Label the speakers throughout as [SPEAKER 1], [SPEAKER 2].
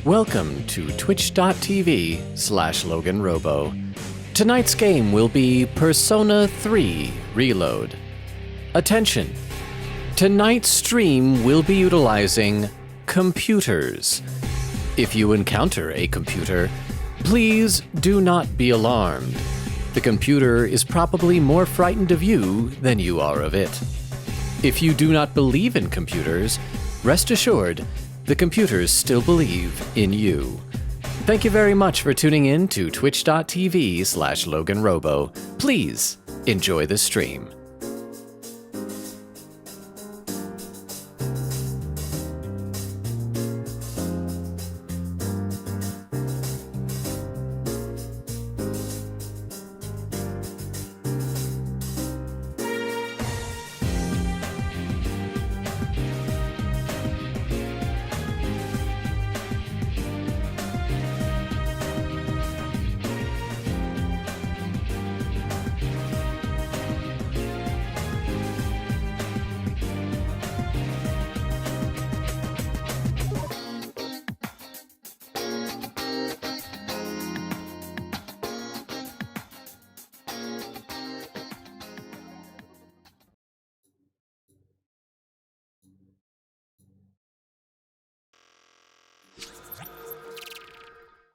[SPEAKER 1] Welcome to twitch.tv/LoganRobo. Tonight's game will be Persona 3 Reload. Attention! Tonight's stream will be utilizing computers. If you encounter a computer, please do not be alarmed. The computer is probably more frightened of you than you are of it. If you do not believe in computers, rest assured, the computers still believe in you. Thank you very much for tuning in to twitch.tv/LoganRobo. Please enjoy the stream.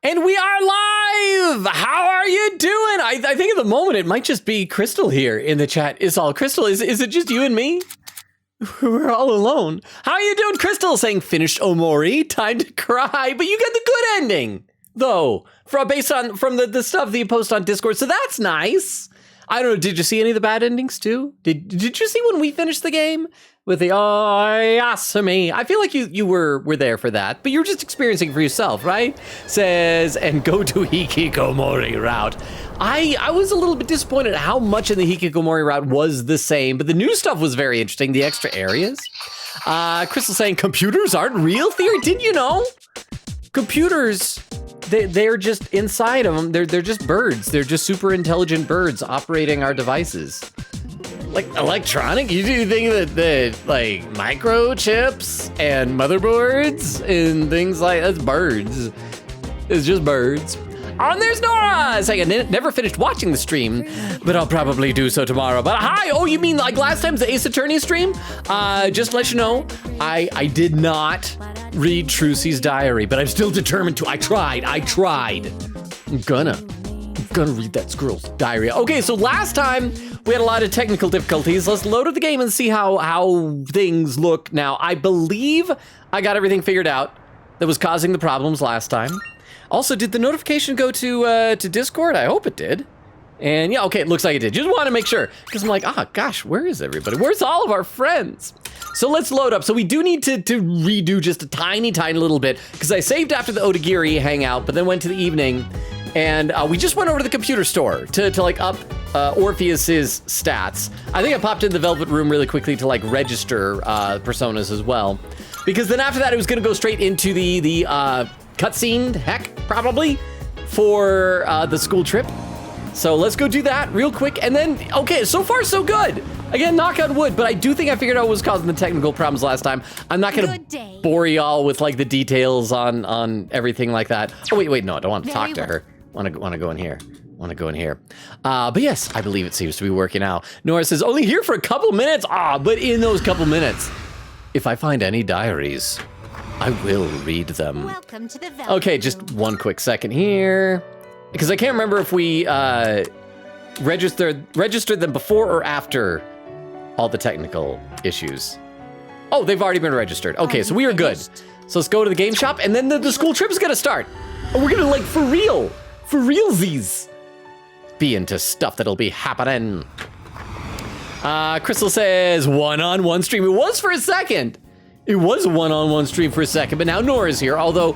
[SPEAKER 1] And we are live! How are you doing? I think at the moment it might just be Crystal here in the chat. Is all Crystal? Is it just you and me? We're all alone. How are you doing, Crystal? Saying finished Omori, time to cry, but you get the good ending, though, from the stuff that you post on Discord. So that's nice. I don't know. Did you see any of the bad endings too? Did you see when we finished the game? With the Oyasumi. I feel like you were there for that, but you're just experiencing for yourself, right? Says, and go to Hikikomori route. I was a little bit disappointed at how much in the Hikikomori route was the same, but the new stuff was very interesting, the extra areas. Crystal saying, computers aren't real theory, didn't you know? Computers, they're just inside of them, they're just birds. They're just super intelligent birds operating our devices. Like electronic? You do think that like microchips and motherboards and things like that's birds. It's just birds. Oh, and there's Nora saying I never finished watching the stream, but I'll probably do so tomorrow. But hi, oh, you mean like last time's the Ace Attorney stream? Just to let you know, I did not read Trucy's diary, but I'm still determined to. I tried. I'm gonna read that girl's diary. Okay, so last time we had a lot of technical difficulties. Let's load up the game and see how things look now. I believe I got everything figured out that was causing the problems last time. Also, did the notification go to Discord? I hope it did. And yeah, okay, it looks like it did. Just want to make sure, because I'm like, gosh, where is everybody? Where's all of our friends? So let's load up. So we do need to redo just a tiny little bit, because I saved after the Odagiri hangout, but then went to the evening, and we just went over to the computer store to like up Orpheus's stats. I think I popped in the Velvet Room really quickly to like register personas as well, because then after that it was gonna go straight into the cutscene, heck, probably, for the school trip. So let's go do that real quick, and then, okay, so far so good. Again, knock on wood, but I do think I figured out what was causing the technical problems last time. I'm not gonna bore y'all with like the details on everything like that. Oh wait, no, I don't want to talk to her. Want to go in here. But yes, I believe it seems to be working out. Nora says, only here for a couple minutes. But in those couple minutes, if I find any diaries, I will read them.
[SPEAKER 2] Welcome to the
[SPEAKER 1] Okay, just one quick second here, because I can't remember if we registered them before or after all the technical issues. Oh, they've already been registered. Okay, so we are good. So let's go to the game shop, and then the school trip is gonna start. And we're gonna like for realsies, be into stuff that'll be happening. Crystal says one-on-one stream. It was for a second. It was a one-on-one stream for a second, but now Nora's here, although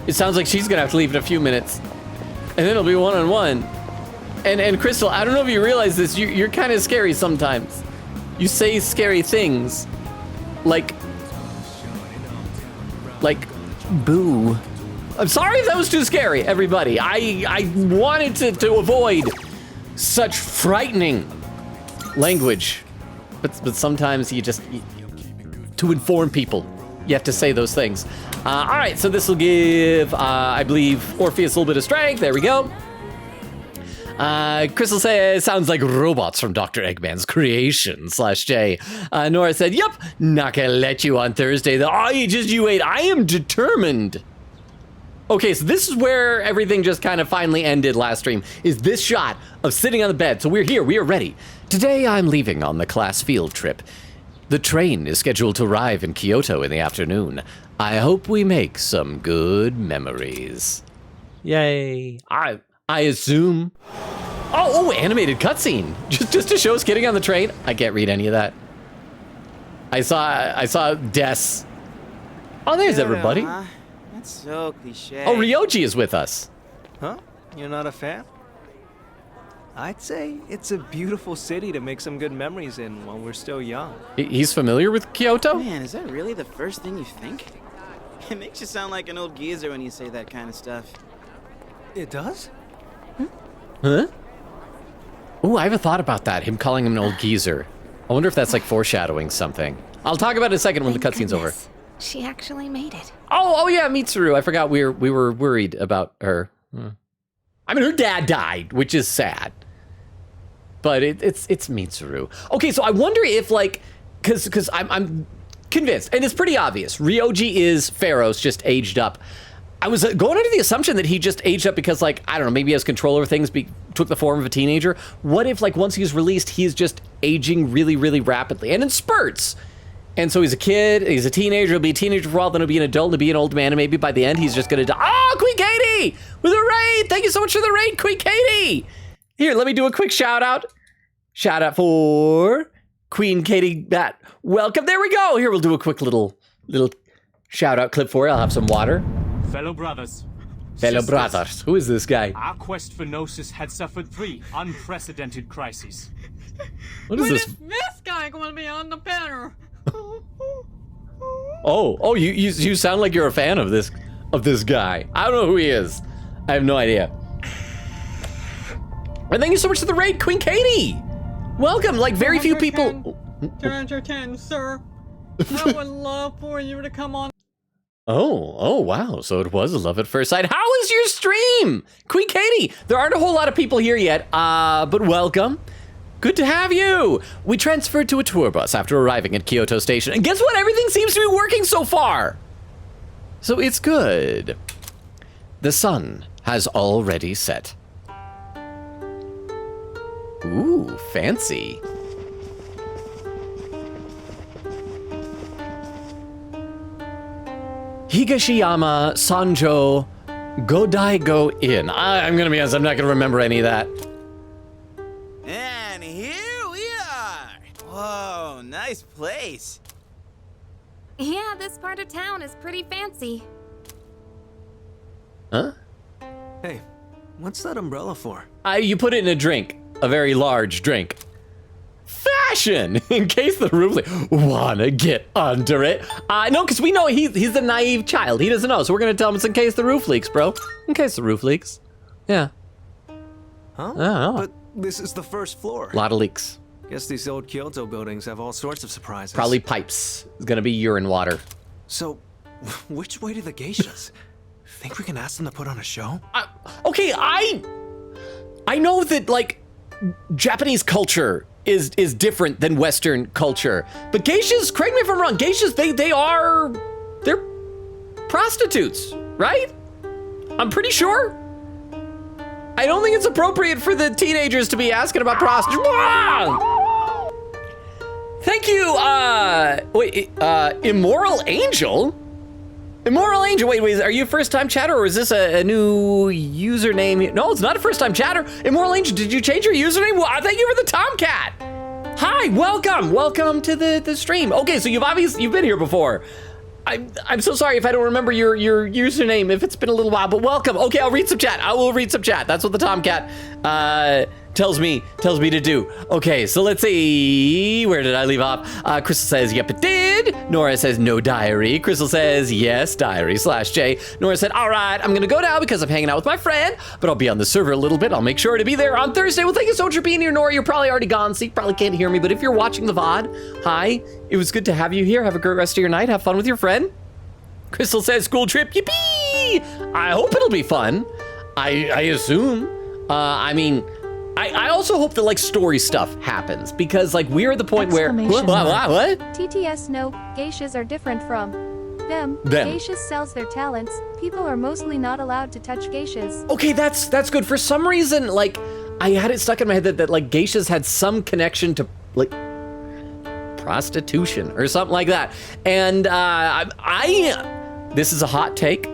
[SPEAKER 1] it sounds like she's gonna have to leave in a few minutes. And then it'll be one-on-one. And Crystal, I don't know if you realize this, you're kind of scary sometimes. You say scary things. Like boo. I'm sorry if that was too scary, everybody. I wanted to avoid such frightening language, but sometimes to inform people yet to say those things. All right, so this will give, I believe, Orpheus a little bit of strength. There we go. Crystal says, sounds like robots from Dr. Eggman's creation, /J. Nora said, yup, not gonna let you on Thursday, though. Oh, you wait, I am determined. Okay, so this is where everything just kind of finally ended last stream, is this shot of sitting on the bed. So we're here, we are ready. Today I'm leaving on the class field trip. The train is scheduled to arrive in Kyoto in the afternoon. I hope we make some good memories. Yay. I assume. Oh, animated cutscene. Just to show us getting on the train. I can't read any of that. I saw Des. Oh, there's everybody.
[SPEAKER 2] That's so cliche.
[SPEAKER 1] Oh, Ryoji is with us.
[SPEAKER 3] Huh? You're not a fan? I'd say it's a beautiful city to make some good memories in while we're still young.
[SPEAKER 1] He's familiar with Kyoto?
[SPEAKER 2] Man, is that really the first thing you think? It makes you sound like an old geezer when you say that kind of stuff.
[SPEAKER 3] It does?
[SPEAKER 1] Huh? Ooh, I haven't thought about that, him calling him an old geezer. I wonder if that's like foreshadowing something. I'll talk about it in a second when the cutscene's over.
[SPEAKER 4] She actually made it.
[SPEAKER 1] Oh yeah, Mitsuru. I forgot we were worried about her. I mean, her dad died, which is sad. But it's Mitsuru. Okay, so I wonder if like, cause I'm convinced, and it's pretty obvious. Ryoji is Pharaoh's just aged up. I was going under the assumption that he just aged up because, like, I don't know, maybe he has control over things, took the form of a teenager. What if, like, once he's released, he's just aging really, really rapidly and in spurts? And so he's a kid, he's a teenager, he'll be a teenager for a while, then he'll be an adult, and he'll be an old man, and maybe by the end he's just gonna die. Oh, Queen Katie! With a raid! Thank you so much for the raid, Queen Katie! Here, let me do a quick shout out. Shout out for Queen Katie Bat. Welcome, there we go! Here, we'll do a quick little shout out clip for you. I'll have some water.
[SPEAKER 5] Fellow brothers.
[SPEAKER 1] Fellow
[SPEAKER 5] sisters,
[SPEAKER 1] brothers. Who is this guy?
[SPEAKER 5] Our quest for Gnosis had suffered 3 unprecedented crises.
[SPEAKER 1] What is this?
[SPEAKER 6] This guy going to be on the banner?
[SPEAKER 1] Oh, you sound like you're a fan of this guy. I don't know who he is. I have no idea. And thank you so much for the raid, Queen Katie. Welcome. Like very few people.
[SPEAKER 6] 210, sir. I would love for you to come on.
[SPEAKER 1] Oh, wow. So it was a love at first sight. How is your stream? Queen Katie, there aren't a whole lot of people here yet, but welcome. Good to have you. We transferred to a tour bus after arriving at Kyoto Station, and guess what? Everything seems to be working so far. So it's good. The sun has already set. Ooh, fancy. Higashiyama Sanjo Godaigo Inn. I'm gonna be honest, I'm not gonna remember any of that.
[SPEAKER 2] And here we are. Whoa, nice place.
[SPEAKER 4] Yeah, this part of town is pretty fancy.
[SPEAKER 1] Huh?
[SPEAKER 3] Hey, what's that umbrella for?
[SPEAKER 1] You put it in a drink, a very large drink. Fashion! In case the roof leaks. Wanna get under it? No, because we know he's a naive child. He doesn't know, so we're gonna tell him it's in case the roof leaks, bro. In case the roof leaks. Yeah.
[SPEAKER 3] Huh?
[SPEAKER 1] Oh.
[SPEAKER 3] But this is the first floor.
[SPEAKER 1] A lot of leaks.
[SPEAKER 3] Guess these old Kyoto buildings have all sorts of surprises.
[SPEAKER 1] Probably pipes. It's gonna be urine water.
[SPEAKER 3] So, which way to the geishas? Think we can ask them to put on a show?
[SPEAKER 1] Okay, I know that, like, Japanese culture is different than Western culture. But geishas, correct me if I'm wrong, geishas, they're prostitutes, right? I'm pretty sure. I don't think it's appropriate for the teenagers to be asking about prostitutes. Thank you, Immoral Angel? Immoral Angel, wait, are you a first-time chatter, or is this a new username? No, it's not a first-time chatter. Immoral Angel, did you change your username? Well, thank you for the Tomcat. Hi, welcome to the stream. Okay, so you've been here before. I'm so sorry if I don't remember your username, if it's been a little while, but welcome. Okay, I'll read some chat. I will read some chat. That's what the Tomcat tells me to do. Okay, so let's see. Where did I leave off? Crystal says, yep, it did. Nora says, no diary. Crystal says, yes, diary /J. Nora said, all right, I'm gonna go now because I'm hanging out with my friend, but I'll be on the server a little bit. I'll make sure to be there on Thursday. Well, thank you so much for being here, Nora. You're probably already gone, so you probably can't hear me, but if you're watching the VOD, hi. It was good to have you here. Have a great rest of your night. Have fun with your friend. Crystal says, school trip, yippee! I hope it'll be fun. I assume. I also hope that like story stuff happens because like we're at the point where what?
[SPEAKER 7] TTS no, geishas are different from them. Geishas sells their talents. People are mostly not allowed to touch geishas.
[SPEAKER 1] Okay, that's good. For some reason, like I had it stuck in my head that like geishas had some connection to like prostitution or something like that. And this is a hot take.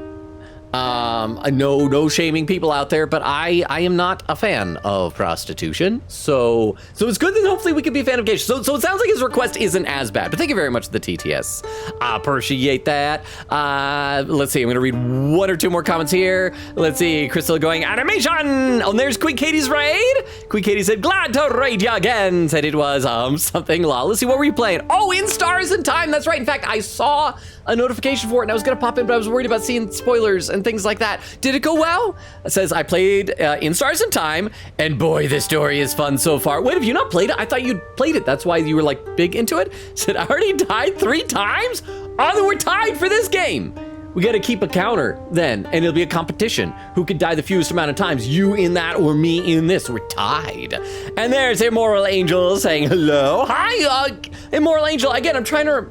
[SPEAKER 1] No shaming people out there, but I am not a fan of prostitution. So it's good that hopefully we can be a fan of geishas. So it sounds like his request isn't as bad, but thank you very much to the TTS. I appreciate that. Let's see, I'm gonna read one or two more comments here. Let's see, Crystal going, animation! Oh, and there's Queen Katie's raid. Queen Katie said, glad to raid you again. Said it was, something lol. Let's see, what were you playing? Oh, In Stars in Time, that's right. In fact, I saw a notification for it and I was gonna pop in, but I was worried about seeing spoilers and things like that. Did it go well? It says, I played In Stars in Time, and boy, this story is fun so far. Wait, have you not played it? I thought you'd played it. That's why you were like big into it. Said, I already died 3 times? Oh, then we're tied for this game. We gotta keep a counter then, and it'll be a competition. Who could die the fewest amount of times? You in that or me in this? We're tied. And there's Immoral Angel saying hello. Hi, Immoral Angel. Again, I'm trying to,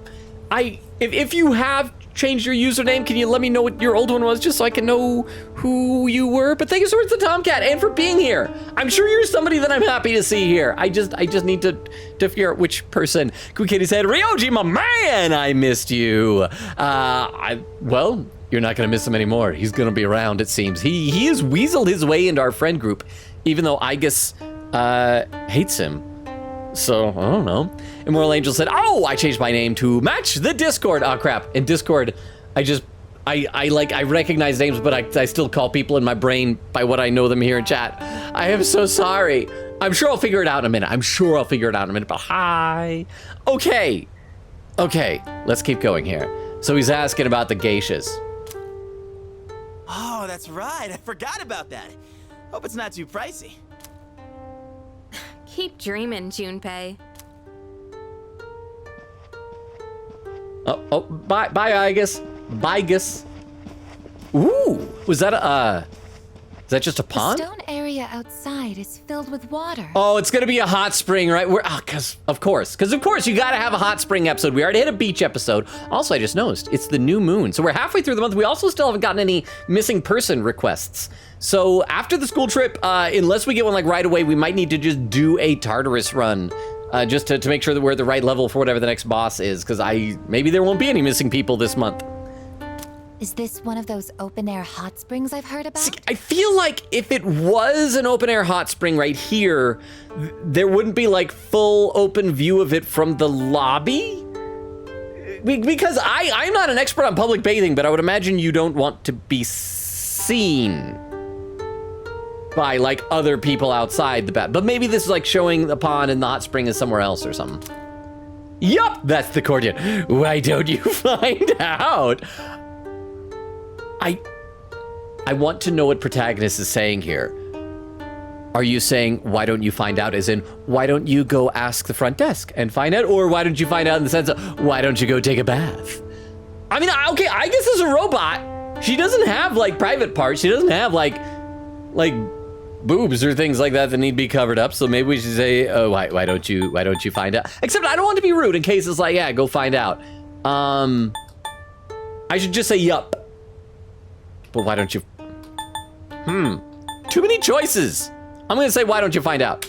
[SPEAKER 1] if you have changed your username, can you let me know what your old one was just so I can know who you were? But thank you so much to Tomcat and for being here. I'm sure you're somebody that I'm happy to see here. I just need to figure out which person. Queen Katie said, Ryoji, my man, I missed you. Well, you're not gonna miss him anymore. He's gonna be around, it seems. He has weaseled his way into our friend group, even though Igus hates him. So, I don't know. Immoral Angel said, oh, I changed my name to match the Discord. Oh, crap. In Discord, I recognize names, but I still call people in my brain by what I know them here in chat. I am so sorry. I'm sure I'll figure it out in a minute. But hi. Okay, let's keep going here. So he's asking about the geishas.
[SPEAKER 2] Oh, that's right. I forgot about that. Hope it's not too pricey.
[SPEAKER 4] Keep dreaming, Junpei.
[SPEAKER 1] Oh, bye, Igus. Bye, Gus. Ooh, was that is that just a pond?
[SPEAKER 4] The stone area outside is filled with water.
[SPEAKER 1] Oh, it's gonna be a hot spring, right? Cause of course you gotta have a hot spring episode. We already had a beach episode. Also, I just noticed, it's the new moon. So we're halfway through the month. We also still haven't gotten any missing person requests. So after the school trip, unless we get one like right away, we might need to just do a Tartarus run. Just to make sure that we're at the right level for whatever the next boss is, because maybe there won't be any missing people this month.
[SPEAKER 8] Is this one of those open-air hot springs I've heard about?
[SPEAKER 1] See, I feel like if it was an open-air hot spring right here, there wouldn't be like full open view of it from the lobby. Because I'm not an expert on public bathing, but I would imagine you don't want to be seen by like other people outside the bath. But maybe this is like showing the pond and the hot spring is somewhere else or something. Yup, that's the courtyard. Why don't you find out? I want to know what protagonist is saying here. Are you saying, why don't you find out, as in, why don't you go ask the front desk and find out? Or why don't you find out in the sense of, why don't you go take a bath? I mean, okay, I guess as a robot, she doesn't have like private parts. She doesn't have like boobs or things like that need to be covered up. So maybe we should say, oh, why don't you find out? Except I don't want to be rude in case it's like, yeah, go find out. I should just say, yup. But why don't you? Too many choices. I'm gonna say, why don't you find out?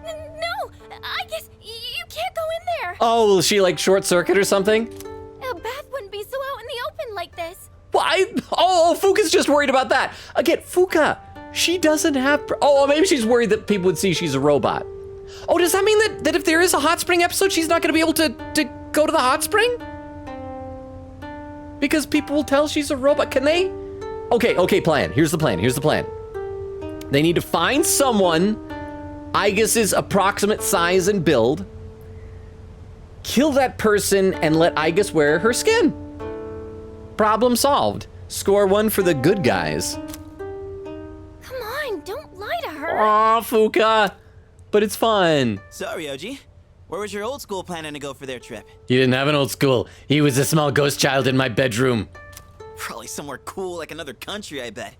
[SPEAKER 8] No, I guess you can't go in there.
[SPEAKER 1] Oh, will she like short circuit or something?
[SPEAKER 8] A bath wouldn't be so out in the open like this.
[SPEAKER 1] Why? Oh, Fuka's just worried about that. Again, Fuka, she doesn't have, oh, maybe she's worried that people would see she's a robot. Oh, does that mean that if there is a hot spring episode, she's not gonna be able to go to the hot spring? Because people will tell she's a robot. Can they Okay, plan. Here's the plan. They need to find someone Igus's approximate size and build, kill that person, and let Igus wear her skin. Problem solved. Score 1 for the good guys.
[SPEAKER 8] Come on, don't lie to her.
[SPEAKER 1] Aw, Fuka. But it's fun.
[SPEAKER 2] Sorry, OG. Where was your old school planning to go for their trip?
[SPEAKER 1] He didn't have an old school. He was a small ghost child in my bedroom.
[SPEAKER 2] Probably somewhere cool like another country, I bet.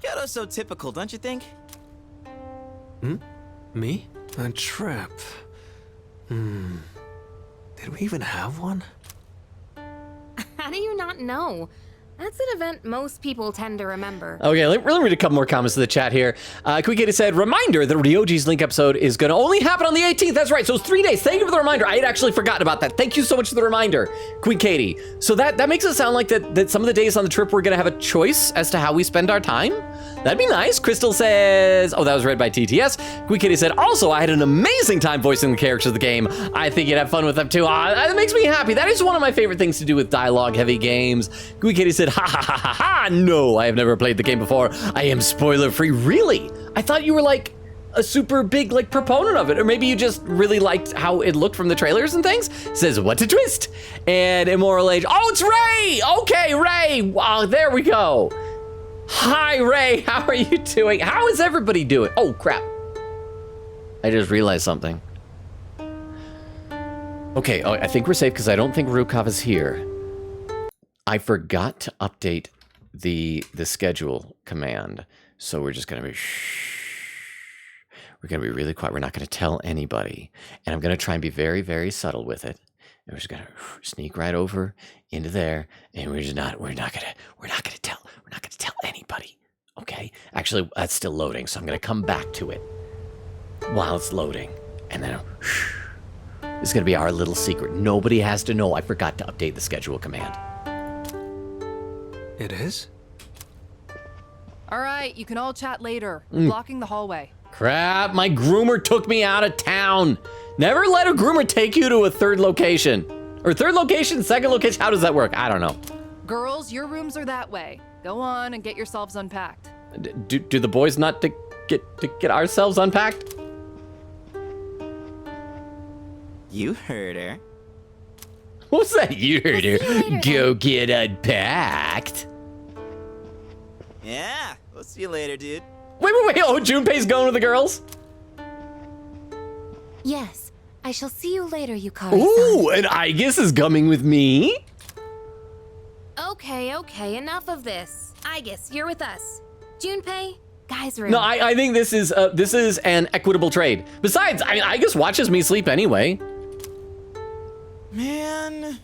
[SPEAKER 2] Kyoto's so typical, don't you think?
[SPEAKER 3] Me? A trip. Did we even have one?
[SPEAKER 4] How do you not know? That's an event most people tend to remember.
[SPEAKER 1] Okay, let me read a couple more comments to the chat here. Quick said, reminder, the Ryoji's Link episode is going to only happen on the 18th. That's right, so it's 3 days. Thank you for the reminder. I had actually forgotten about that. Thank you so much for the reminder, Queen Katie. So that makes it sound like that some of the days on the trip we're going to have a choice as to how we spend our time. That'd be nice. Crystal says, oh, that was read by TTS. Queen Katie said, also, I had an amazing time voicing the characters of the game. I think you'd have fun with them too. That makes me happy. That is one of my favorite things to do with dialogue-heavy games. Queen Katie said, ha ha ha ha ha, no, I have never played the game before. I am spoiler-free. Really? I thought you were like a super big like proponent of it, or maybe you just really liked how it looked from the trailers and things. Says, what a twist. And Immoral Age, oh, it's Ray. Okay, Ray. Wow, there we go. Hi, Ray. How are you doing? How is everybody doing? Oh, crap. I just realized something. Okay, I think we're safe because I don't think Rukov is here. I forgot to update the schedule command, so we're just gonna be we're gonna be really quiet. We're not gonna tell anybody, and I'm gonna try and be very, very subtle with it. And we're just gonna sneak right over into there, and we're not gonna tell anybody. Okay? Actually, that's still loading, so I'm gonna come back to it while it's loading, and then this is gonna be our little secret. Nobody has to know I forgot to update the schedule command.
[SPEAKER 3] It is?
[SPEAKER 9] All right, you can all chat later. We're blocking the hallway.
[SPEAKER 1] Crap, my groomer took me out of town. Never let a groomer take you to a third location. Or third location, second location, how does that work? I don't know.
[SPEAKER 9] Girls, your rooms are that way. Go on and get yourselves unpacked.
[SPEAKER 1] Do the boys not get ourselves unpacked?
[SPEAKER 2] You heard her.
[SPEAKER 1] What's that you heard her?
[SPEAKER 8] later,
[SPEAKER 1] Go get unpacked.
[SPEAKER 2] Yeah, we'll see you later, dude.
[SPEAKER 1] Wait. Oh, Junpei's going with the girls?
[SPEAKER 8] Yes, I shall see you later, Yukari-san.
[SPEAKER 1] Ooh, and Igus is coming with me?
[SPEAKER 4] Okay, enough of this. Igus, you're with us. Junpei, guys room.
[SPEAKER 1] No, I think this is an equitable trade. Besides, I mean, Igus watches me sleep anyway.
[SPEAKER 2] Man.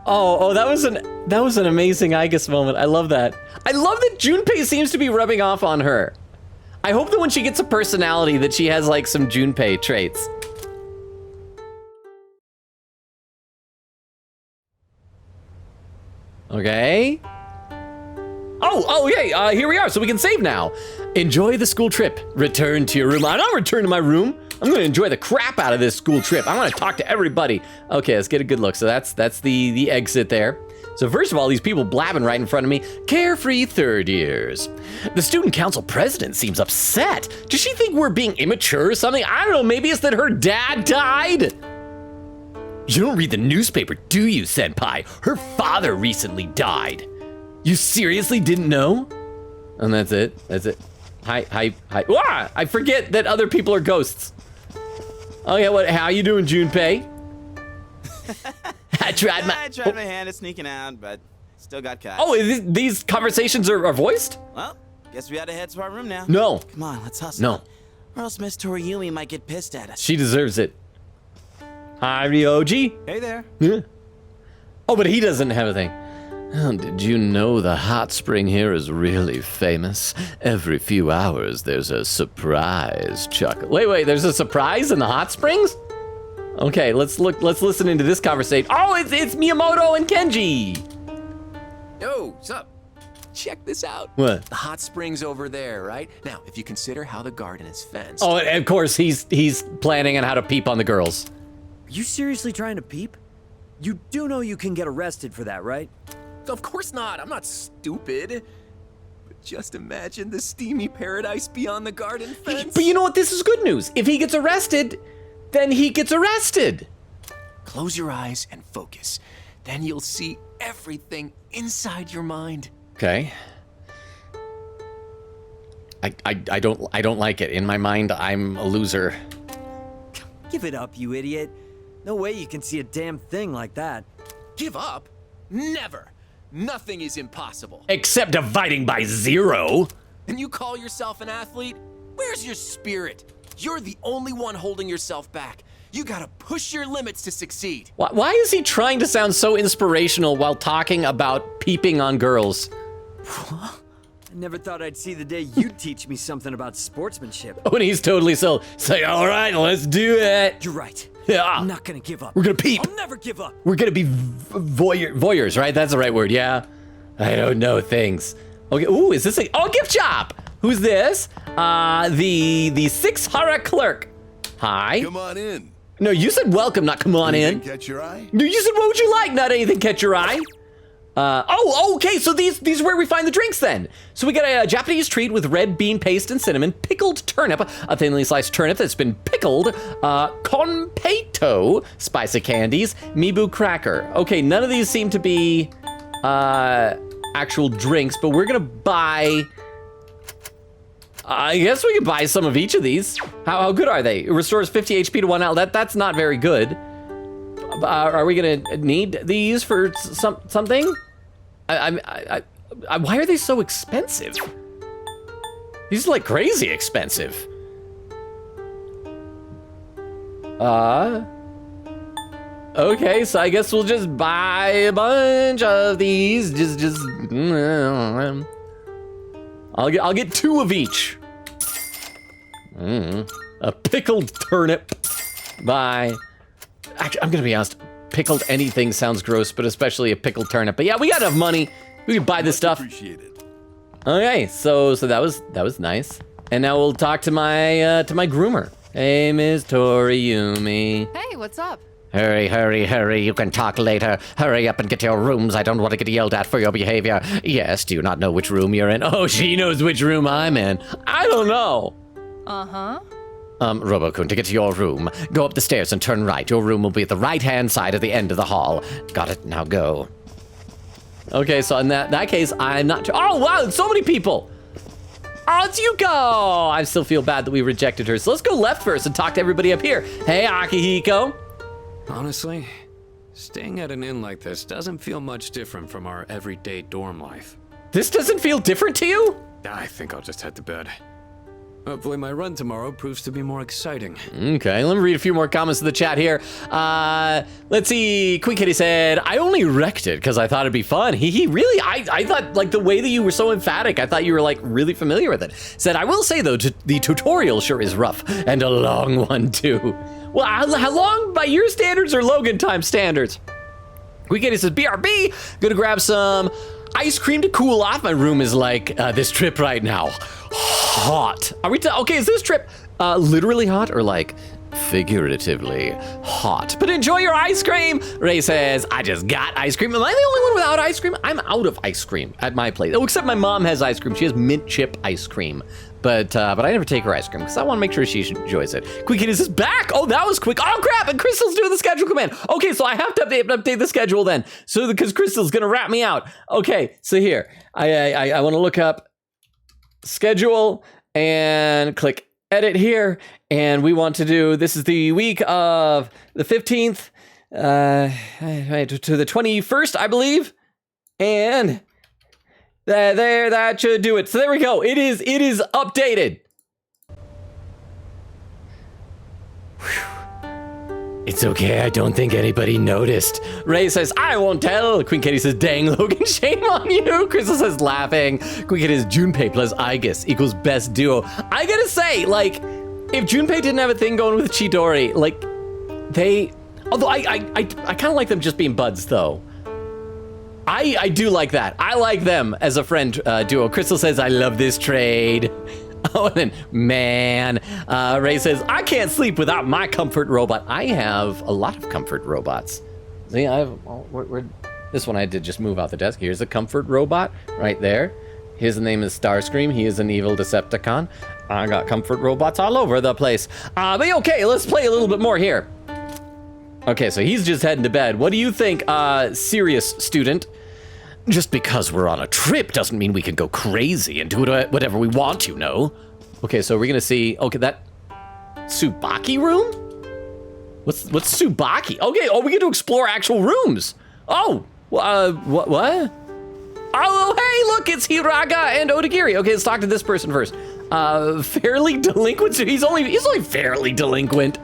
[SPEAKER 1] Oh, that was an amazing Igus moment. I love that. I love that Junpei seems to be rubbing off on her. I hope that when she gets a personality that she has like some Junpei traits. Okay. Oh, yeah, here we are, so we can save now. Enjoy the school trip. Return to your room. I don't return to my room. I'm gonna enjoy the crap out of this school trip. I wanna talk to everybody. Okay, let's get a good look. So that's the exit there. So first of all, these people blabbing right in front of me. Carefree third years. The student council president seems upset. Does she think we're being immature or something? I don't know, maybe it's that her dad died. You don't read the newspaper, do you, senpai? Her father recently died. You seriously didn't know? And that's it. Hi. Wah! I forget that other people are ghosts. Oh yeah, how you doing, Junpei? I tried
[SPEAKER 2] my hand at sneaking out, but still got caught.
[SPEAKER 1] Oh, these conversations are voiced?
[SPEAKER 2] Well, guess we gotta head to our room now.
[SPEAKER 1] No.
[SPEAKER 2] Come on, let's hustle.
[SPEAKER 1] No.
[SPEAKER 2] Or else Miss Toriumi might get pissed at us.
[SPEAKER 1] She deserves it. Hi, Ryoji.
[SPEAKER 3] Hey there.
[SPEAKER 1] Yeah. Oh, but he doesn't have a thing. Oh, did you know the hot spring here is really famous? Every few hours, there's a surprise chocolate. Wait, there's a surprise in the hot springs? Okay, let's listen into this conversation. Oh, it's Miyamoto and Kenji.
[SPEAKER 10] Yo, sup? Check this out.
[SPEAKER 1] What?
[SPEAKER 10] The hot springs over there, right? Now, if you consider how the garden is fenced.
[SPEAKER 1] Oh, and of course, he's planning on how to peep on the girls.
[SPEAKER 11] You seriously trying to peep? You do know you can get arrested for that, right?
[SPEAKER 10] Of course not. I'm not stupid. But just imagine the steamy paradise beyond the garden fence.
[SPEAKER 1] But you know what? This is good news. If he gets arrested, then he gets arrested.
[SPEAKER 10] Close your eyes and focus. Then you'll see everything inside your mind.
[SPEAKER 1] Okay. I don't like it. In my mind, I'm a loser.
[SPEAKER 11] Give it up, you idiot. No way you can see a damn thing like that.
[SPEAKER 10] Give up? Never. Nothing is impossible.
[SPEAKER 1] Except dividing by 0.
[SPEAKER 10] And you call yourself an athlete? Where's your spirit? You're the only one holding yourself back. You gotta push your limits to succeed.
[SPEAKER 1] Why is he trying to sound so inspirational while talking about peeping on girls?
[SPEAKER 11] I never thought I'd see the day you'd teach me something about sportsmanship.
[SPEAKER 1] When he's totally so, say, all right, let's do it.
[SPEAKER 11] You're right.
[SPEAKER 1] Yeah.
[SPEAKER 11] I'm not gonna give up.
[SPEAKER 1] We're gonna peep.
[SPEAKER 11] I'll never give up.
[SPEAKER 1] We're gonna be voyeurs, right? That's the right word, yeah? I don't know things. Okay, ooh, is this a gift shop? Who's this? The 6 Hara clerk. Hi.
[SPEAKER 12] Come on in.
[SPEAKER 1] No, you said welcome, not come on in.
[SPEAKER 12] Catch your eye?
[SPEAKER 1] No, you said what would you like, not anything catch your eye. Okay, so these are where we find the drinks then. So we got a Japanese treat with red bean paste and cinnamon, pickled turnip, a thinly sliced turnip that's been pickled, konpeito, spice of candies, mibu cracker. Okay, none of these seem to be actual drinks, but we're gonna buy, I guess we could buy some of each of these. How good are they? It restores 50 HP to 1 health. That's not very good. Are we gonna need these for something? Why are they so expensive? These are like crazy expensive. Okay, so I guess we'll just buy a bunch of these. I'll get 2 of each. A pickled turnip. Bye. Actually, I'm gonna be honest, pickled anything sounds gross, but especially a pickled turnip. But yeah, we got enough money. We can buy this stuff.
[SPEAKER 12] Appreciate it.
[SPEAKER 1] Okay, so that was nice. And now we'll talk to my groomer. Hey, Ms. Toriumi.
[SPEAKER 9] Hey, what's up?
[SPEAKER 13] Hurry, hurry, hurry. You can talk later. Hurry up and get to your rooms. I don't want to get yelled at for your behavior. Yes, do you not know which room you're in?
[SPEAKER 1] Oh, she knows which room I'm in. I don't know.
[SPEAKER 9] Uh-huh.
[SPEAKER 13] Robo-kun, to get to your room, go up the stairs and turn right. Your room will be at the right-hand side at the end of the hall. Got it, now go.
[SPEAKER 1] Okay, so in that case, I'm not... Oh, wow, so many people. Oh, it's Yuko. I still feel bad that we rejected her. So let's go left first and talk to everybody up here. Hey, Akihiko.
[SPEAKER 14] Honestly, staying at an inn like this doesn't feel much different from our everyday dorm life.
[SPEAKER 1] This doesn't feel different to you?
[SPEAKER 14] I think I'll just head to bed. Hopefully my run tomorrow proves to be more exciting.
[SPEAKER 1] Okay, let me read a few more comments in the chat here. Let's see, Queen Kitty said, I only wrecked it because I thought it'd be fun. He really, I thought, like, the way that you were so emphatic, I thought you were, like, really familiar with it. Said, I will say, though, the tutorial sure is rough, and a long one, too. Well, how long by your standards or Logan time standards? Queen Kitty says, BRB, gonna grab some ice cream to cool off. My room is like this trip right now. Hot. Are we okay, is this trip literally hot or like figuratively hot? But enjoy your ice cream. Ray says, I just got ice cream. Am I the only one without ice cream? I'm out of ice cream at my place. Oh, except my mom has ice cream. She has mint chip ice cream. But I never take her ice cream because I want to make sure she enjoys it. Quick Kid is back. Oh, that was quick. Oh, crap. And Crystal's doing the schedule command. Okay, so I have to update the schedule then. So because Crystal's going to wrap me out. Okay, so here. I want to look up schedule and click edit here. And we want to do, this is the week of the 15th to the 21st, I believe. And there, that should do it. So there we go. It is updated. Whew. It's okay. I don't think anybody noticed. Ray says, I won't tell. Queen Katie says, dang, Logan, shame on you. Crystal says, laughing. Queen Katie says, Junpei plus Aigis equals best duo. I gotta say, like, if Junpei didn't have a thing going with Chidori, like, although I kind of like them just being buds, though. I do like that. I like them as a friend duo. Crystal says, I love this trade. Oh, and then, man, Ray says, I can't sleep without my comfort robot. I have a lot of comfort robots. See, I have, this one I did just move out the desk. Here's a comfort robot right there. His name is Starscream. He is an evil Decepticon. I got comfort robots all over the place. But okay, let's play a little bit more here. Okay, so he's just heading to bed. What do you think, serious student? Just because we're on a trip doesn't mean we can go crazy and do whatever we want, you know. Okay, so we're gonna see, okay, that Tsubaki room? What's Tsubaki? Okay, we get to explore actual rooms. Oh, what? Oh, hey, look, it's Hiraga and Odagiri. Okay, let's talk to this person first. Fairly delinquent, so he's only fairly delinquent.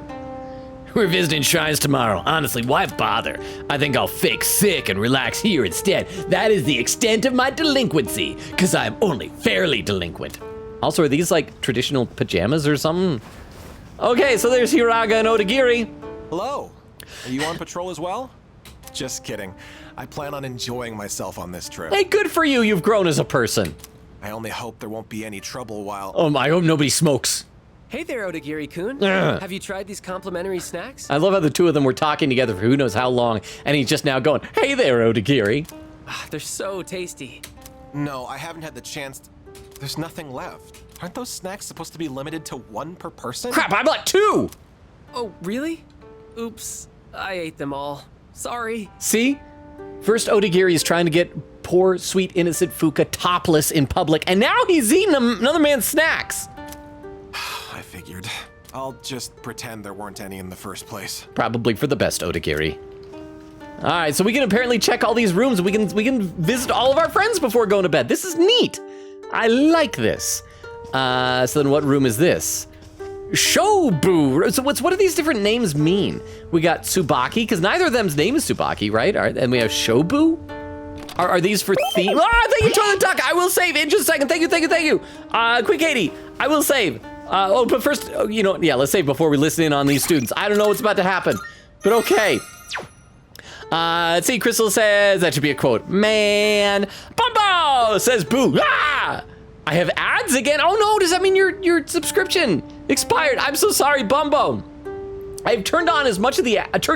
[SPEAKER 1] We're visiting shrines tomorrow. Honestly, why bother? I think I'll fake sick and relax here instead. That is the extent of my delinquency, because I'm only fairly delinquent. Also, are these like traditional pajamas or something? Okay, so there's Hiraga and Odagiri.
[SPEAKER 12] Hello. Are you on patrol as well? Just kidding. I plan on enjoying myself on this trip.
[SPEAKER 1] Hey, good for you. You've grown as a person.
[SPEAKER 12] I only hope there won't be any trouble while...
[SPEAKER 1] Oh, I hope nobody smokes.
[SPEAKER 15] Hey there, Odagiri-kun. Have you tried these complimentary snacks?
[SPEAKER 1] I love how the two of them were talking together for who knows how long, and he's just now going, hey there, Odagiri.
[SPEAKER 15] They're so tasty.
[SPEAKER 12] No, I haven't had the chance. There's nothing left. Aren't those snacks supposed to be limited to 1 per person?
[SPEAKER 1] Crap, I bought 2!
[SPEAKER 15] Oh, really? Oops, I ate them all. Sorry.
[SPEAKER 1] See? First, Odagiri is trying to get poor, sweet, innocent Fuka topless in public, and now he's eating another man's snacks.
[SPEAKER 12] I figured. I'll just pretend there weren't any in the first place.
[SPEAKER 1] Probably for the best, Odagiri. All right, so we can apparently check all these rooms. We can visit all of our friends before going to bed. This is neat. I like this. So then what room is this? Shobu. So what do these different names mean? We got Tsubaki, because neither of them's name is Tsubaki, right? All right, and we have Shobu. Are these for theme? Thank you, Toilet Duck. I will save in just a second. Thank you. Quick, Katie, I will save. But first, let's save before we listen in on these students. I don't know what's about to happen, but okay. Let's see, Crystal says, that should be a quote. Man, Bumbo says boo. Ah! I have ads again. Oh no, does that mean your subscription expired? I'm so sorry, Bumbo. I've turned off as much of the ads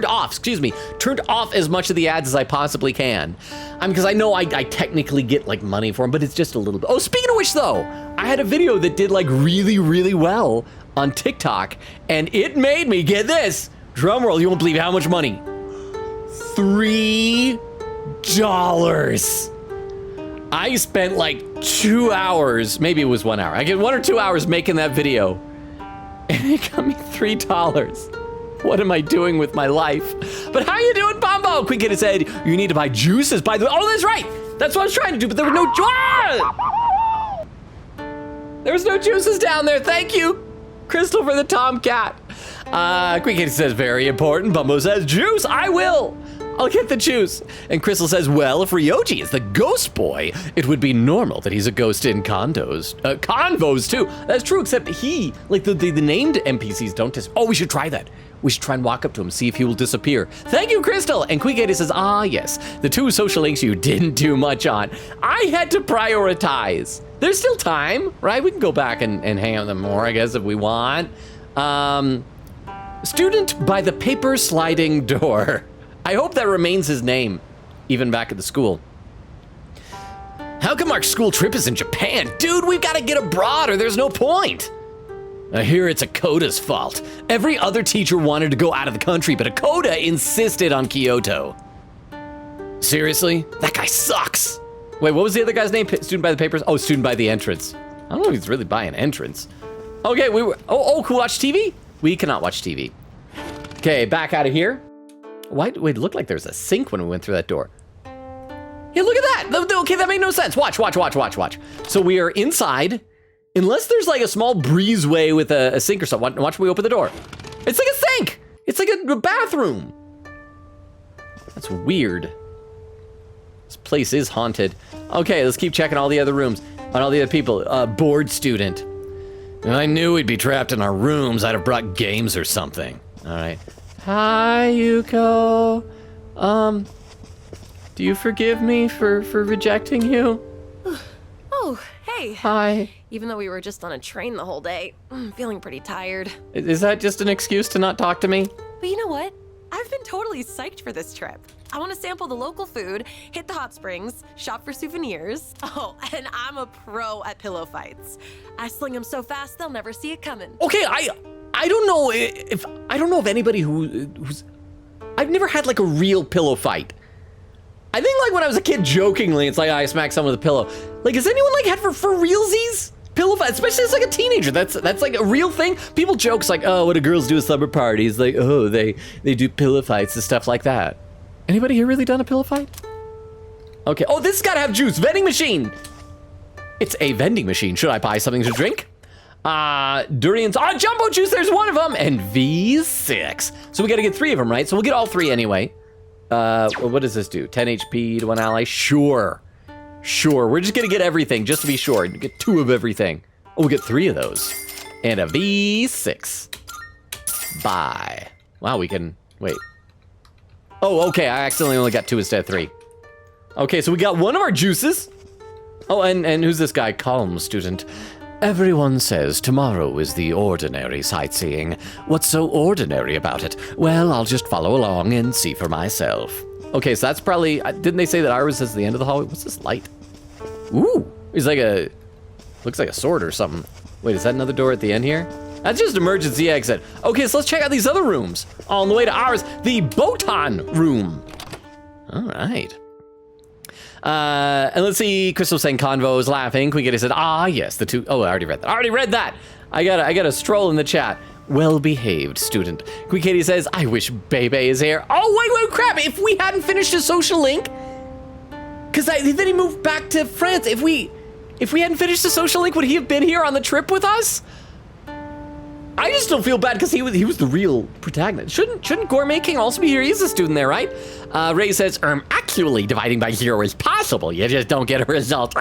[SPEAKER 1] as I possibly can. Because I know I technically get like money for them, but it's just a little bit. Oh, speaking of which though, I had a video that did like really, really well on TikTok, and it made me, get this, drum roll, you won't believe how much money. $3. I spent like 2 hours, maybe it was 1 hour. I get 1 or 2 hours making that video, and it got me $3. What am I doing with my life? But how you doing, Bombo? Quick Kid said, you need to buy juices, by the way. Oh, that's right. That's what I was trying to do, but there were no There was no juices down there. Thank you, Crystal, for the Tomcat. Quick Kid says, very important. Bumbo says, juice, I will. I'll get the juice. And Crystal says, well, if Ryoji is the ghost boy, it would be normal that he's a ghost in convos too. That's true, except he, like the named NPCs don't oh, we should try that. We should try and walk up to him, see if he will disappear. Thank you, Crystal. And Quick says, yes, the 2 social links you didn't do much on. I had to prioritize. There's still time, right? We can go back and hang out with them more, I guess, if we want. Student by the paper sliding door. I hope that remains his name, even back at the school. How come our school trip is in Japan? Dude, we've got to get abroad or there's no point. I hear it's Akoda's fault. Every other teacher wanted to go out of the country, but Akoda insisted on Kyoto. Seriously? That guy sucks. Wait, what was the other guy's name? Student by the papers? Oh, student by the entrance. I don't know if he's really by an entrance. Okay, we were, can we watch TV? We cannot watch TV. Okay, back out of here. Wait, it looked like there was a sink when we went through that door. Yeah, look at that. Okay, that made no sense. Watch. So we are inside, unless there's like a small breezeway with a sink or something. Watch when we open the door. It's like a sink. It's like a bathroom. That's weird. This place is haunted. Okay, let's keep checking all the other rooms on all the other people. Bored student. I knew we'd be trapped in our rooms. I'd have brought games or something. All right. Hi, Yuko. Do you forgive me for rejecting you?
[SPEAKER 16] Oh, hey,
[SPEAKER 15] Hi.
[SPEAKER 1] Hi.
[SPEAKER 15] Even though we were just on a train the whole day, I'm feeling pretty tired.
[SPEAKER 1] Is that just an excuse to not talk to me?
[SPEAKER 15] But you know what? I've been totally psyched for this trip. I want to sample the local food, hit the hot springs, shop for souvenirs. Oh, and I'm a pro at pillow fights. I sling them so fast they'll never see it coming.
[SPEAKER 1] Okay, I don't know if anybody who's I've never had like a real pillow fight. I think like when I was a kid, jokingly, it's like I smacked someone with a pillow. Like, has anyone like had for realsies pillow fight? Especially as like a teenager, that's like a real thing. People jokes like, oh, what do girls do at summer parties? Like, oh, they do pillow fights and stuff like that. Anybody here really done a pillow fight? Okay. Oh, this has got to have juice. Vending machine. It's a vending machine. Should I buy something to drink? Durians. Oh, jumbo juice. There's one of them. And V6. So we got to get 3 of them, right? So we'll get all 3 anyway. What does this do? 10 HP to 1 ally? Sure. We're just gonna get everything, just to be sure. Get 2 of everything. Oh, we'll get 3 of those. And a V6. Buy. Wow, we can, wait. Oh, okay, I accidentally only got 2 instead of 3. Okay, so we got 1 of our juices. Oh, and who's this guy? Calm student. Everyone says tomorrow is the ordinary sightseeing. What's so ordinary about it? Well, I'll just follow along and see for myself. Okay, so that's probably, didn't they say that ours is the end of the hallway? What's this light? Ooh, it's like looks like a sword or something. Wait, is that another door at the end here? That's just emergency exit. Okay, so let's check out these other rooms. On the way to ours, the Botan room. All right. And let's see, Crystal saying Convo is laughing. Quickity said, ah, yes, the 2, oh, I already read that. I got a stroll in the chat. Well-behaved student. Quickity says, I wish Bebe is here. Oh, wait, crap, if we hadn't finished his social link, because then he moved back to France. If we hadn't finished the social link, would he have been here on the trip with us? I just don't feel bad because he was the real protagonist. Shouldn't Gourmet King also be here? He's a student there, right? Ray says, actually dividing by 0 is possible. You just don't get a result.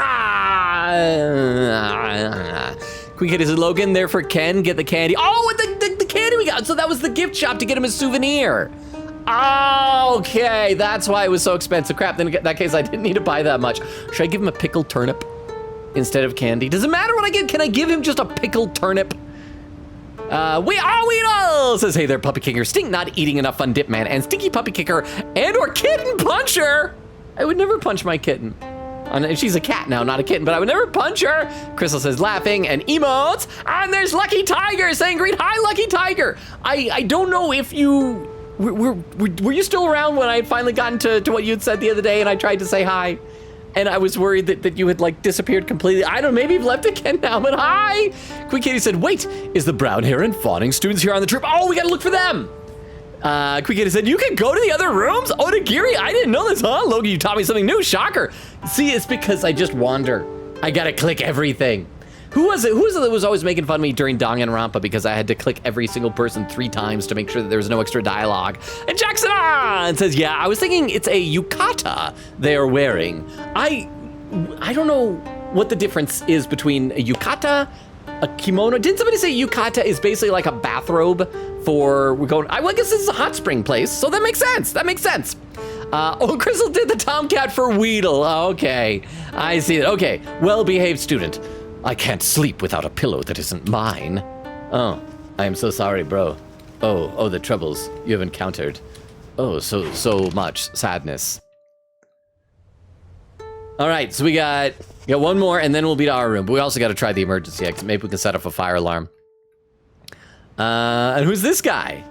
[SPEAKER 1] Quick is Logan there for Ken. Get the candy. Oh, the candy we got. So that was the gift shop to get him a souvenir. Okay, that's why it was so expensive. Crap, then in that case, I didn't need to buy that much. Should I give him a pickled turnip instead of candy? Does it matter what I get? Can I give him just a pickled turnip? Weedle says, hey there, Puppy Kicker. Stink not eating enough fun dip man and Stinky Puppy Kicker and or Kitten Puncher. I would never punch my kitten. And she's a cat now, not a kitten, but I would never punch her. Crystal says, laughing and emotes. And there's Lucky Tiger saying, great, hi, Lucky Tiger. I don't know if you, were you still around when I had finally gotten to what you had said the other day and I tried to say hi? And I was worried that you had like disappeared completely. I don't know, maybe you've left again now, but hi. Quick Kitty said, wait, is the brown hair and fawning students here on the trip? Oh, we gotta look for them. Quick Kitty said, you can go to the other rooms? Onigiri, I didn't know this, huh? Logan, you taught me something new, shocker. See, it's because I just wander. I gotta click everything. Who was it that was always making fun of me during Danganronpa because I had to click every single person 3 times to make sure that there was no extra dialogue? And Jackson says, yeah, I was thinking it's a yukata they're wearing. I don't know what the difference is between a yukata, a kimono. Didn't somebody say yukata is basically like a bathrobe for, I guess this is a hot spring place, so that makes sense. Oh, Crystal did the Tomcat for Weedle. Okay, I see it. Okay, well-behaved student. I can't sleep without a pillow that isn't mine. Oh, I am so sorry, bro. Oh, the troubles you have encountered. Oh, so much sadness. All right, so we got one more, and then we'll be to our room. But we also got to try the emergency exit. Maybe we can set off a fire alarm. And who's this guy?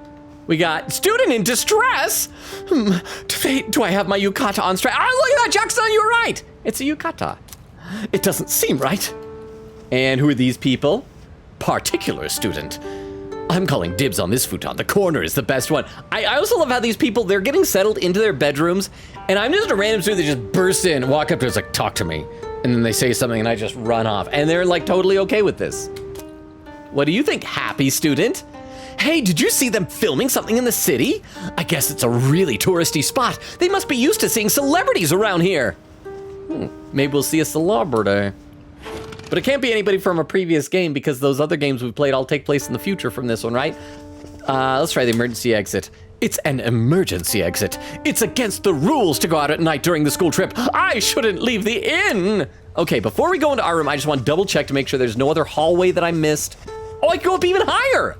[SPEAKER 1] We got student in distress. Do I have my yukata on straight? Oh, look at that, Jackson, you're right. It's a yukata. It doesn't seem right. And who are these people? Particular student. I'm calling dibs on this futon. The corner is the best one. I also love how these people, they're getting settled into their bedrooms, and I'm just a random student that just bursts in, walk up to us like, talk to me. And then they say something and I just run off. And they're like totally okay with this. What do you think, happy student? Hey, did you see them filming something in the city? I guess it's a really touristy spot. They must be used to seeing celebrities around here. Maybe we'll see a celebrity. But it can't be anybody from a previous game because those other games we've played all take place in the future from this one, right? Let's try the emergency exit. It's an emergency exit. It's against the rules to go out at night during the school trip. I shouldn't leave the inn. Okay, before we go into our room, I just want to double check to make sure there's no other hallway that I missed. Oh, I can go up even higher.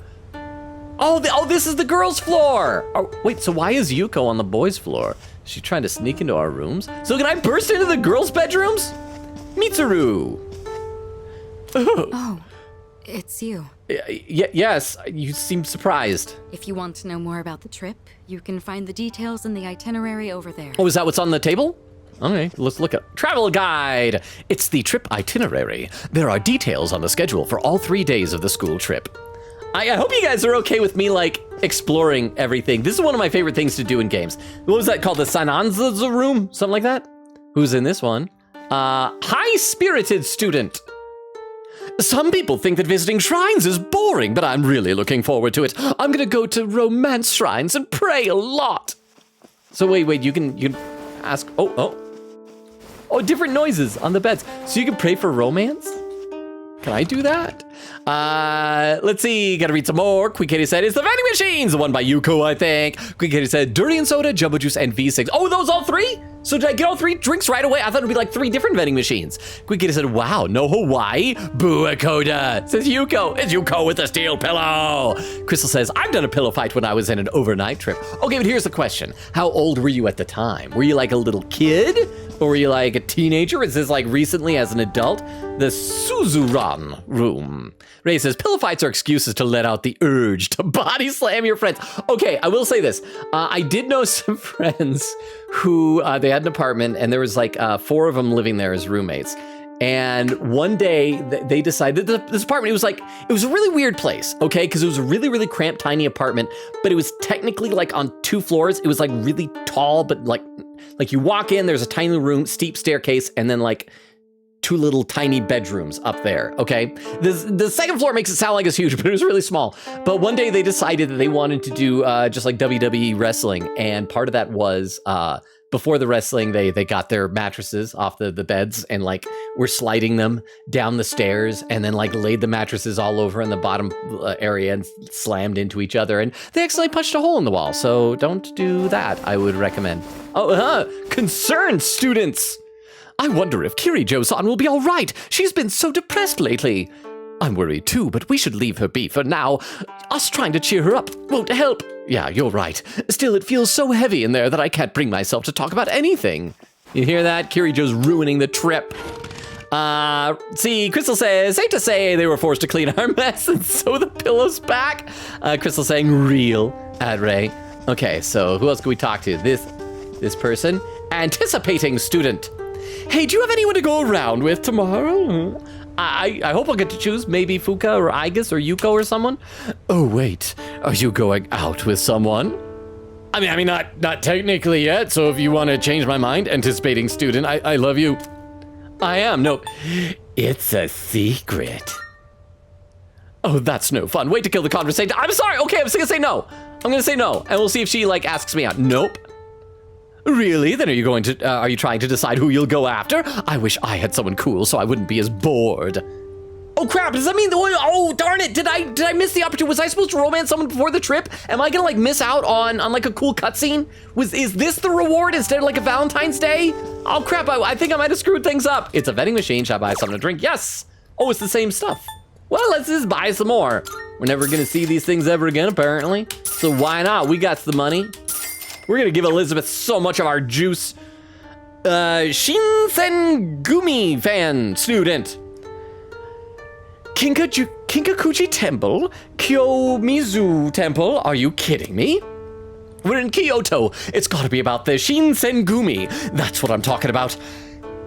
[SPEAKER 1] Oh, this is the girls' floor. Oh, wait, so why is Yuko on the boys' floor? Is she trying to sneak into our rooms? So can I burst into the girls' bedrooms? Mitsuru.
[SPEAKER 16] Oh, it's you.
[SPEAKER 1] Yes, you seem surprised.
[SPEAKER 16] If you want to know more about the trip, you can find the details in the itinerary over there.
[SPEAKER 1] Oh, is that what's on the table? Okay, let's look at travel guide. It's the trip itinerary. There are details on the schedule for all 3 days of the school trip. I hope you guys are okay with me, like, exploring everything. This is one of my favorite things to do in games. What was that called? The Sananza room? Something like that? Who's in this one? High-spirited student. Some people think that visiting shrines is boring, but I'm really looking forward to it. I'm gonna go to romance shrines and pray a lot. So wait, you can ask, oh, different noises on the beds. So you can pray for romance? Can I do that? Let's see, gotta read some more. Quick Kitty said, it's the vending machines, the one by Yuko, I think. Quick Kitty said, durian soda, jumbo juice, and V6. Oh, those all 3? So did I get all 3 drinks right away? I thought it'd be like 3 different vending machines. Quick Kitty said, wow, no Hawaii? Boo, Akoda. Says Yuko, it's Yuko with a steel pillow. Crystal says, I've done a pillow fight when I was in an overnight trip. Okay, but here's the question. How old were you at the time? Were you like a little kid? Or were you like a teenager? Is this like recently as an adult? The Suzuran room. Ray says, pillow fights are excuses to let out the urge to body slam your friends. Okay, I will say this. I did know some friends who, they had an apartment and there was like 4 of them living there as roommates. And one day they decided that this apartment, it was a really weird place, okay? Because it was a really, really cramped, tiny apartment, but it was technically like on 2 floors. It was like really tall, but like you walk in, there's a tiny room, steep staircase, and then like 2 little tiny bedrooms up there, okay? The second floor makes it sound like it's huge, but it was really small. But one day they decided that they wanted to do just like WWE wrestling. And part of that was before the wrestling, they got their mattresses off the beds and like were sliding them down the stairs and then like laid the mattresses all over in the bottom area and slammed into each other. And they accidentally punched a hole in the wall. So don't do that, I would recommend. Concerned students. I wonder if Kirijo-san will be all right. She's been so depressed lately. I'm worried too, but we should leave her be for now. Us trying to cheer her up won't help. Yeah, you're right. Still, it feels so heavy in there that I can't bring myself to talk about anything. You hear that? Kirijo's ruining the trip. See, Crystal says, safe to say they were forced to clean our mess and sew the pillows back. Crystal saying, real, at Ray. Okay, so who else can we talk to? This person? Anticipating student. Hey, do you have anyone to go around with tomorrow? I hope I'll get to choose maybe Fuka or Igus or Yuko or someone. Oh, wait, are you going out with someone? I mean, not technically yet, so if you want to change my mind, anticipating student, I love you. I am, no, it's a secret. Oh, that's no fun. Wait to kill the conversation. I'm sorry, okay, I'm just gonna say no. I'm gonna say no, and we'll see if she, like, asks me out. Nope. Really? Then are you trying to decide who you'll go after? I wish I had someone cool so I wouldn't be as bored. Oh crap, does that mean, oh darn it, did I miss the opportunity? Was I supposed to romance someone before the trip? Am I gonna like miss out on like a cool cutscene? Is this the reward instead of like a Valentine's Day? Oh crap, I think I might have screwed things up. It's a vending machine, should I buy something to drink? Yes! Oh, it's the same stuff. Well, let's just buy some more. We're never gonna see these things ever again, apparently. So why not? We got the money. We're gonna give Elizabeth so much of our juice. Shinsengumi fan student. Kinkakuji Temple? Kiyomizu Temple? Are you kidding me? We're in Kyoto. It's gotta be about the Shinsengumi. That's what I'm talking about.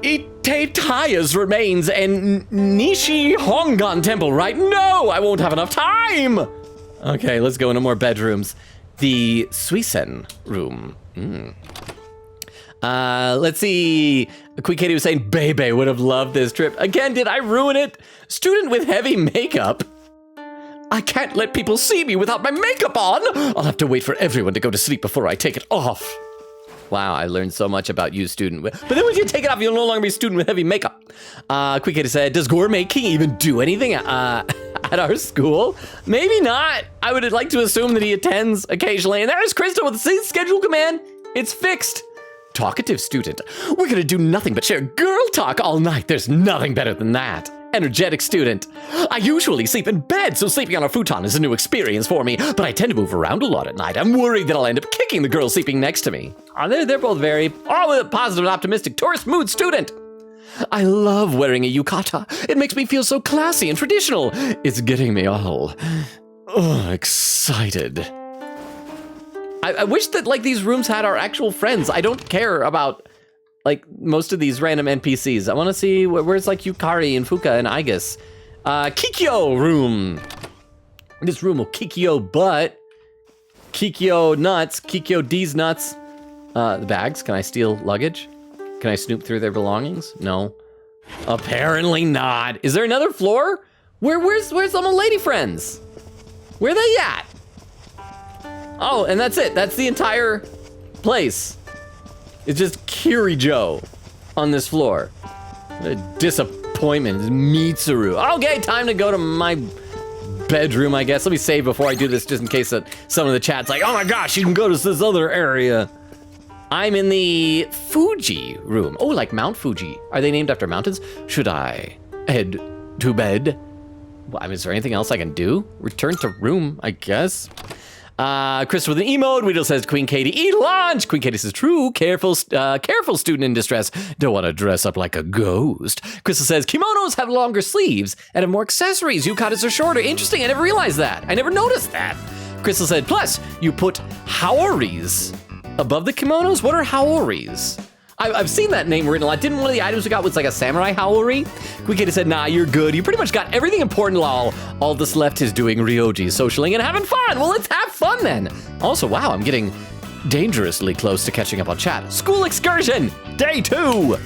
[SPEAKER 1] Itetaya's remains and Nishi Hongan Temple, right? No, I won't have enough time. Okay, let's go into more bedrooms. The Suisen room. Let's see. Quick Katie was saying Bebe would have loved this trip. Again, did I ruin it? Student with heavy makeup. I can't let people see me without my makeup on. I'll have to wait for everyone to go to sleep before I take it off. Wow, I learned so much about you, student. But then when you take it off, you'll no longer be student with heavy makeup. Quick Kitty said, does Gourmet King even do anything at our school? Maybe not. I would like to assume that he attends occasionally. And there's Crystal with the schedule command. It's fixed. Talkative student. We're gonna do nothing but share girl talk all night. There's nothing better than that. Energetic student. I usually sleep in bed, so sleeping on a futon is a new experience for me, but I tend to move around a lot at night. I'm worried that I'll end up kicking the girl sleeping next to me. They're both very positive and optimistic tourist mood student. I love wearing a yukata. It makes me feel so classy and traditional. It's getting me all excited. I wish that like these rooms had our actual friends. I don't care about like most of these random NPCs. I want to see where's like Yukari and Fuka and Igus. Kikyo room. This room will Kikyo butt. Kikyo nuts. Kikyo D's nuts. The bags. Can I steal luggage? Can I snoop through their belongings? No. Apparently not. Is there another floor? Where's all my lady friends? Where are they at? Oh, and that's it. That's the entire place. It's just Kirijo on this floor. What a disappointment. It's Mitsuru. Okay, time to go to my bedroom, I guess. Let me save before I do this just in case that some of the chat's like, oh my gosh, you can go to this other area. I'm in the Fuji room. Oh, like Mount Fuji. Are they named after mountains? Should I head to bed? Well, I mean, is there anything else I can do? Return to room, I guess. Chris with an emote. Weedle says, Queen Katie, eat lunch. Queen Katie says, true, careful student in distress. Don't want to dress up like a ghost. Crystal says, kimonos have longer sleeves and have more accessories. Yukatas are shorter. Interesting, I never realized that. I never noticed that. Crystal said, plus, you put haoris above the kimonos? What are haoris? I've seen that name written a lot. Didn't one of the items we got was like a samurai haori? Queen Katie said, nah, you're good. You pretty much got everything important, lol. All that's left is doing ryoji, socialing, and having fun. Well, let's have fun then. Also, wow, I'm getting dangerously close to catching up on chat. School excursion, day 2.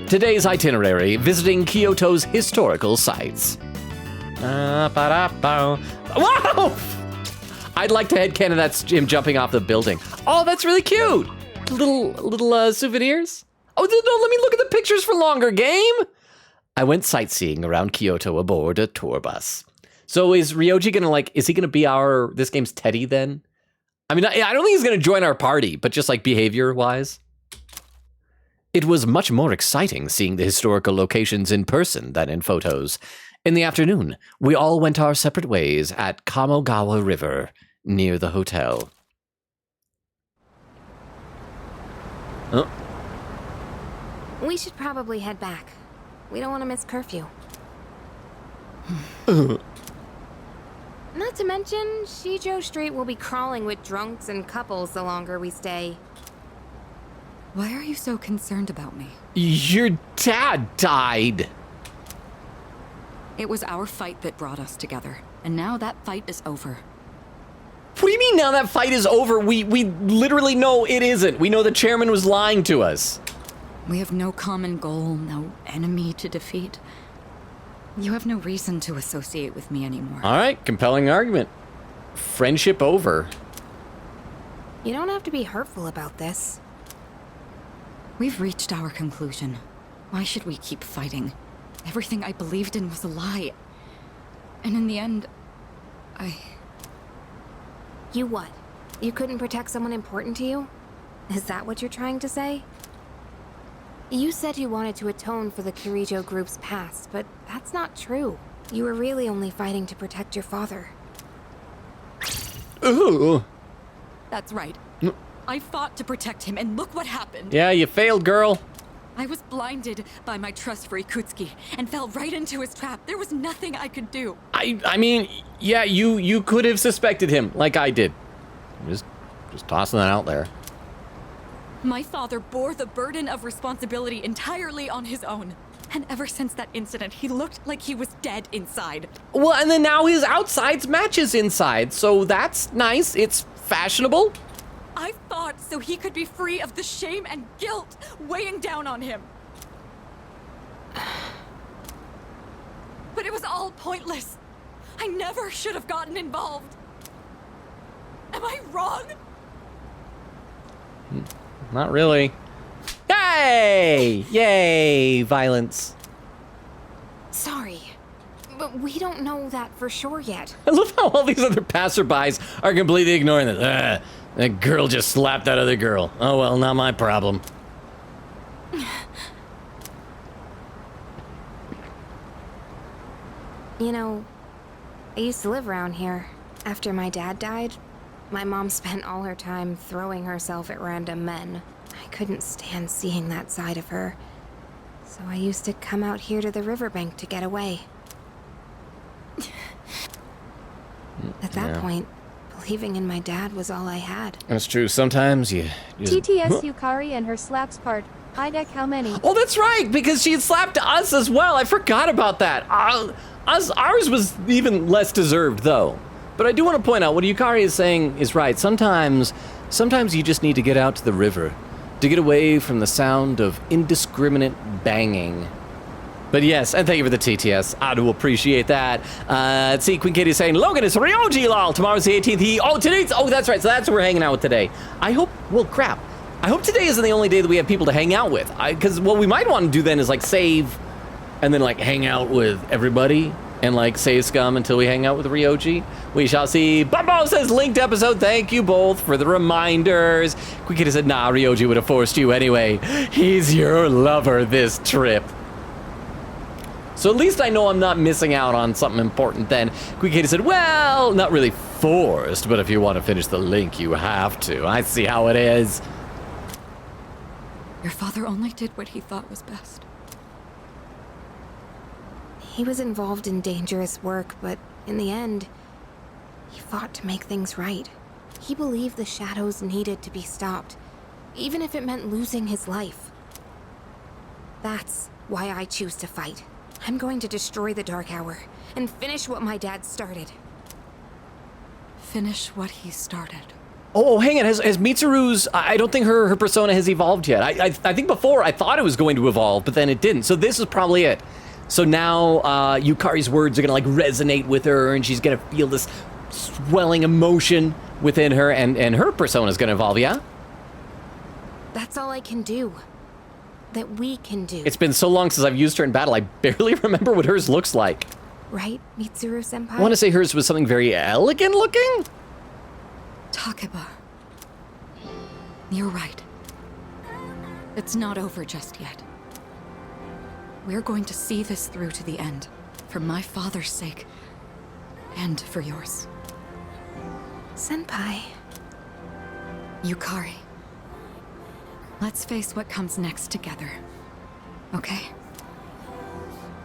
[SPEAKER 1] Today's itinerary, visiting Kyoto's historical sites. Whoa! I'd like to headcanon that's him jumping off the building. Oh, that's really cute. Little souvenirs. Oh, no, let me look at the pictures for longer, game. I went sightseeing around Kyoto aboard a tour bus. So is Ryoji gonna is he gonna be this game's Teddy then? I mean, I don't think he's gonna join our party, but just like behavior wise. It was much more exciting seeing the historical locations in person than in photos. In the afternoon, we all went our separate ways at Kamogawa River near the hotel. Oh.
[SPEAKER 4] We should probably head back. We don't want to miss curfew. Not to mention, Shijo Street will be crawling with drunks and couples the longer we stay.
[SPEAKER 16] Why are you so concerned about me?
[SPEAKER 1] Your dad died.
[SPEAKER 16] It was our fight that brought us together, and now that fight is over.
[SPEAKER 1] What do you mean now that fight is over? We literally know it isn't. We know the chairman was lying to us.
[SPEAKER 16] We have no common goal, no enemy to defeat. You have no reason to associate with me anymore.
[SPEAKER 1] All right, compelling argument. Friendship over.
[SPEAKER 4] You don't have to be hurtful about this.
[SPEAKER 16] We've reached our conclusion. Why should we keep fighting? Everything I believed in was a lie. And in the end,
[SPEAKER 4] You what? You couldn't protect someone important to you? Is that what you're trying to say? You said you wanted to atone for the Kirijo group's past, but that's not true. You were really only fighting to protect your father.
[SPEAKER 1] Ooh.
[SPEAKER 16] That's right. I fought to protect him, and look what happened.
[SPEAKER 1] Yeah, you failed, girl.
[SPEAKER 16] I was blinded by my trust for Ikutsuki and fell right into his trap. There was nothing I could do.
[SPEAKER 1] I mean, yeah, you could have suspected him like I did. Just tossing that out there.
[SPEAKER 16] My father bore the burden of responsibility entirely on his own. And ever since that incident, he looked like he was dead inside.
[SPEAKER 1] Well, and then now his outsides match his inside, so that's nice. It's fashionable.
[SPEAKER 16] I fought so he could be free of the shame and guilt weighing down on him. But it was all pointless. I never should have gotten involved. Am I wrong?
[SPEAKER 1] Not really. Hey! Yay! Violence.
[SPEAKER 4] But we don't know that for sure yet.
[SPEAKER 1] I love how all these other passerbys are completely ignoring this. That girl just slapped that other girl. Oh well, not my problem.
[SPEAKER 4] You know, I used to live around here. After my dad died, my mom spent all her time throwing herself at random men. I couldn't stand seeing that side of her. So I used to come out here to the riverbank to get away. At that point, believing in my dad was all I had.
[SPEAKER 1] That's true. Sometimes you just...
[SPEAKER 7] TTS Yukari and her slaps part. Idek, how many?
[SPEAKER 1] Oh, that's right, because she had slapped us as well. I forgot about that. Ours was even less deserved, though. But I do want to point out what Yukari is saying is right. Sometimes you just need to get out to the river to get away from the sound of indiscriminate banging. But yes, and thank you for the TTS. I do appreciate that. Let's see, Queen Katie is saying, Logan, it's Ryoji lol. Tomorrow's the 18th. Today's, that's right. So that's what we're hanging out with today. I hope, well, crap. I hope today isn't the only day that we have people to hang out with. Because what we might want to do then is like save and then like hang out with everybody and like save scum until we hang out with Ryoji. We shall see. Bumbo says linked episode. Thank you both for the reminders. Queen Katie said, nah, Ryoji would have forced you anyway. He's your lover this trip. So at least I know I'm not missing out on something important then. Queen Katie said, well, not really forced, but if you want to finish the link, you have to. I see how it is.
[SPEAKER 16] Your father only did what he thought was best.
[SPEAKER 4] He was involved in dangerous work, but in the end, he fought to make things right. He believed the shadows needed to be stopped, even if it meant losing his life. That's why I choose to fight. I'm going to destroy the Dark Hour and finish what my dad started.
[SPEAKER 16] Finish what he started.
[SPEAKER 1] Oh, hang on. Has Mitsuru's... I don't think her persona has evolved yet. I think before I thought it was going to evolve, but then it didn't. So this is probably it. So now Yukari's words are going to like resonate with her, and she's going to feel this swelling emotion within her, and her persona is going to evolve, yeah?
[SPEAKER 4] That's all I can do. That we can do.
[SPEAKER 1] It's been so long since I've used her in battle, I barely remember what hers looks like.
[SPEAKER 4] Right, Mitsuru-senpai?
[SPEAKER 1] I want to say hers was something very elegant looking?
[SPEAKER 16] Takeba. You're right. It's not over just yet. We're going to see this through to the end. For my father's sake. And for yours.
[SPEAKER 4] Senpai.
[SPEAKER 16] Yukari. Let's face what comes next together. Okay?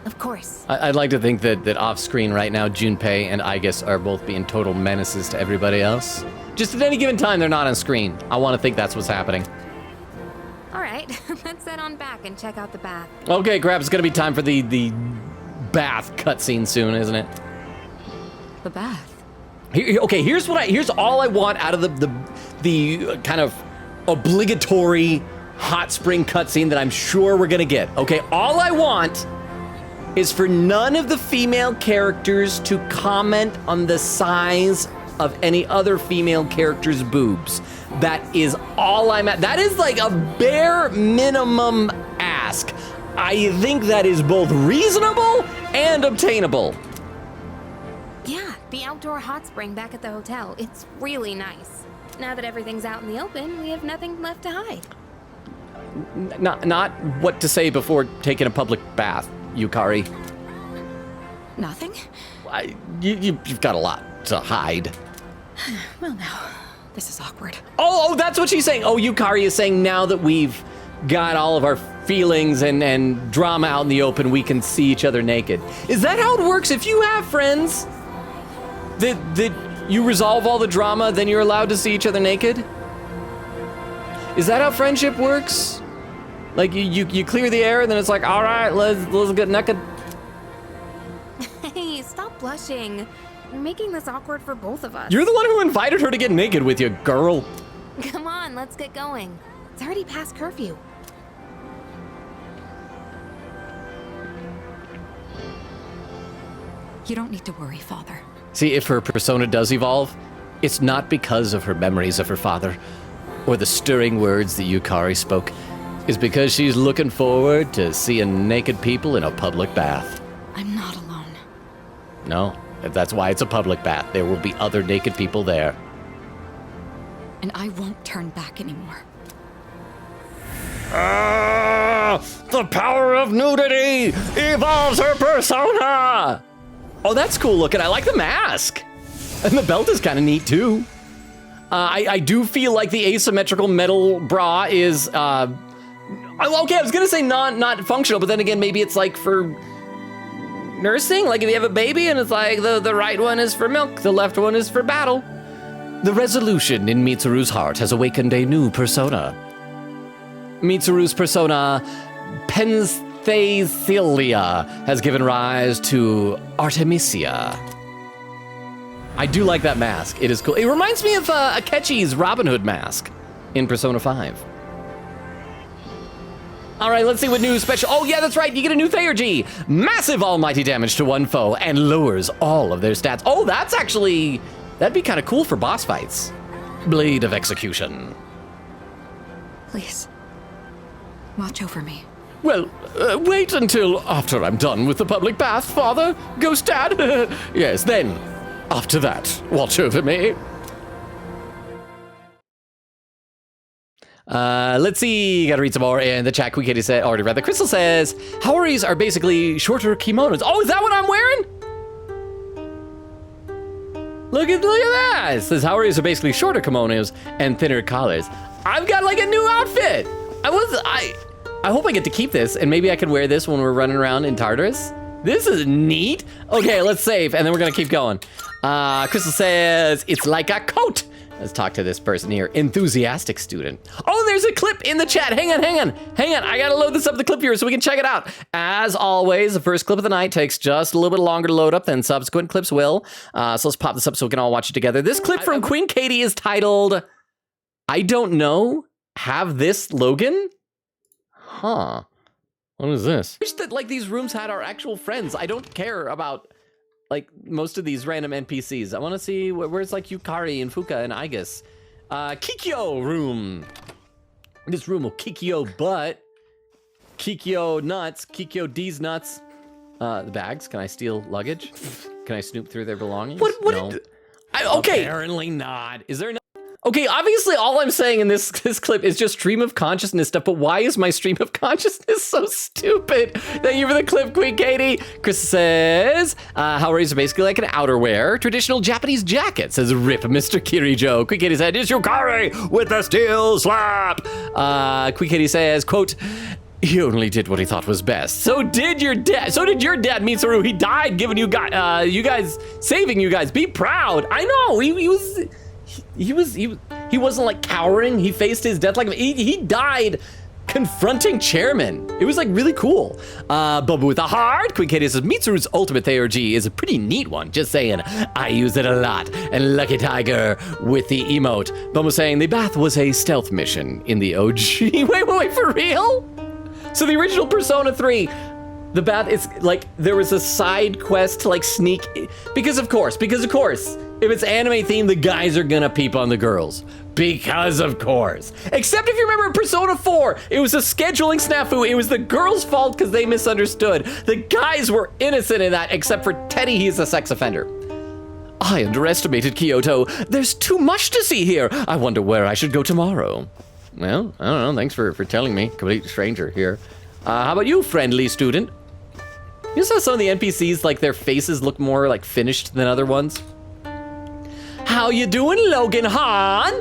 [SPEAKER 4] Of course.
[SPEAKER 1] I'd like to think that off-screen right now, Junpei and Aigis are both being total menaces to everybody else. Just at any given time, they're not on screen. I want to think that's what's happening.
[SPEAKER 4] All right, let's head on back and check out the bath.
[SPEAKER 1] Okay, crap, it's going to be time for the bath cutscene soon, isn't it?
[SPEAKER 16] The bath?
[SPEAKER 1] Okay, here's all I want out of the kind of obligatory hot spring cutscene that I'm sure we're going to get. Okay, all I want is for none of the female characters to comment on the size of any other female character's boobs. That is all I'm at. That is like a bare minimum ask. I think that is both reasonable and obtainable.
[SPEAKER 4] Yeah, the outdoor hot spring back at the hotel. It's really nice. Now that everything's out in the open, we have nothing left to hide.
[SPEAKER 1] Not what to say before taking a public bath, Yukari.
[SPEAKER 16] Nothing?
[SPEAKER 1] You've got a lot to hide.
[SPEAKER 16] Well, now, this is awkward.
[SPEAKER 1] Oh, that's what she's saying. Oh, Yukari is saying now that we've got all of our feelings and drama out in the open, we can see each other naked. Is that how it works? If you have friends that you resolve all the drama, then you're allowed to see each other naked? Is that how friendship works? Like you clear the air and then it's like, all right, let's get naked.
[SPEAKER 4] Hey, stop blushing. You're making this awkward for both of us.
[SPEAKER 1] You're the one who invited her to get naked with you, girl.
[SPEAKER 4] Come on, let's get going. It's already past curfew.
[SPEAKER 16] You don't need to worry, Father.
[SPEAKER 1] See, if her persona does evolve, it's not because of her memories of her father or the stirring words that Yukari spoke. It's because she's looking forward to seeing naked people in a public bath.
[SPEAKER 16] I'm not alone.
[SPEAKER 13] No, that's why it's a public bath. There will be other naked people there.
[SPEAKER 16] And I won't turn back anymore.
[SPEAKER 13] The power of nudity evolves her persona!
[SPEAKER 1] Oh, that's cool looking. I like the mask. And the belt is kind of neat, too. I do feel like the asymmetrical metal bra is, okay, I was gonna say not functional, but then again, maybe it's like for nursing. Like if you have a baby and it's like the right one is for milk, the left one is for battle.
[SPEAKER 13] The resolution in Mitsuru's heart has awakened a new persona.
[SPEAKER 1] Mitsuru's persona, Penthesilea, has given rise to Artemisia. I do like that mask. It is cool. It reminds me of Akechi's Robin Hood mask in Persona 5. All right, let's see what new special... Oh, yeah, that's right. You get a new Theurgy. Massive almighty damage to one foe and lowers all of their stats. Oh, that's actually... That'd be kind of cool for boss fights.
[SPEAKER 13] Blade of Execution.
[SPEAKER 16] Please, watch over me.
[SPEAKER 13] Well, wait until after I'm done with the public bath, Father. Ghost Dad. Yes, then, after that, watch over me.
[SPEAKER 1] Let's see. Gotta read some more in the chat. Kitty said, already read. The Crystal says, Haoris are basically shorter kimonos. Oh, is that what I'm wearing? Look at that. It says Haoris are basically shorter kimonos and thinner collars. I've got like a new outfit. I hope I get to keep this, and maybe I can wear this when we're running around in Tartarus. This is neat. Okay, let's save, and then we're gonna keep going. Crystal says, it's like a coat. Let's talk to this person here. Enthusiastic student. Oh, there's a clip in the chat. Hang on. I gotta load this up, the clip here, so we can check it out. As always, the first clip of the night takes just a little bit longer to load up than subsequent clips will. So let's pop this up so we can all watch it together. This clip from Queen Katie is titled, I Don't Know, Have This Logan? Huh. What is this? I wish that like these rooms had our actual friends. I don't care about like most of these random NPCs. I want to see where's like Yukari and Fuka and Igus. Kikyo room. This room will Kikyo butt. Kikyo nuts. Kikyo D's nuts. The bags. Can I steal luggage? Can I snoop through their belongings? What? No. Okay. Apparently not. Is there no? Okay, obviously all I'm saying in this clip is just stream of consciousness stuff, but why is my stream of consciousness so stupid? Thank you for the clip, Queen Katie. Chris says, Haoris are basically like an outerwear. Traditional Japanese jacket, says Rip Mr. Kirijo. Queen Katie said, it's Yukari with the steel slap. Queen Katie says, quote, he only did what he thought was best. So did your dad. So did your dad, Mitsuru. He died giving you guys, saving you guys. Be proud. I know, he wasn't like cowering. He faced his death like he died confronting chairman. It was like really cool. Bubba with a heart. Queen Katie says Mitsuru's ultimate Theurgy is a pretty neat one. Just saying, I use it a lot. And Lucky Tiger with the emote. Bubba saying the bath was a stealth mission in the OG. wait, for real? So the original Persona 3, the bath is like there was a side quest to like sneak because of course. If it's anime themed, the guys are gonna peep on the girls. Because of course. Except if you remember in Persona 4, it was a scheduling snafu. It was the girls' fault because they misunderstood. The guys were innocent in that, except for Teddy, he's a sex offender. I underestimated Kyoto. There's too much to see here. I wonder where I should go tomorrow. Well, I don't know. Thanks for telling me. Complete stranger here. How about you, friendly student? You saw some of the NPCs, like their faces look more like finished than other ones. How you doing, Logan Han?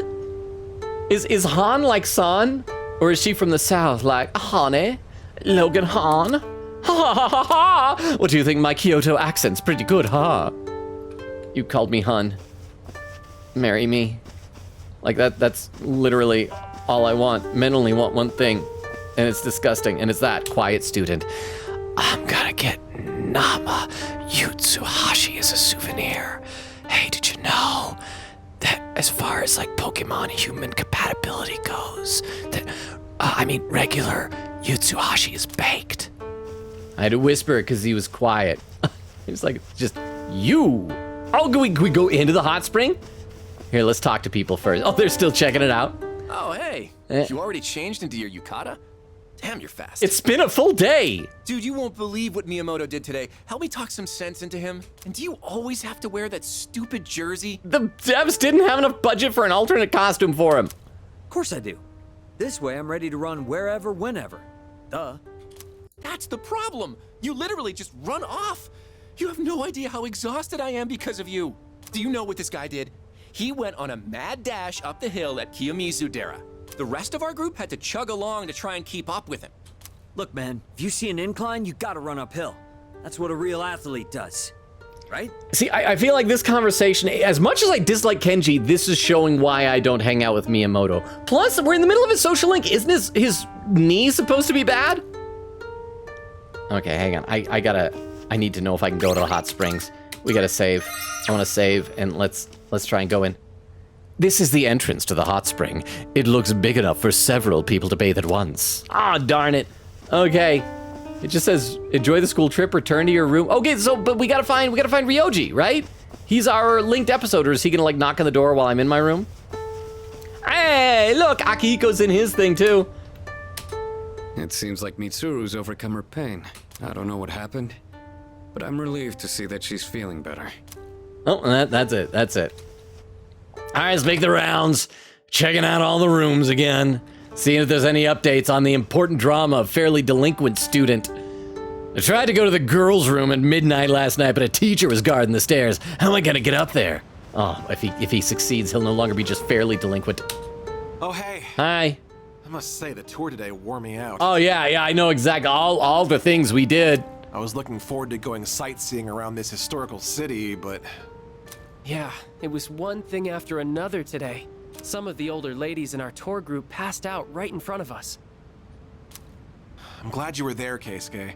[SPEAKER 1] Is Han like San? Or is she from the south like Honey? Logan Han? Ha ha ha ha ha! What do you think? My Kyoto accent's pretty good, huh? You called me hun. Marry me. Like that's literally all I want. Men only want one thing. And it's disgusting. And it's that, quiet student. I'm gonna get Nama Yutsuhashi as a souvenir. Hey, did you know that as far as like Pokemon human compatibility goes, that, regular Yutsuhashi is baked? I had to whisper because he was quiet. He was like, just you. Oh, can we go into the hot spring? Here, let's talk to people first. Oh, they're still checking it out.
[SPEAKER 10] Oh, hey. You already changed into your yukata? Damn, you're fast.
[SPEAKER 1] It's been a full day.
[SPEAKER 10] Dude, you won't believe what Miyamoto did today. Help me talk some sense into him. And do you always have to wear that stupid jersey?
[SPEAKER 1] The devs didn't have enough budget for an alternate costume for him.
[SPEAKER 11] Of course I do. This way I'm ready to run wherever, whenever. Duh.
[SPEAKER 10] That's the problem. You literally just run off. You have no idea how exhausted I am because of you. Do you know what this guy did? He went on a mad dash up the hill at Kiyomizu-dera. The rest of our group had to chug along to try and keep up with him.
[SPEAKER 11] Look, man, if you see an incline, you gotta run uphill. That's what a real athlete does, right?
[SPEAKER 1] See, I feel like this conversation, as much as I dislike Kenji, this is showing why I don't hang out with Miyamoto. Plus, we're in the middle of his social link. Isn't his knee supposed to be bad? Okay, hang on. I need to know if I can go to the hot springs. We gotta save. I wanna save, and let's try and go in. This is the entrance to the hot spring. It looks big enough for several people to bathe at once. Ah, darn it. Okay. It just says, enjoy the school trip, return to your room. Okay, so, but we gotta find Ryoji, right? He's our linked episode, or is he gonna like knock on the door while I'm in my room? Hey, look, Akihiko's in his thing too.
[SPEAKER 14] It seems like Mitsuru's overcome her pain. I don't know what happened, but I'm relieved to see that she's feeling better.
[SPEAKER 1] Oh, that's it. All right, let's make the rounds. Checking out all the rooms again. Seeing if there's any updates on the important drama of fairly delinquent student. I tried to go to the girls' room at midnight last night, but a teacher was guarding the stairs. How am I gonna get up there? Oh, if he succeeds, he'll no longer be just fairly delinquent.
[SPEAKER 12] Oh, hey.
[SPEAKER 1] Hi.
[SPEAKER 12] I must say, the tour today wore me out.
[SPEAKER 1] Oh, yeah, I know exactly all the things we did.
[SPEAKER 12] I was looking forward to going sightseeing around this historical city, but...
[SPEAKER 17] Yeah, it was one thing after another today. Some of the older ladies in our tour group passed out right in front of us.
[SPEAKER 12] I'm glad you were there, Keisuke.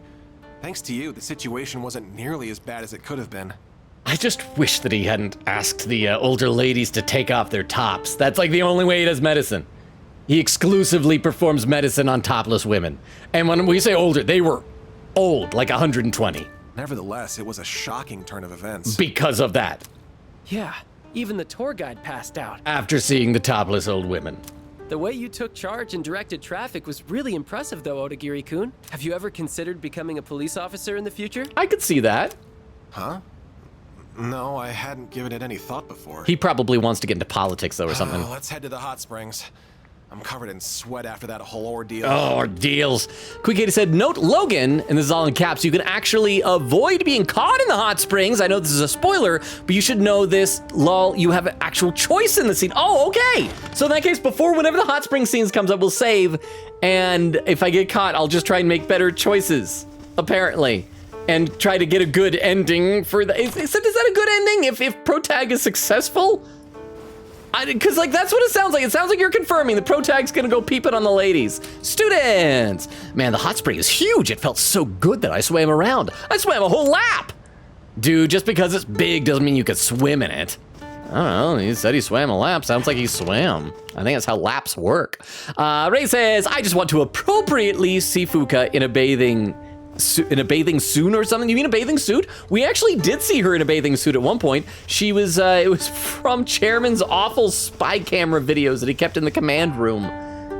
[SPEAKER 12] Thanks to you, the situation wasn't nearly as bad as it could have been.
[SPEAKER 1] I just wish that he hadn't asked the older ladies to take off their tops. That's like the only way he does medicine. He exclusively performs medicine on topless women. And when we say older, they were old, like 120.
[SPEAKER 12] Nevertheless, it was a shocking turn of events.
[SPEAKER 1] Because of that.
[SPEAKER 17] Yeah, even the tour guide passed out.
[SPEAKER 1] After seeing the topless old women.
[SPEAKER 17] The way you took charge and directed traffic was really impressive though, Odagiri-kun. Have you ever considered becoming a police officer in the future?
[SPEAKER 1] I could see that.
[SPEAKER 12] Huh? No, I hadn't given it any thought before.
[SPEAKER 1] He probably wants to get into politics though or something.
[SPEAKER 12] Let's head to the hot springs. I'm covered in sweat after that whole ordeal.
[SPEAKER 1] Oh, ordeals. Quick Katie said, note Logan, and this is all in caps, you can actually avoid being caught in the hot springs. I know this is a spoiler, but you should know this. Lol, you have an actual choice in the scene. Oh, okay. So in that case, whenever the hot spring scenes comes up, we'll save. And if I get caught, I'll just try and make better choices, apparently. And try to get a good ending for the, is that a good ending if Protag is successful? Because, like, that's what it sounds like. It sounds like you're confirming the Protag's gonna go peeping on the ladies. Students! Man, the hot spring is huge. It felt so good that I swam around. I swam a whole lap! Dude, just because it's big doesn't mean you could swim in it. I don't know, he said he swam a lap. Sounds like he swam. I think that's how laps work. Ray says, I just want to appropriately see Fuka in a bathing suit or something. You mean a bathing suit? We actually did see her in a bathing suit at one point. She was, it was from Chairman's awful spy camera videos that he kept in the command room.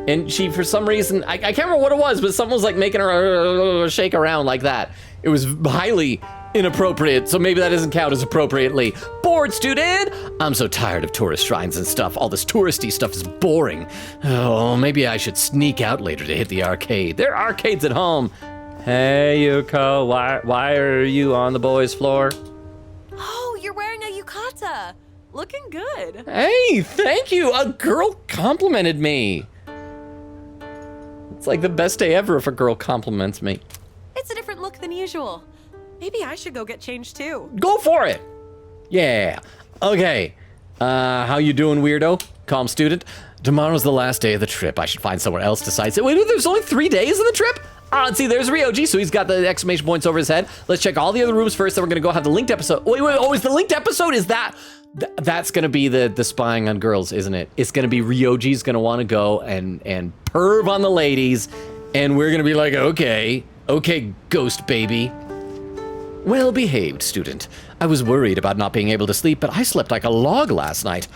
[SPEAKER 1] And she, for some reason, I can't remember what it was, but someone was like making her shake around like that. It was highly inappropriate, so maybe that doesn't count as appropriately. Bored, student! I'm so tired of tourist shrines and stuff. All this touristy stuff is boring. Oh, maybe I should sneak out later to hit the arcade. There are arcades at home. Hey, Yuko, why are you on the boys' floor?
[SPEAKER 15] Oh, you're wearing a yukata. Looking good.
[SPEAKER 1] Hey, thank you. A girl complimented me. It's like the best day ever if a girl compliments me.
[SPEAKER 15] It's a different look than usual. Maybe I should go get changed too.
[SPEAKER 1] Go for it. Yeah. Okay. How you doing, weirdo? Calm student. Tomorrow's the last day of the trip. I should find somewhere else to sightsee. Wait, there's only 3 days of the trip? See, there's Ryoji, so he's got the exclamation points over his head. Let's check all the other rooms first, then we're gonna go have the linked episode. Wait, oh, is the linked episode, is that? That's gonna be the spying on girls, isn't it? It's gonna be Ryoji's gonna wanna go and perv on the ladies, and we're gonna be like, okay, ghost baby. Well behaved, student. I was worried about not being able to sleep, but I slept like a log last night.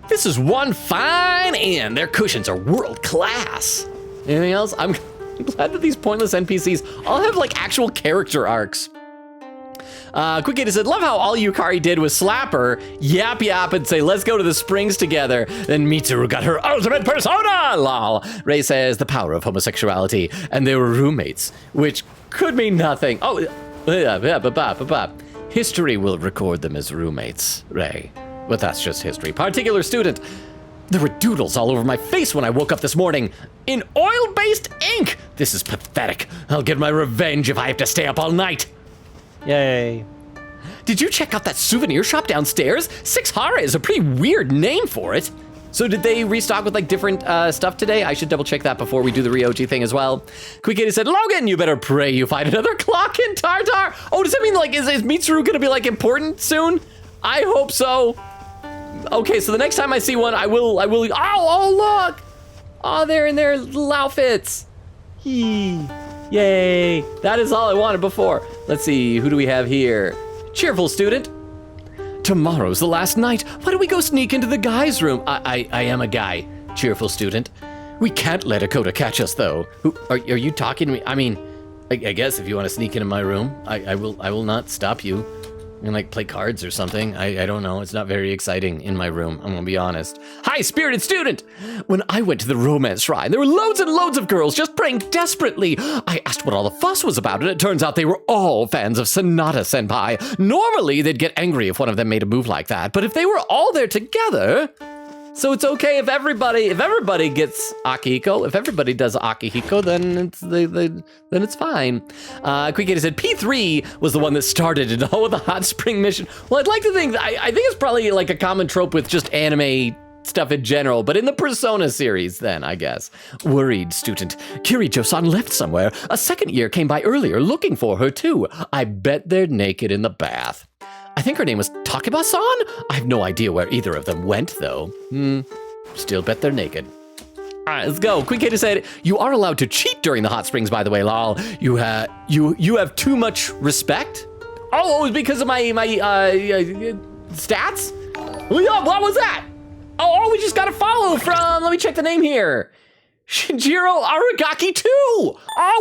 [SPEAKER 1] This is one fine inn. Their cushions are world class. Anything else? I'm glad that these pointless NPCs all have like actual character arcs. Quick Gator said, love how all Yukari did was slap her, yap and say, let's go to the springs together. Then Mitsuru got her ultimate persona, lol. Ray says, the power of homosexuality, and they were roommates, which could mean nothing. Oh, history will record them as roommates, Ray. But that's just history. Particular student. There were doodles all over my face when I woke up this morning. In oil-based ink. This is pathetic. I'll get my revenge if I have to stay up all night. Yay. Did you check out that souvenir shop downstairs? Six Hara is a pretty weird name for it. So did they restock with like different stuff today? I should double check that before we do the Ryoji thing as well. Quick Kitty said, Logan, you better pray you find another clock in Tartar. Oh, does that mean like, is Mitsuru gonna be like important soon? I hope so. Okay, so the next time I see one, I will, oh look. Oh, they're in their little outfits. Yay, that is all I wanted before. Let's see, who do we have here? Cheerful student. Tomorrow's the last night. Why don't we go sneak into the guys' room? I am a guy. Cheerful student. We can't let Akota catch us though. Are you talking to me? I mean, I guess if you want to sneak into my room, I will not stop you. And like play cards or something. I don't know. It's not very exciting in my room. I'm gonna be honest. Hi, spirited student. When I went to the romance shrine, there were loads and loads of girls just praying desperately. I asked what all the fuss was about, and it turns out they were all fans of Sonata Senpai. Normally, they'd get angry if one of them made a move like that, but if they were all there together, so it's okay if everybody gets Akihiko. If everybody does Akihiko, then it's fine. Quick said P3 was the one that started it all with the hot spring mission. Well, I'd like to think that I think it's probably like a common trope with just anime stuff in general, but in the Persona series then, I guess. Worried student. Kirijo-san left somewhere. A second year came by earlier looking for her too. I bet they're naked in the bath. I think her name was Takeba-san? I have no idea where either of them went, though. Still bet they're naked. All right, let's go. Quick Gator said, you are allowed to cheat during the hot springs, by the way, lol. You have too much respect? Oh, it was because of my stats? What was that? Oh, we just got a follow from, let me check the name here. Shinjiro Aragaki 2! Oh,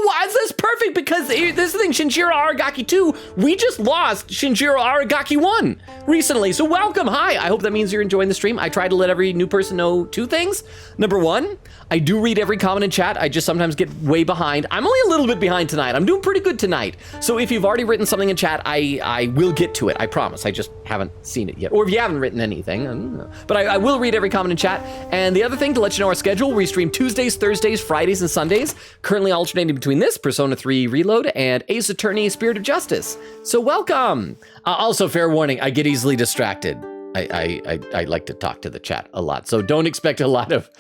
[SPEAKER 1] why is this perfect? Because this is the thing, Shinjiro Aragaki 2, we just lost Shinjiro Aragaki 1 recently, so welcome, hi. I hope that means you're enjoying the stream. I try to let every new person know two things. Number one, I do read every comment in chat. I just sometimes get way behind. I'm only a little bit behind tonight. I'm doing pretty good tonight. So if you've already written something in chat, I will get to it, I promise. I just haven't seen it yet. Or if you haven't written anything, I don't know. But I will read every comment in chat. And the other thing, to let you know our schedule, we stream Tuesdays, Thursdays, Fridays, and Sundays, currently alternating between this, Persona 3 Reload, and Ace Attorney Spirit of Justice. So welcome. Also, fair warning, I get easily distracted. I like to talk to the chat a lot, so don't expect a lot of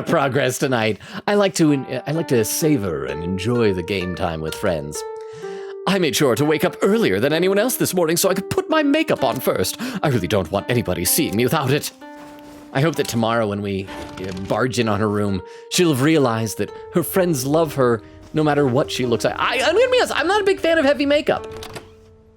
[SPEAKER 1] progress tonight. I like to savor and enjoy the game time with friends. I made sure to wake up earlier than anyone else this morning so I could put my makeup on first. I really don't want anybody seeing me without it. I hope that tomorrow when we barge in on her room, she'll have realized that her friends love her no matter what she looks like. I'm gonna be honest, I'm not a big fan of heavy makeup.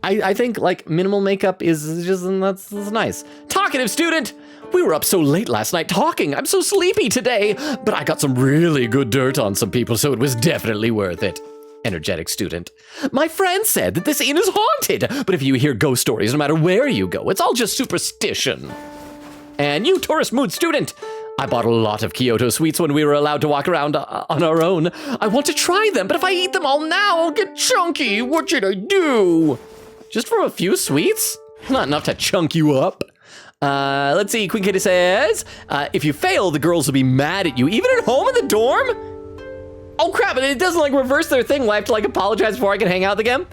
[SPEAKER 1] I think like minimal makeup is just, that's nice. Talkative student, we were up so late last night talking. I'm so sleepy today, but I got some really good dirt on some people, so it was definitely worth it. Energetic student. My friend said that this inn is haunted, but if you hear ghost stories, no matter where you go, it's all just superstition. And you, tourist mood student, I bought a lot of Kyoto sweets when we were allowed to walk around on our own. I want to try them, but if I eat them all now, I'll get chunky. What should I do? Just for a few sweets? Not enough to chunk you up. Let's see, Queen Kitty says, if you fail, the girls will be mad at you, even at home in the dorm? Oh crap, and it doesn't like reverse their thing. Will I have to like apologize before I can hang out with them?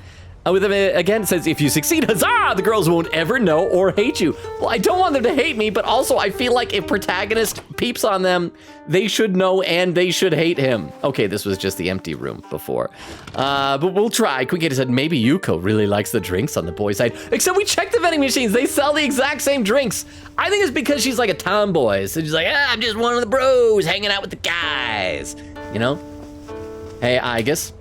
[SPEAKER 1] With them again, it says, if you succeed, huzzah, the girls won't ever know or hate you. Well, I don't want them to hate me, but also I feel like if protagonist peeps on them, they should know and they should hate him. Okay, this was just the empty room before. But we'll try. Quick Gator said, maybe Yuko really likes the drinks on the boys' side. Except we checked the vending machines. They sell the exact same drinks. I think it's because she's like a tomboy. So she's like, I'm just one of the bros hanging out with the guys. You know? Hey, I guess.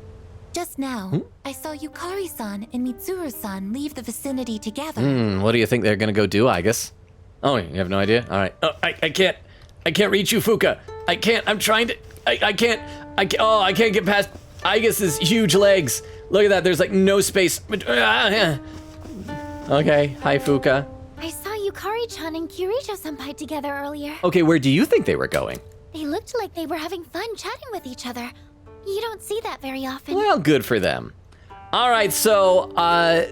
[SPEAKER 8] Just now, I saw Yukari-san and Mitsuru-san leave the vicinity together.
[SPEAKER 1] What do you think they're gonna go do, I guess? Oh, you have no idea? All right. Oh, I can't reach you, Fuka. I can't, I'm trying to, I can't get past Aigis' huge legs. Look at that, there's like no space. Okay, hi Fuka.
[SPEAKER 8] I saw Yukari-chan and Kirijo-senpai together earlier.
[SPEAKER 1] Okay, where do you think they were going?
[SPEAKER 8] They looked like they were having fun chatting with each other. You don't see that very often.
[SPEAKER 1] Well, good for them. All right, so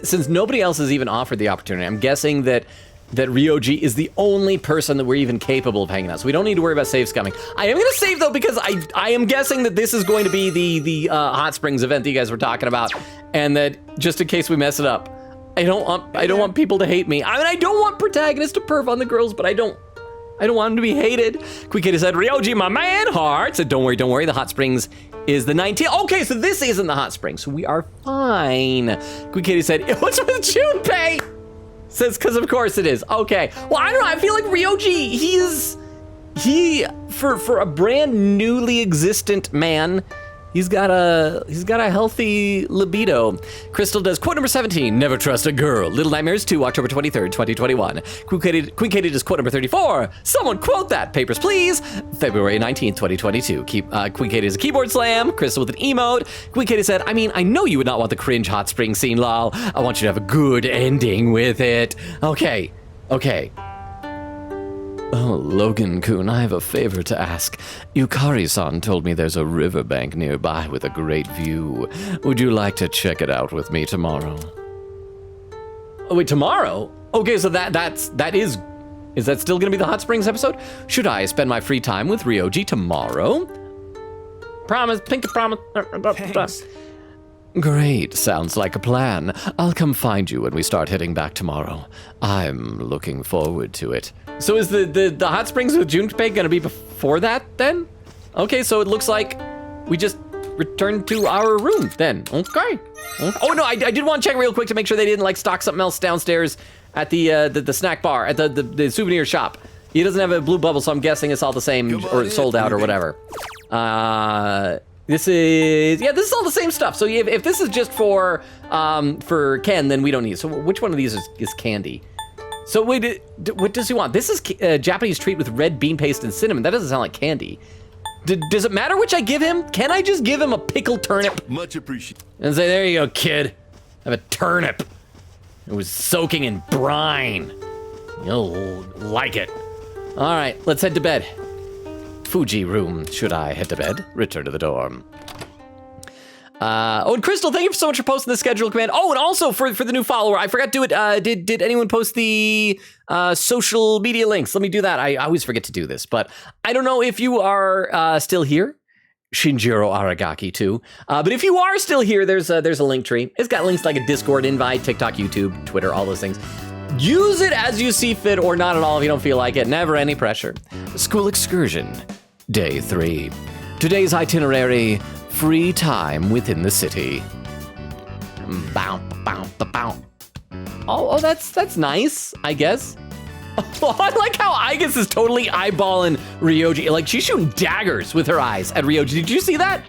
[SPEAKER 1] since nobody else has even offered the opportunity, I'm guessing that Ryoji is the only person that we're even capable of hanging out. So we don't need to worry about saves coming. I am gonna save though because I am guessing that this is going to be the hot springs event that you guys were talking about, and that just in case we mess it up, I don't want people to hate me. I mean, I don't want protagonists to perv on the girls, but I don't want him to be hated. Quikita said, Ryoji, my man. Heart said, don't worry, the hot springs is the 19th. Okay, so this isn't the hot springs, so we are fine. Quikita said, what's with Junpei? Says, because of course it is. Okay, well, I don't know, I feel like Ryoji, for a brand newly existent man, he's got a healthy libido. Crystal does quote number 17, never trust a girl. Little Nightmares 2, October 23rd, 2021. Queen Katie does quote number 34, someone quote that, papers please. February 19th, 2022. Queen Katie does a keyboard slam. Crystal with an emote. Queen Katie said, I mean, I know you would not want the cringe hot spring scene, lol. I want you to have a good ending with it. Okay. Oh, Logan-kun, I have a favor to ask. Yukari-san told me there's a riverbank nearby with a great view. Would you like to check it out with me tomorrow? Oh, wait, tomorrow? Okay, so that is that still gonna be the Hot Springs episode? Should I spend my free time with Ryoji tomorrow? Promise, pinky promise.
[SPEAKER 3] Thanks.
[SPEAKER 13] Great, sounds like a plan. I'll come find you when we start heading back tomorrow. I'm looking forward to it.
[SPEAKER 1] So is the hot springs with Junpei gonna be before that then? Okay, so it looks like we just returned to our room then. Okay. Oh no, I did want to check real quick to make sure they didn't like stock something else downstairs at the snack bar, at the souvenir shop. He doesn't have a blue bubble, so I'm guessing it's all the same or sold out or whatever. This is all the same stuff. So if this is just for Ken, then we don't need it. So which one of these is candy? So wait, what does he want? This is a Japanese treat with red bean paste and cinnamon. That doesn't sound like candy. Does it matter which I give him? Can I just give him a pickled turnip?
[SPEAKER 18] Much appreciated.
[SPEAKER 1] And say, there you go, kid. Have a turnip. It was soaking in brine. You'll like it. All right, let's head to bed. Fuji room. Should I head to bed? Return to the dorm. And Crystal, thank you so much for posting the schedule command. Oh, and also for the new follower, I forgot to do it. Did anyone post the social media links? Let me do that. I always forget to do this, but I don't know if you are still here. Shinjiro Aragaki too. But if you are still here, there's a link tree. It's got links like a Discord invite, TikTok, YouTube, Twitter, all those things. Use it as you see fit or not at all if you don't feel like it. Never any pressure.
[SPEAKER 13] School excursion, day 3. Today's itinerary, free time within the city.
[SPEAKER 1] Oh, that's nice, I guess. Oh, I like how Aigis is totally eyeballing Ryoji. Like, she's shooting daggers with her eyes at Ryoji. Did you see that?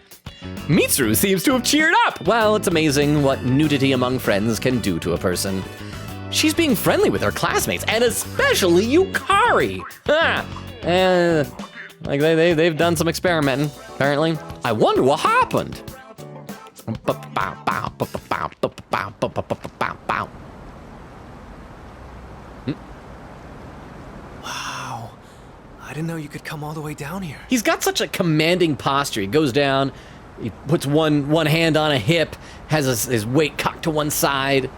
[SPEAKER 1] Mitsuru seems to have cheered up. Well, it's amazing what nudity among friends can do to a person. She's being friendly with her classmates, and especially Yukari. Like they've done some experimenting, apparently. I wonder what happened.
[SPEAKER 3] Wow, I didn't know you could come all the way down here.
[SPEAKER 1] He's got such a commanding posture. He goes down, he puts one hand on a hip, has his weight cocked to one side.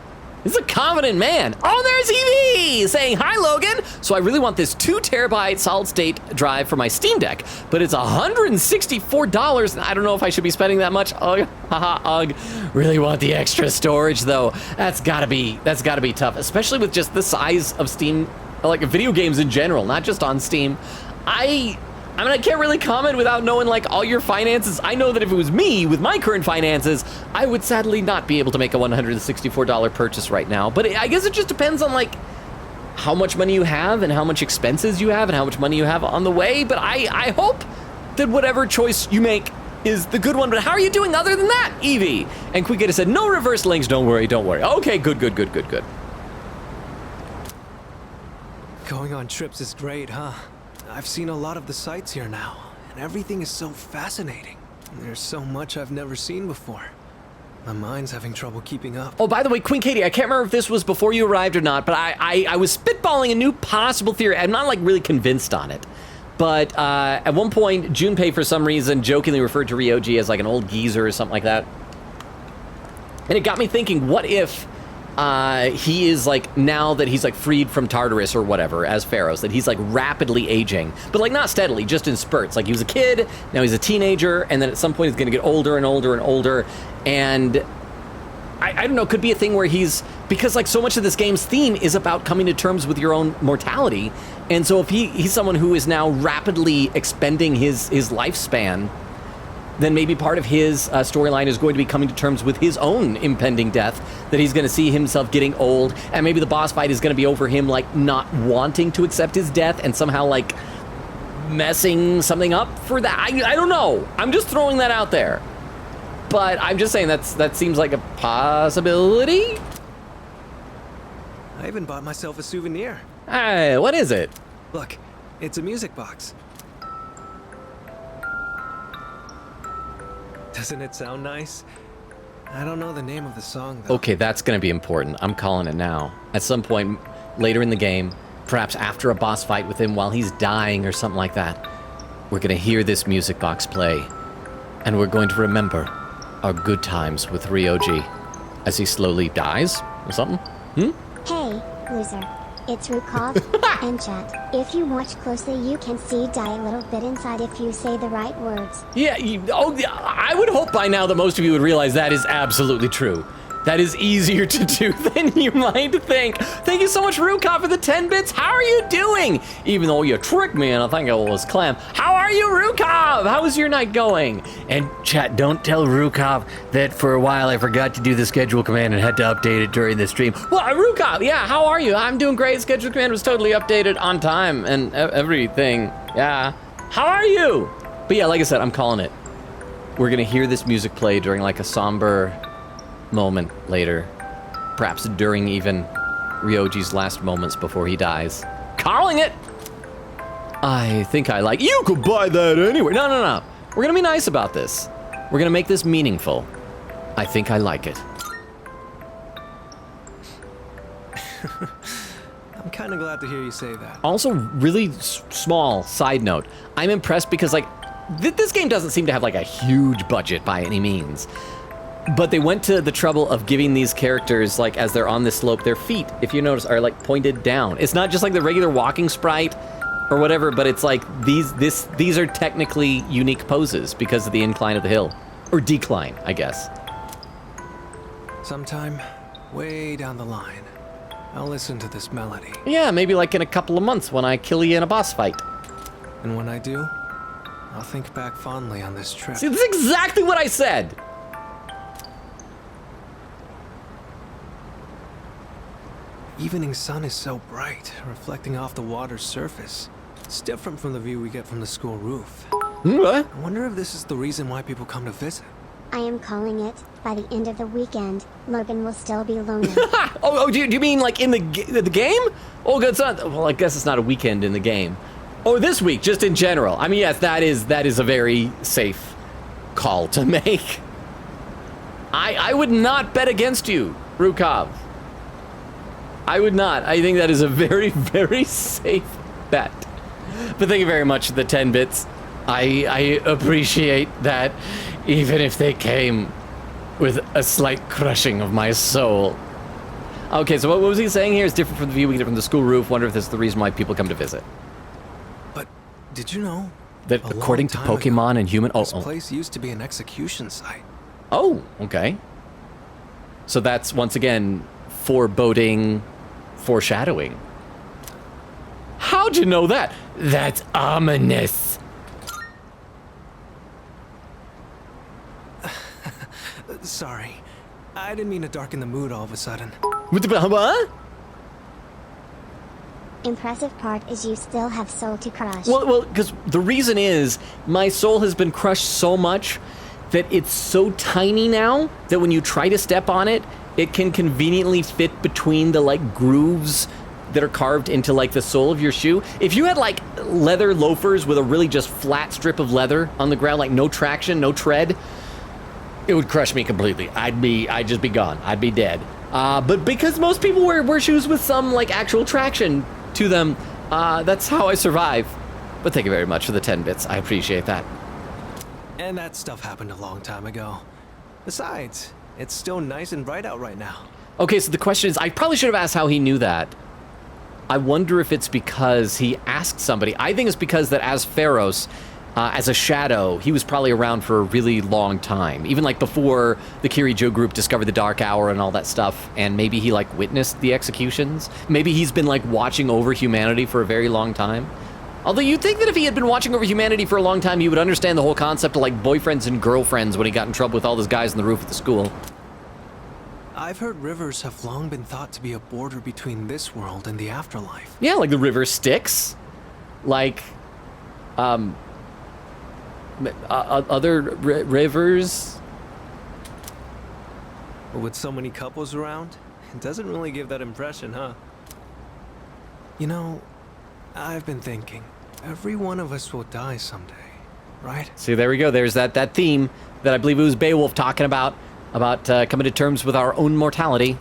[SPEAKER 1] He's a confident man. Oh, there's Evie saying, hi, Logan. So I really want this 2 terabyte solid state drive for my Steam Deck, but it's $164, and I don't know if I should be spending that much. Ugh, haha, ugh. Really want the extra storage though. That's gotta be tough, especially with just the size of Steam, like video games in general, not just on Steam. I mean, I can't really comment without knowing like all your finances. I know that if it was me with my current finances, I would sadly not be able to make a $164 purchase right now. But I guess it just depends on like how much money you have and how much expenses you have and how much money you have on the way. But I hope that whatever choice you make is the good one. But how are you doing other than that, Evie? And Quiketa said, no reverse links, don't worry. Okay, good.
[SPEAKER 3] Going on trips is great, huh? I've seen a lot of the sights here now, and everything is so fascinating. There's so much I've never seen before. My mind's having trouble keeping up.
[SPEAKER 1] Oh, by the way, Queen Katie, I can't remember if this was before you arrived or not, but I was spitballing a new possible theory. I'm not, like, really convinced on it. But at one point, Junpei, for some reason, jokingly referred to Ryoji as, like, an old geezer or something like that. And it got me thinking, what if he is, like, now that he's, like, freed from Tartarus or whatever, as Pharaohs, that he's, like, rapidly aging. But, like, not steadily, just in spurts. Like, he was a kid, now he's a teenager, and then at some point he's gonna get older and older and older. And I don't know, could be a thing where he's, because like so much of this game's theme is about coming to terms with your own mortality. And so if he's someone who is now rapidly expending his lifespan, then maybe part of his storyline is going to be coming to terms with his own impending death, that he's going to see himself getting old, and maybe the boss fight is going to be over him like not wanting to accept his death and somehow like messing something up for that. I don't know. I'm just throwing that out there. But I'm just saying that seems like a possibility.
[SPEAKER 3] I even bought myself a souvenir.
[SPEAKER 1] Hey, what is it?
[SPEAKER 3] Look, it's a music box. Doesn't it sound nice? I don't know the name of the song, though.
[SPEAKER 1] Okay, that's going to be important. I'm calling it now. At some point later in the game, perhaps after a boss fight with him while he's dying or something like that, we're going to hear this music box play. And we're going to remember our good times with Ryoji as he slowly dies or something.
[SPEAKER 18] Hey, loser. It's Rukov and chat. If you watch closely, you can see die a little bit inside if you say the right words.
[SPEAKER 1] Yeah, I would hope by now that most of you would realize that is absolutely true. That is easier to do than you might think. Thank you so much, Rukov, for the 10 bits. How are you doing? Even though you tricked me and I think it was Clem. How are you, Rukov? How is your night going?
[SPEAKER 19] And chat, don't tell Rukov that for a while I forgot to do the schedule command and had to update it during the stream.
[SPEAKER 1] Well, Rukov, yeah, how are you? I'm doing great. Schedule command was totally updated on time and everything. Yeah. How are you? But yeah, like I said, I'm calling it. We're gonna hear this music play during like a somber moment later, perhaps during even Ryoji's last moments before he dies. Calling it! I think I like. You could buy that anyway. No. We're gonna be nice about this. We're gonna make this meaningful. I think I like it.
[SPEAKER 3] I'm kind of glad to hear you say that.
[SPEAKER 1] Also, really small side note. I'm impressed because like this game doesn't seem to have like a huge budget by any means. But they went to the trouble of giving these characters, like, as they're on this slope, their feet, if you notice, are, like, pointed down. It's not just, like, the regular walking sprite or whatever, but it's, like, these are technically unique poses because of the incline of the hill. Or decline, I guess.
[SPEAKER 3] Sometime, way down the line, I'll listen to this melody.
[SPEAKER 1] Yeah, maybe, like, in a couple of months when I kill you in a boss fight.
[SPEAKER 3] And when I do, I'll think back fondly on this trip.
[SPEAKER 1] See, that's exactly what I said!
[SPEAKER 3] Evening sun is so bright, reflecting off the water's surface. It's different from the view we get from the school roof.
[SPEAKER 1] What?
[SPEAKER 3] I wonder if this is the reason why people come to visit.
[SPEAKER 18] I am calling it. By the end of the weekend, Logan will still be lonely.
[SPEAKER 1] Do you mean like in the game? Oh, it's not. Well, I guess it's not a weekend in the game. Or this week, just in general. I mean, yes, that is a very safe call to make. I would not bet against you, Rukov. I would not. I think that is a very, very safe bet. But thank you very much for the 10 bits. I appreciate that, even if they came with a slight crushing of my soul. Okay, so what was he saying here? It's different from the view we get from the school roof. Wonder if this is the reason why people come to visit.
[SPEAKER 3] But did you know
[SPEAKER 1] that according to Pokemon and human...
[SPEAKER 3] This place used to be an execution site.
[SPEAKER 1] Oh, okay. So that's, once again, foreboding... foreshadowing. How'd you know that?
[SPEAKER 19] That's ominous.
[SPEAKER 3] Sorry. I didn't mean to darken the mood all of a sudden.
[SPEAKER 1] What?
[SPEAKER 18] Impressive part is you still have soul to crush.
[SPEAKER 1] Well, because the reason is my soul has been crushed so much that it's so tiny now that when you try to step on it, it can conveniently fit between the like grooves that are carved into like the sole of your shoe. If you had like leather loafers with a really just flat strip of leather on the ground, like no traction, no tread, it would crush me completely. I'd just be gone. I'd be dead. But because most people wear shoes with some like actual traction to them, that's how I survive. But thank you very much for the 10 bits. I appreciate that.
[SPEAKER 3] And that stuff happened a long time ago. Besides, it's still nice and bright out right now.
[SPEAKER 1] Okay, so the question is, I probably should have asked how he knew that. I wonder if it's because he asked somebody. I think it's because that as Pharos, as a shadow, he was probably around for a really long time. Even like before the Kirijo group discovered the Dark Hour and all that stuff. And maybe he like witnessed the executions. Maybe he's been like watching over humanity for a very long time. Although you'd think that if he had been watching over humanity for a long time, he would understand the whole concept of like boyfriends and girlfriends when he got in trouble with all those guys on the roof of the school.
[SPEAKER 3] I've heard rivers have long been thought to be a border between this world and the afterlife.
[SPEAKER 1] Yeah, like the river Styx. Like, other rivers.
[SPEAKER 3] But with so many couples around, it doesn't really give that impression, huh? You know, I've been thinking, every one of us will die someday, right?
[SPEAKER 1] See, there we go. There's that theme that I believe it was Beowulf talking about coming to terms with our own mortality.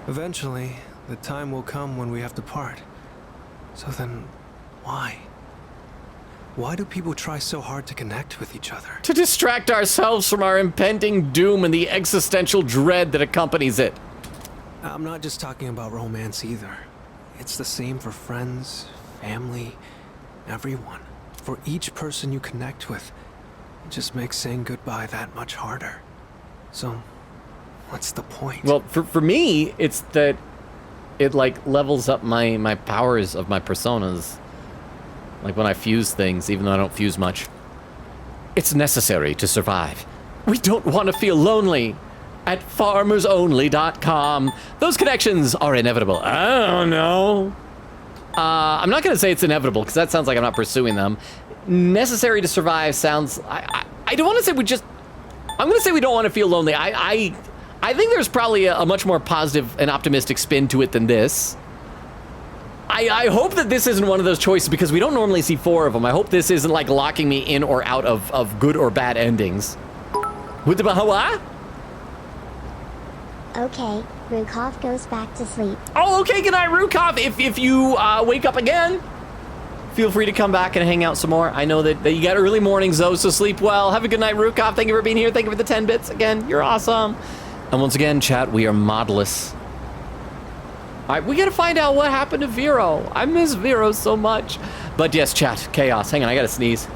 [SPEAKER 3] Eventually, the time will come when we have to part. So then, why? Why do people try so hard to connect with each other?
[SPEAKER 1] To distract ourselves from our impending doom and the existential dread that accompanies it.
[SPEAKER 3] I'm not just talking about romance either. It's the same for friends, family, everyone. For each person you connect with, it just makes saying goodbye that much harder. So, what's the point?
[SPEAKER 1] Well, for me, it's that it like levels up my powers of my personas. Like when I fuse things, even though I don't fuse much. It's necessary to survive. We don't want to feel lonely. At farmersonly.com. Those connections are inevitable. I don't know. I'm not going to say it's inevitable because that sounds like I'm not pursuing them. Necessary to survive sounds... I don't want to say we just... I'm going to say we don't want to feel lonely. I think there's probably a much more positive and optimistic spin to it than this. I hope that this isn't one of those choices because we don't normally see 4 of them. I hope this isn't like locking me in or out of good or bad endings. What?
[SPEAKER 18] Okay, Rukov goes back to sleep.
[SPEAKER 1] Oh, okay, good night, Rukov. If you wake up again, feel free to come back and hang out some more. I know that you got early mornings, though, so sleep well. Have a good night, Rukov. Thank you for being here. Thank you for the 10 bits. Again, you're awesome. And once again, chat, we are modless. All right, we got to find out what happened to Vero. I miss Vero so much. But yes, chat, chaos. Hang on, I got to sneeze.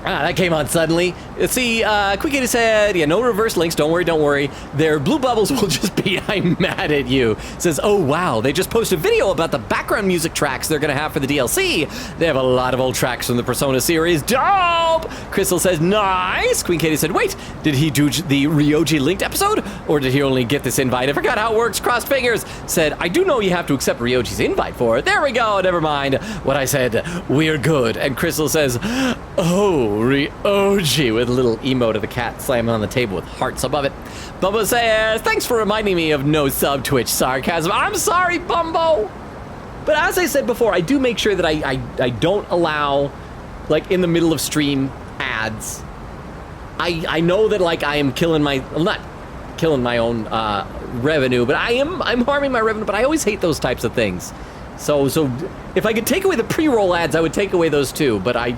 [SPEAKER 1] That came on suddenly. Let's see, Quick Kitty said, yeah, no reverse links, don't worry. Their blue bubbles will just be, I'm mad at you. Says, oh wow, they just posted a video about the background music tracks they're gonna have for the DLC. They have a lot of old tracks from the Persona series. Dope! Crystal says, nice! Queen Katie said, wait, did he do the Ryoji linked episode? Or did he only get this invite? I forgot how it works, crossed fingers. Said, I do know you have to accept Ryoji's invite for it. There we go, never mind what I said. We're good. And Crystal says, oh, Ryoji, with a little emote of the cat slamming on the table with hearts above it. Bumbo says, thanks for reminding me of no sub-Twitch sarcasm. I'm sorry, Bumbo. But as I said before, I do make sure that I don't allow, like, in the middle of stream ads. I know that, like, I am killing my, well, not killing my own revenue, but I'm harming my revenue, but I always hate those types of things. So if I could take away the pre-roll ads, I would take away those too, but I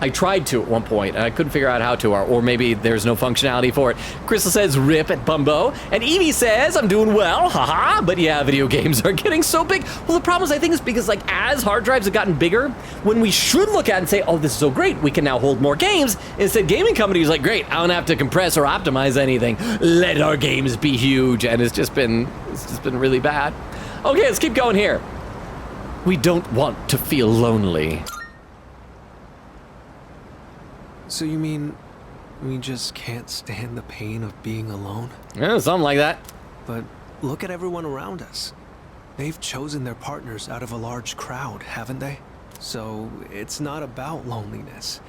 [SPEAKER 1] tried to at one point, and I couldn't figure out how to, or maybe there's no functionality for it. Crystal says, rip at Bumbo. And Evie says, I'm doing well, haha. But yeah, video games are getting so big. Well, the problem is, I think it's because, like, as hard drives have gotten bigger, when we should look at it and say, oh, this is so great, we can now hold more games, instead gaming companies are like, great, I don't have to compress or optimize anything. Let our games be huge. And it's just been really bad. Okay, let's keep going here. We don't want to feel lonely.
[SPEAKER 3] So you mean we just can't stand the pain of being alone?
[SPEAKER 1] Yeah, something like that.
[SPEAKER 3] But look at everyone around us. They've chosen their partners out of a large crowd, haven't they? So it's not about loneliness.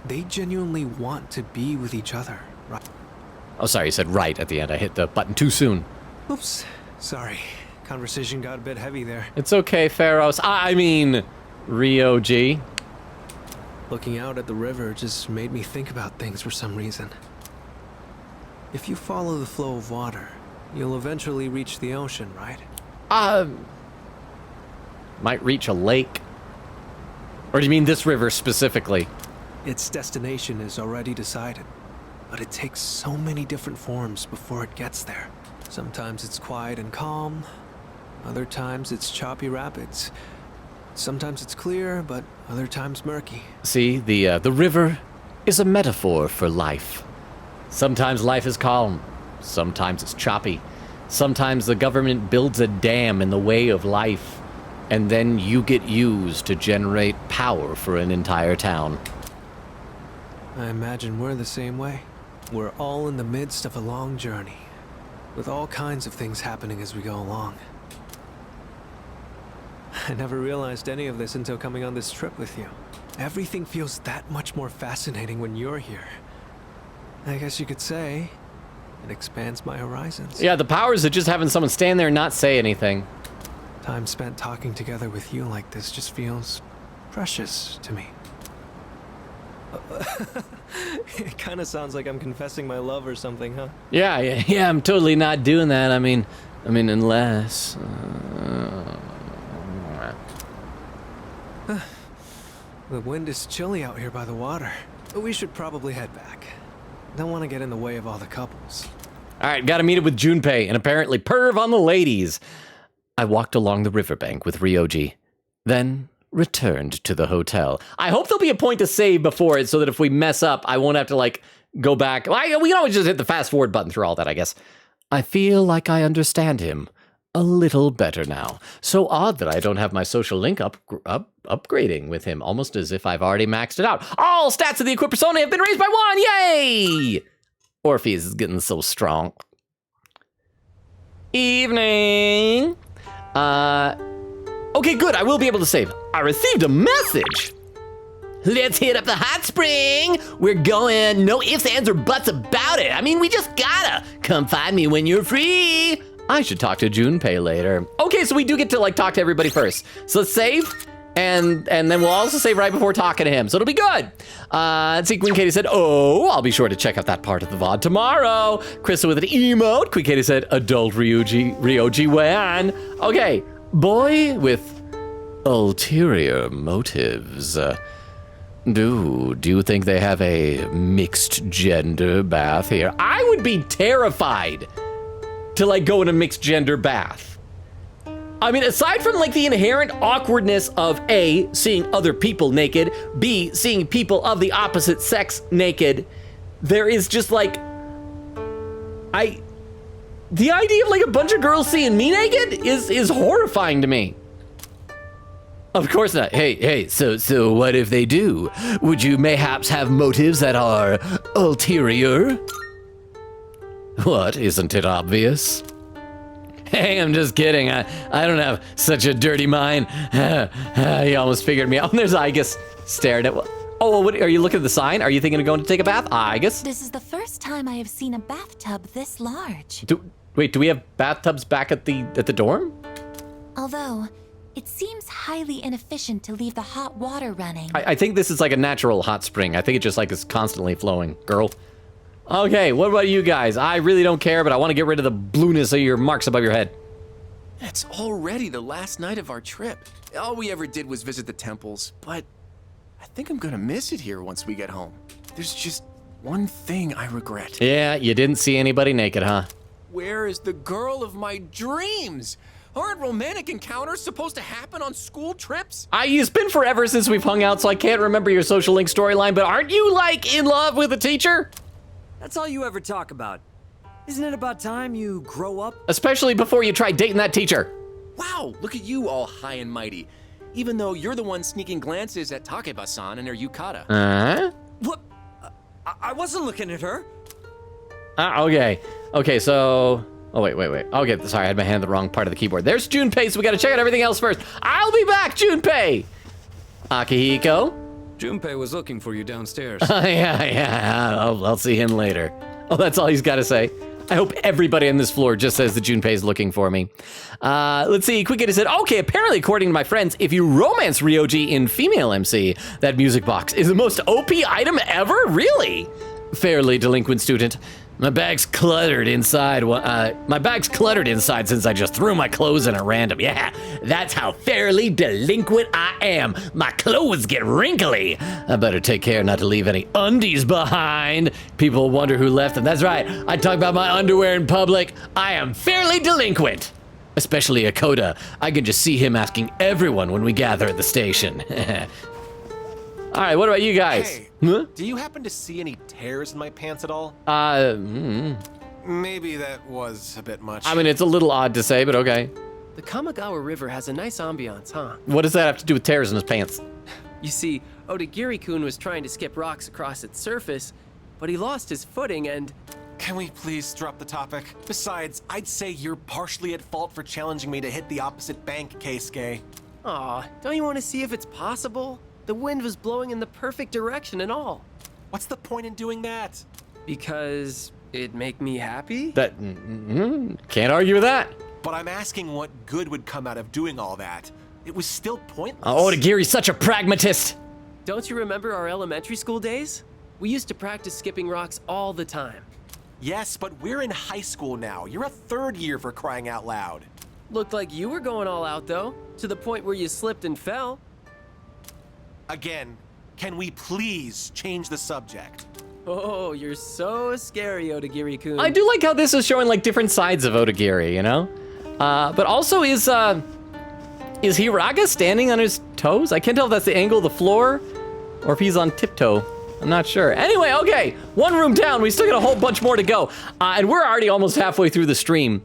[SPEAKER 3] They genuinely want to be with each other, right?
[SPEAKER 1] Oh, sorry, you said right at the end. I hit the button too soon.
[SPEAKER 3] Oops. Sorry, conversation got a bit heavy there.
[SPEAKER 1] It's okay, Pharos. I mean, Ryoji.
[SPEAKER 3] Looking out at the river just made me think about things for some reason. If you follow the flow of water, you'll eventually reach the ocean, right?
[SPEAKER 1] Might reach a lake. Or do you mean this river specifically?
[SPEAKER 3] Its destination is already decided, but it takes so many different forms before it gets there. Sometimes it's quiet and calm, other times it's choppy rapids. Sometimes it's clear, but other times murky.
[SPEAKER 1] See, the river is a metaphor for life. Sometimes life is calm, sometimes it's choppy. Sometimes the government builds a dam in the way of life, and then you get used to generate power for an entire town.
[SPEAKER 3] I imagine we're the same way. We're all in the midst of a long journey, with all kinds of things happening as we go along. I never realized any of this until coming on this trip with you. Everything feels that much more fascinating when you're here. I guess you could say it expands my horizons.
[SPEAKER 1] Yeah, the powers of just having someone stand there and not say anything.
[SPEAKER 3] Time spent talking together with you like this just feels precious to me. It kind of sounds like I'm confessing my love or something, huh?
[SPEAKER 1] Yeah, I'm totally not doing that. I mean, unless...
[SPEAKER 3] The wind is chilly out here by the water, but we should probably head back. Don't want to get in the way of all the couples.
[SPEAKER 1] All right, gotta meet up with Junpei and apparently perv on the ladies. I walked along the riverbank with Ryoji, then returned to the hotel. I hope there'll be a point to save before it so that if we mess up, I won't have to, like, go back. We can always just hit the fast forward button through all that, I guess. I feel like I understand him a little better now. So odd that I don't have my social link upgrading with him, almost as if I've already maxed it out. All stats of the equipped persona have been raised by 1, yay! Orpheus is getting so strong. Evening. Okay, good, I will be able to save. I received a message. Let's hit up the hot spring. We're going, no ifs, ands, or buts about it. I mean, we just gotta. Come find me when you're free. I should talk to Junpei later. Okay, so we do get to, like, talk to everybody first. So let's save, and then we'll also save right before talking to him, so it'll be good. Let's see, Queen Katie said, oh, I'll be sure to check out that part of the VOD tomorrow. Crystal with an emote. Queen Katie said, adult Ryoji Wan. Okay, boy with ulterior motives. Do you think they have a mixed gender bath here? I would be terrified to, like, go in a mixed gender bath. I mean, aside from, like, the inherent awkwardness of A, seeing other people naked, B, seeing people of the opposite sex naked, there is just, like, the idea of, like, a bunch of girls seeing me naked is horrifying to me. Of course not. Hey, so what if they do? Would you mayhaps have motives that are ulterior? What, isn't it obvious? Hey, I'm just kidding. I don't have such a dirty mind. He almost figured me out. There's Igus stared at... Oh, what, are you looking at the sign? Are you thinking of going to take a bath? Igus?
[SPEAKER 8] This is the first time I have seen a bathtub this large.
[SPEAKER 1] Wait, do we have bathtubs back at the dorm?
[SPEAKER 8] Although, it seems highly inefficient to leave the hot water running.
[SPEAKER 1] I think this is like a natural hot spring. I think it just, like, is constantly flowing, girl. Okay, what about you guys? I really don't care, but I want to get rid of the blueness of your marks above your head.
[SPEAKER 10] It's already the last night of our trip. All we ever did was visit the temples, but I think I'm gonna miss it here once we get home. There's just one thing I regret.
[SPEAKER 1] Yeah, you didn't see anybody naked, huh?
[SPEAKER 10] Where is the girl of my dreams? Aren't romantic encounters supposed to happen on school trips?
[SPEAKER 1] It's been forever since we've hung out, so I can't remember your social link storyline, but aren't you, like, in love with a teacher?
[SPEAKER 11] That's all you ever talk about. Isn't it about time you grow up?
[SPEAKER 1] Especially before you try dating that teacher.
[SPEAKER 10] Wow, look at you all high and mighty. Even though you're the one sneaking glances at Takeba-san and her yukata.
[SPEAKER 11] What? I wasn't looking at her.
[SPEAKER 1] Okay, so... Oh, wait. Okay, sorry, I had my hand on the wrong part of the keyboard. There's Junpei, so we gotta check out everything else first. I'll be back, Junpei! Akihiko?
[SPEAKER 14] Junpei was looking for you downstairs.
[SPEAKER 1] Yeah, I'll see him later. Oh, that's all he's gotta say. I hope everybody on this floor just says that Junpei's looking for me. Let's see, Quick said, okay, apparently according to my friends, if you romance Ryoji in female MC, that music box is the most OP item ever? Really? Fairly delinquent student. My bag's cluttered inside. My bag's cluttered inside since I just threw my clothes in at random. Yeah, that's how fairly delinquent I am. My clothes get wrinkly. I better take care not to leave any undies behind. People wonder who left them. That's right. I talk about my underwear in public. I am fairly delinquent. Especially Akoda. I can just see him asking everyone when we gather at the station. All right, what about you guys?
[SPEAKER 12] Hey, do you happen to see any tears in my pants at all? Maybe that was a bit much.
[SPEAKER 1] I mean, it's a little odd to say, but okay.
[SPEAKER 17] The Kamigawa River has a nice ambiance, huh?
[SPEAKER 1] What does that have to do with tears in his pants?
[SPEAKER 17] You see, Odagiri-kun was trying to skip rocks across its surface, but he lost his footing and...
[SPEAKER 12] Can we please drop the topic? Besides, I'd say you're partially at fault for challenging me to hit the opposite bank, Keisuke.
[SPEAKER 17] Aw, don't you want to see if it's possible? The wind was blowing in the perfect direction and all.
[SPEAKER 12] What's the point in doing that?
[SPEAKER 17] Because it'd make me happy?
[SPEAKER 1] Can't argue with that.
[SPEAKER 12] But I'm asking what good would come out of doing all that. It was still pointless.
[SPEAKER 1] Odagiri's such a pragmatist.
[SPEAKER 17] Don't you remember our elementary school days? We used to practice skipping rocks all the time.
[SPEAKER 12] Yes, but we're in high school now. You're a third year, for crying out loud.
[SPEAKER 17] Looked like you were going all out, though, to the point where you slipped and fell.
[SPEAKER 12] Again, can we please change the subject?
[SPEAKER 17] Oh, you're so scary, Odagiri-kun.
[SPEAKER 1] I do like how this is showing like different sides of Odagiri, you know? But also is Hiraga standing on his toes? I can't tell if that's the angle of the floor or if he's on tiptoe. I'm not sure. Anyway, okay, one room down. We still got a whole bunch more to go. And we're already almost halfway through the stream.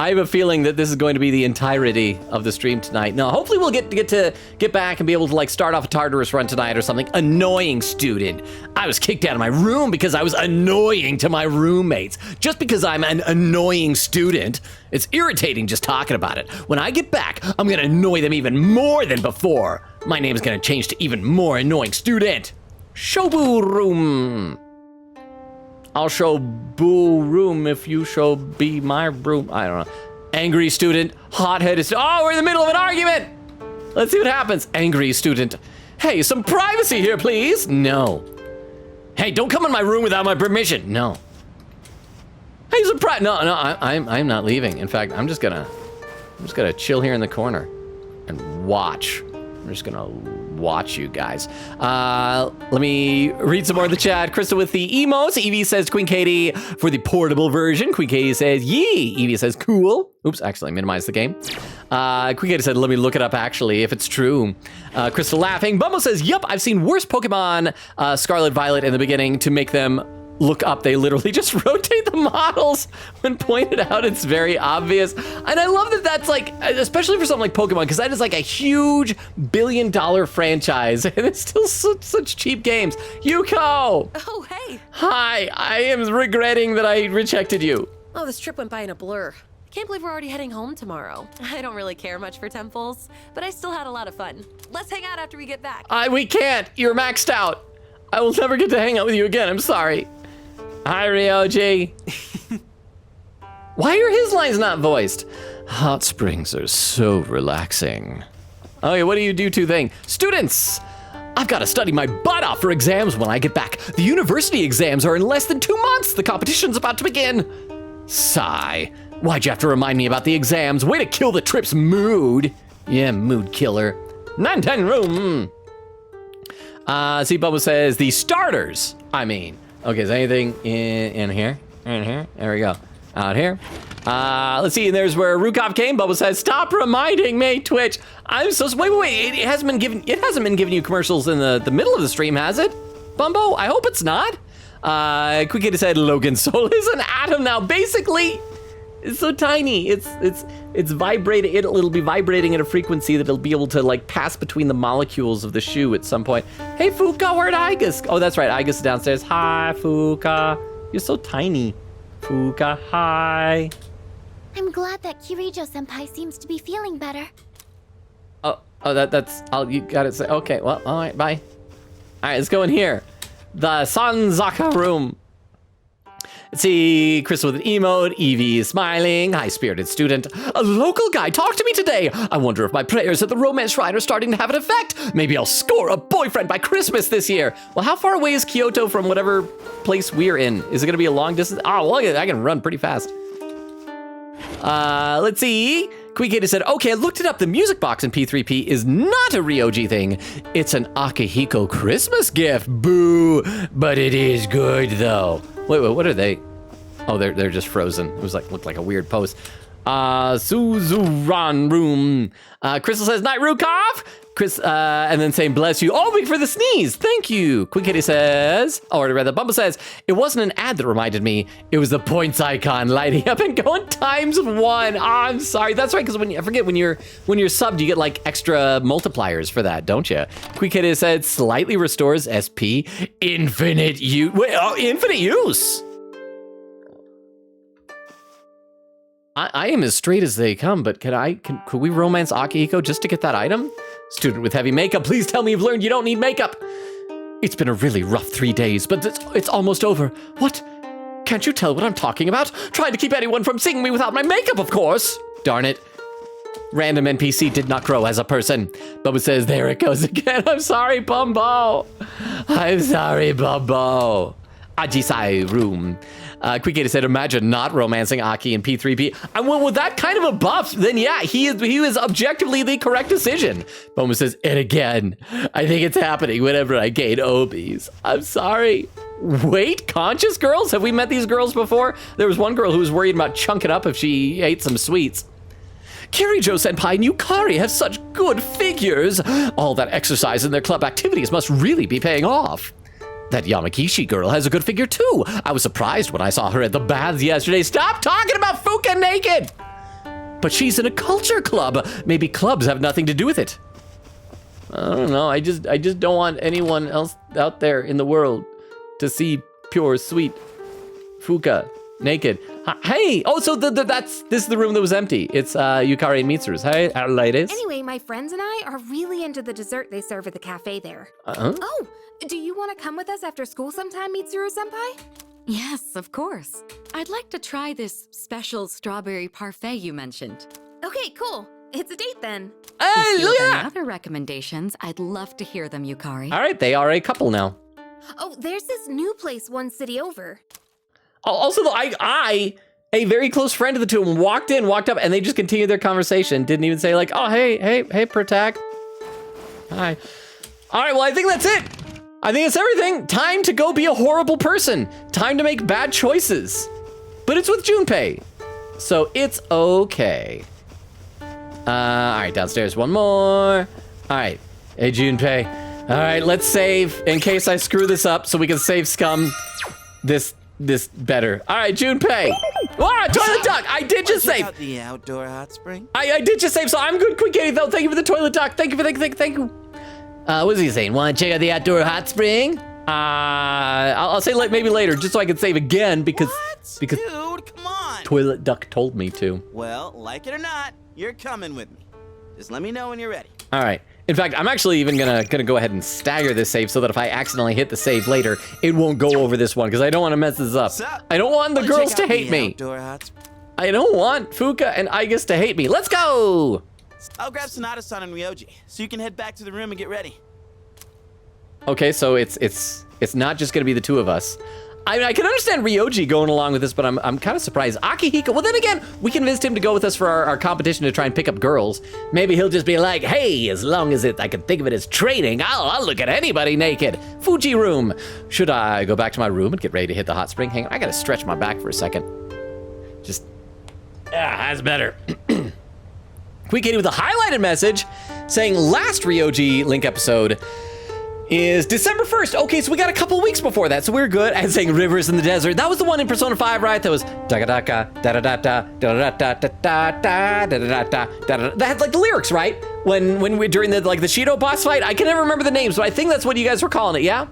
[SPEAKER 1] I have a feeling that this is going to be the entirety of the stream tonight. Now, hopefully we'll get back and be able to like start off a Tartarus run tonight or something. Annoying student. I was kicked out of my room because I was annoying to my roommates. Just because I'm an annoying student, it's irritating just talking about it. When I get back, I'm gonna annoy them even more than before. My name is gonna change to even more annoying student. Shobu room. I'll show boo room if you shall be my room. I don't know. Angry student, hot-headed oh, we're in the middle of an argument. Let's see what happens. Angry student. Hey, some privacy here, please. No. Hey, don't come in my room without my permission. No. Hey, some no, I'm not leaving. In fact, I'm just gonna chill here in the corner and watch. I'm just gonna watch you guys. Let me read some more of the chat. Crystal with the emotes. Evie says Queen Katie for the portable version. Queen Katie says yee. Evie says cool. Oops, actually minimize the game. Queen Katie said let me look it up actually if it's true. Crystal laughing. Bumble says yep, I've seen worse Pokemon Scarlet Violet in the beginning to make them look up. They literally just rotate the models when pointed out. It's very obvious. And I love that that's like, especially for something like Pokemon, because that is like a huge billion-dollar franchise and it's still such cheap games. Yuko!
[SPEAKER 15] Oh, hey.
[SPEAKER 1] Hi, I am regretting that I rejected you.
[SPEAKER 15] Oh, this trip went by in a blur. I can't believe we're already heading home tomorrow. I don't really care much for temples, but I still had a lot of fun. Let's hang out after we get back.
[SPEAKER 1] We can't. You're maxed out. I will never get to hang out with you again. I'm sorry. Hi, Ryoji. Why are his lines not voiced? Hot springs are so relaxing. Okay, what do you do to thing? Students! I've got to study my butt off for exams when I get back. The university exams are in less than 2 months. The competition's about to begin. Sigh. Why'd you have to remind me about the exams? Way to kill the trip's mood. Yeah, mood killer. 910 room. See, Bubba says the starters, Okay, is anything in here? In here? There we go. Out here. Let's see, and there's where Rukov came. Bubble says, stop reminding me, Twitch. I'm so, wait. It hasn't been giving you commercials in the middle of the stream, has it? Bumbo? I hope it's not. Quick Kid said Logan Soul is an atom now. Basically, it's so tiny. It's vibrating. It'll be vibrating at a frequency that it'll be able to like pass between the molecules of the shoe at some point. Hey Fuka, where'd Igus? Oh, that's right. Igus is downstairs. Hi Fuka. You're so tiny. Fuka, hi.
[SPEAKER 18] I'm glad that Kirijo-senpai seems to be feeling better.
[SPEAKER 1] Oh, that's all you gotta say. Okay, well, all right, bye. All right, let's go in here. The Sanzaka room. Let's see, Crystal with an emote, Evie is smiling, high-spirited student. A local guy talked to me today. I wonder if my prayers at the romance shrine are starting to have an effect. Maybe I'll score a boyfriend by Christmas this year. Well, how far away is Kyoto from whatever place we're in? Is it gonna be a long distance? Oh, well, I can run pretty fast. Let's see. Queekater said, okay, I looked it up. The music box in P3P is not a Ryoji thing. It's an Akihiko Christmas gift. Boo. But it is good, though. Wait, what are they? Oh, they're just frozen. It was looked like a weird pose. Suzuran room. Crystal says, night, Rukov. Chris, and then saying, bless you. Oh, wait for the sneeze. Thank you. Queekater says, or rather, Bumble says, it wasn't an ad that reminded me. It was the points icon lighting up and going ×1. Oh, I'm sorry. That's right, because when you're subbed, you get like extra multipliers for that, don't you? Queekater said, slightly restores SP. Infinite use. Wait, infinite use. I am as straight as they come, but could we romance Akihiko just to get that item? Student with heavy makeup, please tell me you've learned you don't need makeup. It's been a really rough 3 days, but it's almost over. What? Can't you tell what I'm talking about? Trying to keep anyone from seeing me without my makeup, of course. Darn it. Random NPC did not grow as a person. Bubba says, there it goes again. I'm sorry, Bumbo. I'm sorry, Bumbo. Ajisai room. Queekater said, imagine not romancing Aki in P3P. And well, with that kind of a buff, then yeah, he was objectively the correct decision. Boma says, and again, I think it's happening whenever I gain obies. I'm sorry. Wait, conscious girls? Have we met these girls before? There was one girl who was worried about chunking up if she ate some sweets. Kirijo-senpai and Yukari have such good figures. All that exercise in their club activities must really be paying off. That Yamagishi girl has a good figure too. I was surprised when I saw her at the baths yesterday. Stop talking about Fuka naked! But she's in a culture club. Maybe clubs have nothing to do with it. I don't know. I just don't want anyone else out there in the world to see pure, sweet Fuka naked. Hey! Oh, so this is the room that was empty. It's Yukari and Mitsuru's. Hey, ladies.
[SPEAKER 4] Anyway, my friends and I are really into the dessert they serve at the cafe there. Oh, do you want to come with us after school sometime, Mitsuru-senpai?
[SPEAKER 16] Yes, of course. I'd like to try this special strawberry parfait you mentioned.
[SPEAKER 4] Okay, cool. It's a date then.
[SPEAKER 1] Hey,
[SPEAKER 16] if you
[SPEAKER 1] look
[SPEAKER 16] have
[SPEAKER 1] at
[SPEAKER 16] any
[SPEAKER 1] that!
[SPEAKER 16] other recommendations, I'd love to hear them, Yukari.
[SPEAKER 1] All right, they are a couple now.
[SPEAKER 4] Oh, there's this new place one city over.
[SPEAKER 1] Also, though, I, a very close friend of the two of them, walked up, and they just continued their conversation. Didn't even say like, oh, hey, Protag. Hi. All right, well, I think that's it. I think it's everything. Time to go be a horrible person. Time to make bad choices. But it's with Junpei, so it's okay. All right, downstairs, one more. All right, hey, Junpei. All right, let's save in case I screw this up so we can save scum this better. All right, Junpei. Oh, toilet duck. I did just save.
[SPEAKER 2] Out the outdoor hot spring.
[SPEAKER 1] I did just save, so I'm good. Quick, Katie, though. Thank you for the toilet duck. Thank you. What is he saying? Want to check out the outdoor hot spring? I'll say maybe later, just so I can save again because
[SPEAKER 2] Dude, come on.
[SPEAKER 1] Toilet duck told me to.
[SPEAKER 2] Well, like it or not, you're coming with me. Just let me know when you're ready.
[SPEAKER 1] All right. In fact, I'm actually even gonna go ahead and stagger this save so that if I accidentally hit the save later, it won't go over this one because I don't want to mess this up. I don't want the girls to hate me. I don't want Fuka and Aigus to hate me. Let's go.
[SPEAKER 2] I'll grab Sonata-san and Ryoji so you can head back to the room and get ready.
[SPEAKER 1] Okay, so it's not just gonna be the two of us. I can understand Ryoji going along with this, but I'm kind of surprised. Akihiko, well then again, we convinced him to go with us for our competition to try and pick up girls. Maybe he'll just be like, hey, as long as I can think of it as training, I'll look at anybody naked. Fuji room. Should I go back to my room and get ready to hit the hot spring? Hang on, I gotta stretch my back for a second. That's better. Quick Katie with a highlighted message saying last Ryoji link episode is December 1st. Okay, so we got a couple weeks before that, so we're good. And saying Rivers in the Desert. That was the one in Persona 5, right? That was da-da-da-da, da-da-da-da, da-da-da-da-da-da, da-da-da-da. That had like the lyrics, right? When we during the Shido boss fight. I can never remember the names, but I think that's what you guys were calling it, yeah?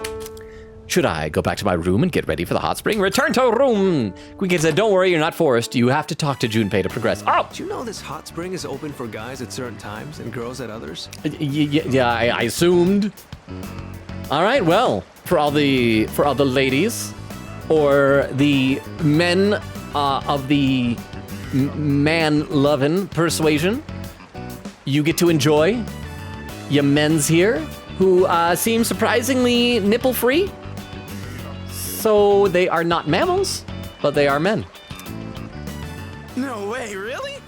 [SPEAKER 1] Should I go back to my room and get ready for the hot spring? Return to room. Queen said, don't worry, you're not forced. You have to talk to Junpei to progress. Oh!
[SPEAKER 3] Do you know this hot spring is open for guys at certain times and girls at others?
[SPEAKER 1] Yeah, I assumed. All right, well, for all the ladies or the men of the man-loving persuasion, you get to enjoy your men's here who seem surprisingly nipple-free. So they are not mammals, but they are men.
[SPEAKER 2] No way, really?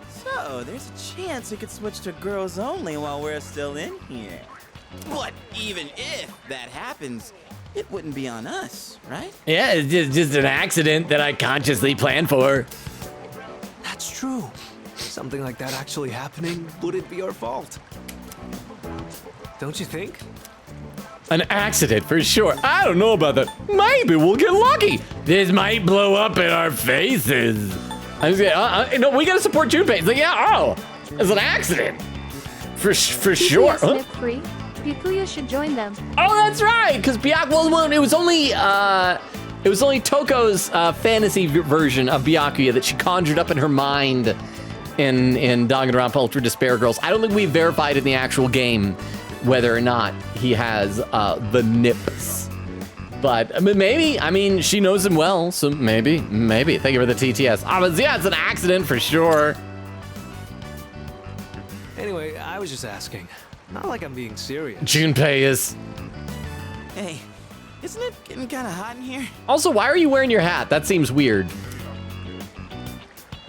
[SPEAKER 2] So, there's a chance we could switch to girls only while we're still in here. But even if that happens, it wouldn't be on us, right?
[SPEAKER 19] Yeah, it's just an accident that I consciously planned for.
[SPEAKER 3] That's true. Something like that actually happening wouldn't be our fault. Don't you think?
[SPEAKER 19] An accident for sure. I don't know about that. Maybe we'll get lucky. This might blow up in our faces. I was no, we gotta support Junpei. It's like, yeah, oh, it's an accident. For sure.
[SPEAKER 7] TTS Nip free. Byakuya should join them.
[SPEAKER 1] Oh, that's right, because Byakuya, it was only Toko's fantasy version of Byakuya that she conjured up in her mind in Danganronpa Ultra Despair Girls. I don't think we verified in the actual game whether or not he has the nips. But maybe, I mean, she knows him well, so maybe. Thank you for the TTS. But yeah, it's an accident for sure.
[SPEAKER 3] Anyway, I was just asking. Not like I'm being serious.
[SPEAKER 1] Junpei is.
[SPEAKER 2] Hey, isn't it getting kind of hot in here?
[SPEAKER 1] Also, why are you wearing your hat? That seems weird.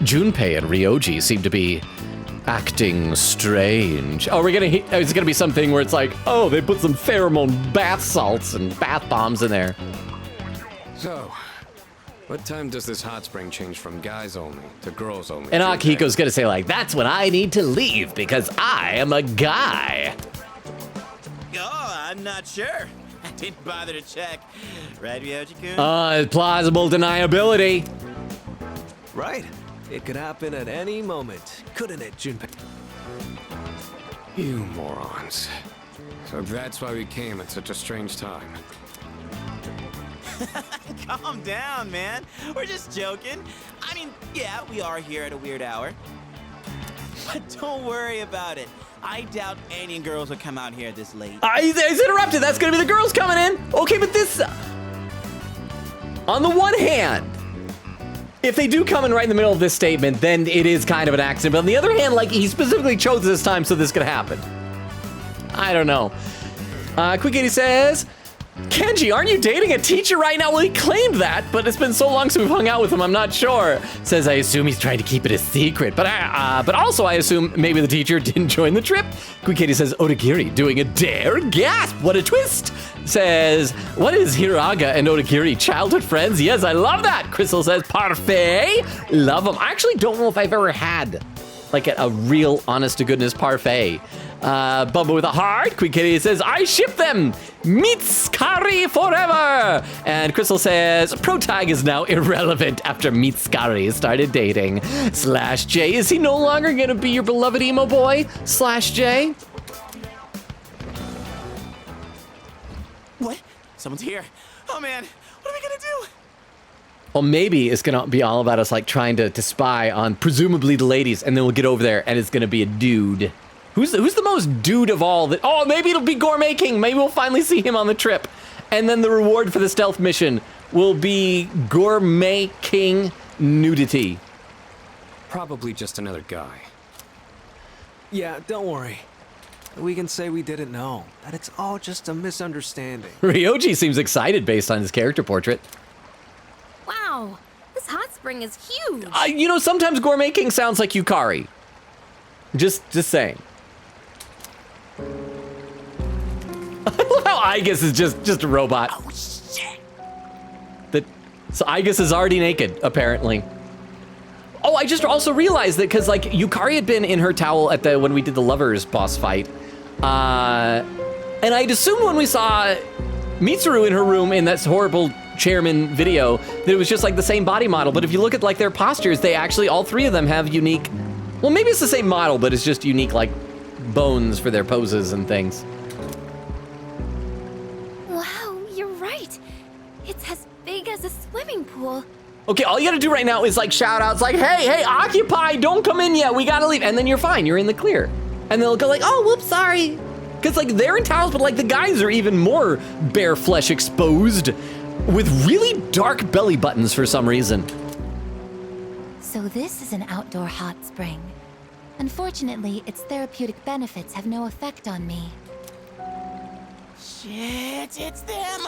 [SPEAKER 1] Junpei and Ryoji seem to be acting strange. Oh, is it gonna be something where it's like, oh, they put some pheromone bath salts and bath bombs in there.
[SPEAKER 14] So, what time does this hot spring change from guys only to girls only?
[SPEAKER 1] And Akihiko's gonna say like, that's when I need to leave because I am a guy.
[SPEAKER 2] Oh, I'm not sure. I didn't bother to check. Right, Ryoji-kun?
[SPEAKER 1] Plausible deniability.
[SPEAKER 3] Right. It could happen at any moment, couldn't it, Junpei?
[SPEAKER 14] You morons. So that's why we came at such a strange time.
[SPEAKER 2] Calm down, man. We're just joking. I mean, yeah, we are here at a weird hour. But don't worry about it. I doubt any girls will come out here this late.
[SPEAKER 1] He's interrupted. That's gonna be the girls coming in. Okay, but this... On the one hand, if they do come in right in the middle of this statement, then it is kind of an accident. But on the other hand, like, he specifically chose this time so this could happen. I don't know. Quick 80 says, Kenji, aren't you dating a teacher right now? Well, he claimed that, but it's been so long since we've hung out with him, I'm not sure. Says, I assume he's trying to keep it a secret. But also, I assume maybe the teacher didn't join the trip. Quick 80 says, Odagiri doing a dare? Gasp, what a twist. Says, what is Hiraga and Odagiri? Childhood friends? Yes, I love that. Crystal says, parfait. Love them. I actually don't know if I've ever had like a real honest-to-goodness parfait. Bubba with a heart. Quick Kitty says, I ship them. Mitskari forever. And Crystal says, Protag is now irrelevant after Mitskari started dating. Slash J, is he no longer gonna be your beloved emo boy? Slash J?
[SPEAKER 2] What? Someone's here. Oh man, what are we gonna do?
[SPEAKER 1] Well, maybe it's gonna be all about us like trying to spy on presumably the ladies, and then we'll get over there and it's gonna be a dude. Who's the most dude of all that? Oh, maybe it'll be Gourmet King. Maybe we'll finally see him on the trip. And then the reward for the stealth mission will be Gourmet King nudity.
[SPEAKER 14] Probably just another guy.
[SPEAKER 3] Yeah, don't worry. We can say we didn't know, that it's all just a misunderstanding.
[SPEAKER 1] Ryoji seems excited based on his character portrait.
[SPEAKER 4] Wow, this hot spring is huge.
[SPEAKER 1] You know, sometimes Gourmet King sounds like Yukari. Just saying. Igus is just a robot. Oh shit! So Igus is already naked, apparently. Oh, I just also realized that because like Yukari had been in her towel at when we did the lovers boss fight, and I'd assumed when we saw Mitsuru in her room in that horrible chairman video that it was just like the same body model. But if you look at like their postures, they actually all three of them have unique. Well, maybe it's the same model, but it's just unique like bones for their poses and things.
[SPEAKER 4] Wow, you're right. It's as big as a swimming pool.
[SPEAKER 1] Okay, all you gotta do right now is like shout outs like, hey, occupy, don't come in yet, we gotta leave. And then you're fine, you're in the clear. And they'll go like, oh, whoops, sorry. Cause like they're in towels, but like the guys are even more bare flesh exposed. with really dark belly buttons for some reason.
[SPEAKER 8] So this is an outdoor hot spring. Unfortunately, its therapeutic benefits have no effect on me.
[SPEAKER 2] Shit, it's them!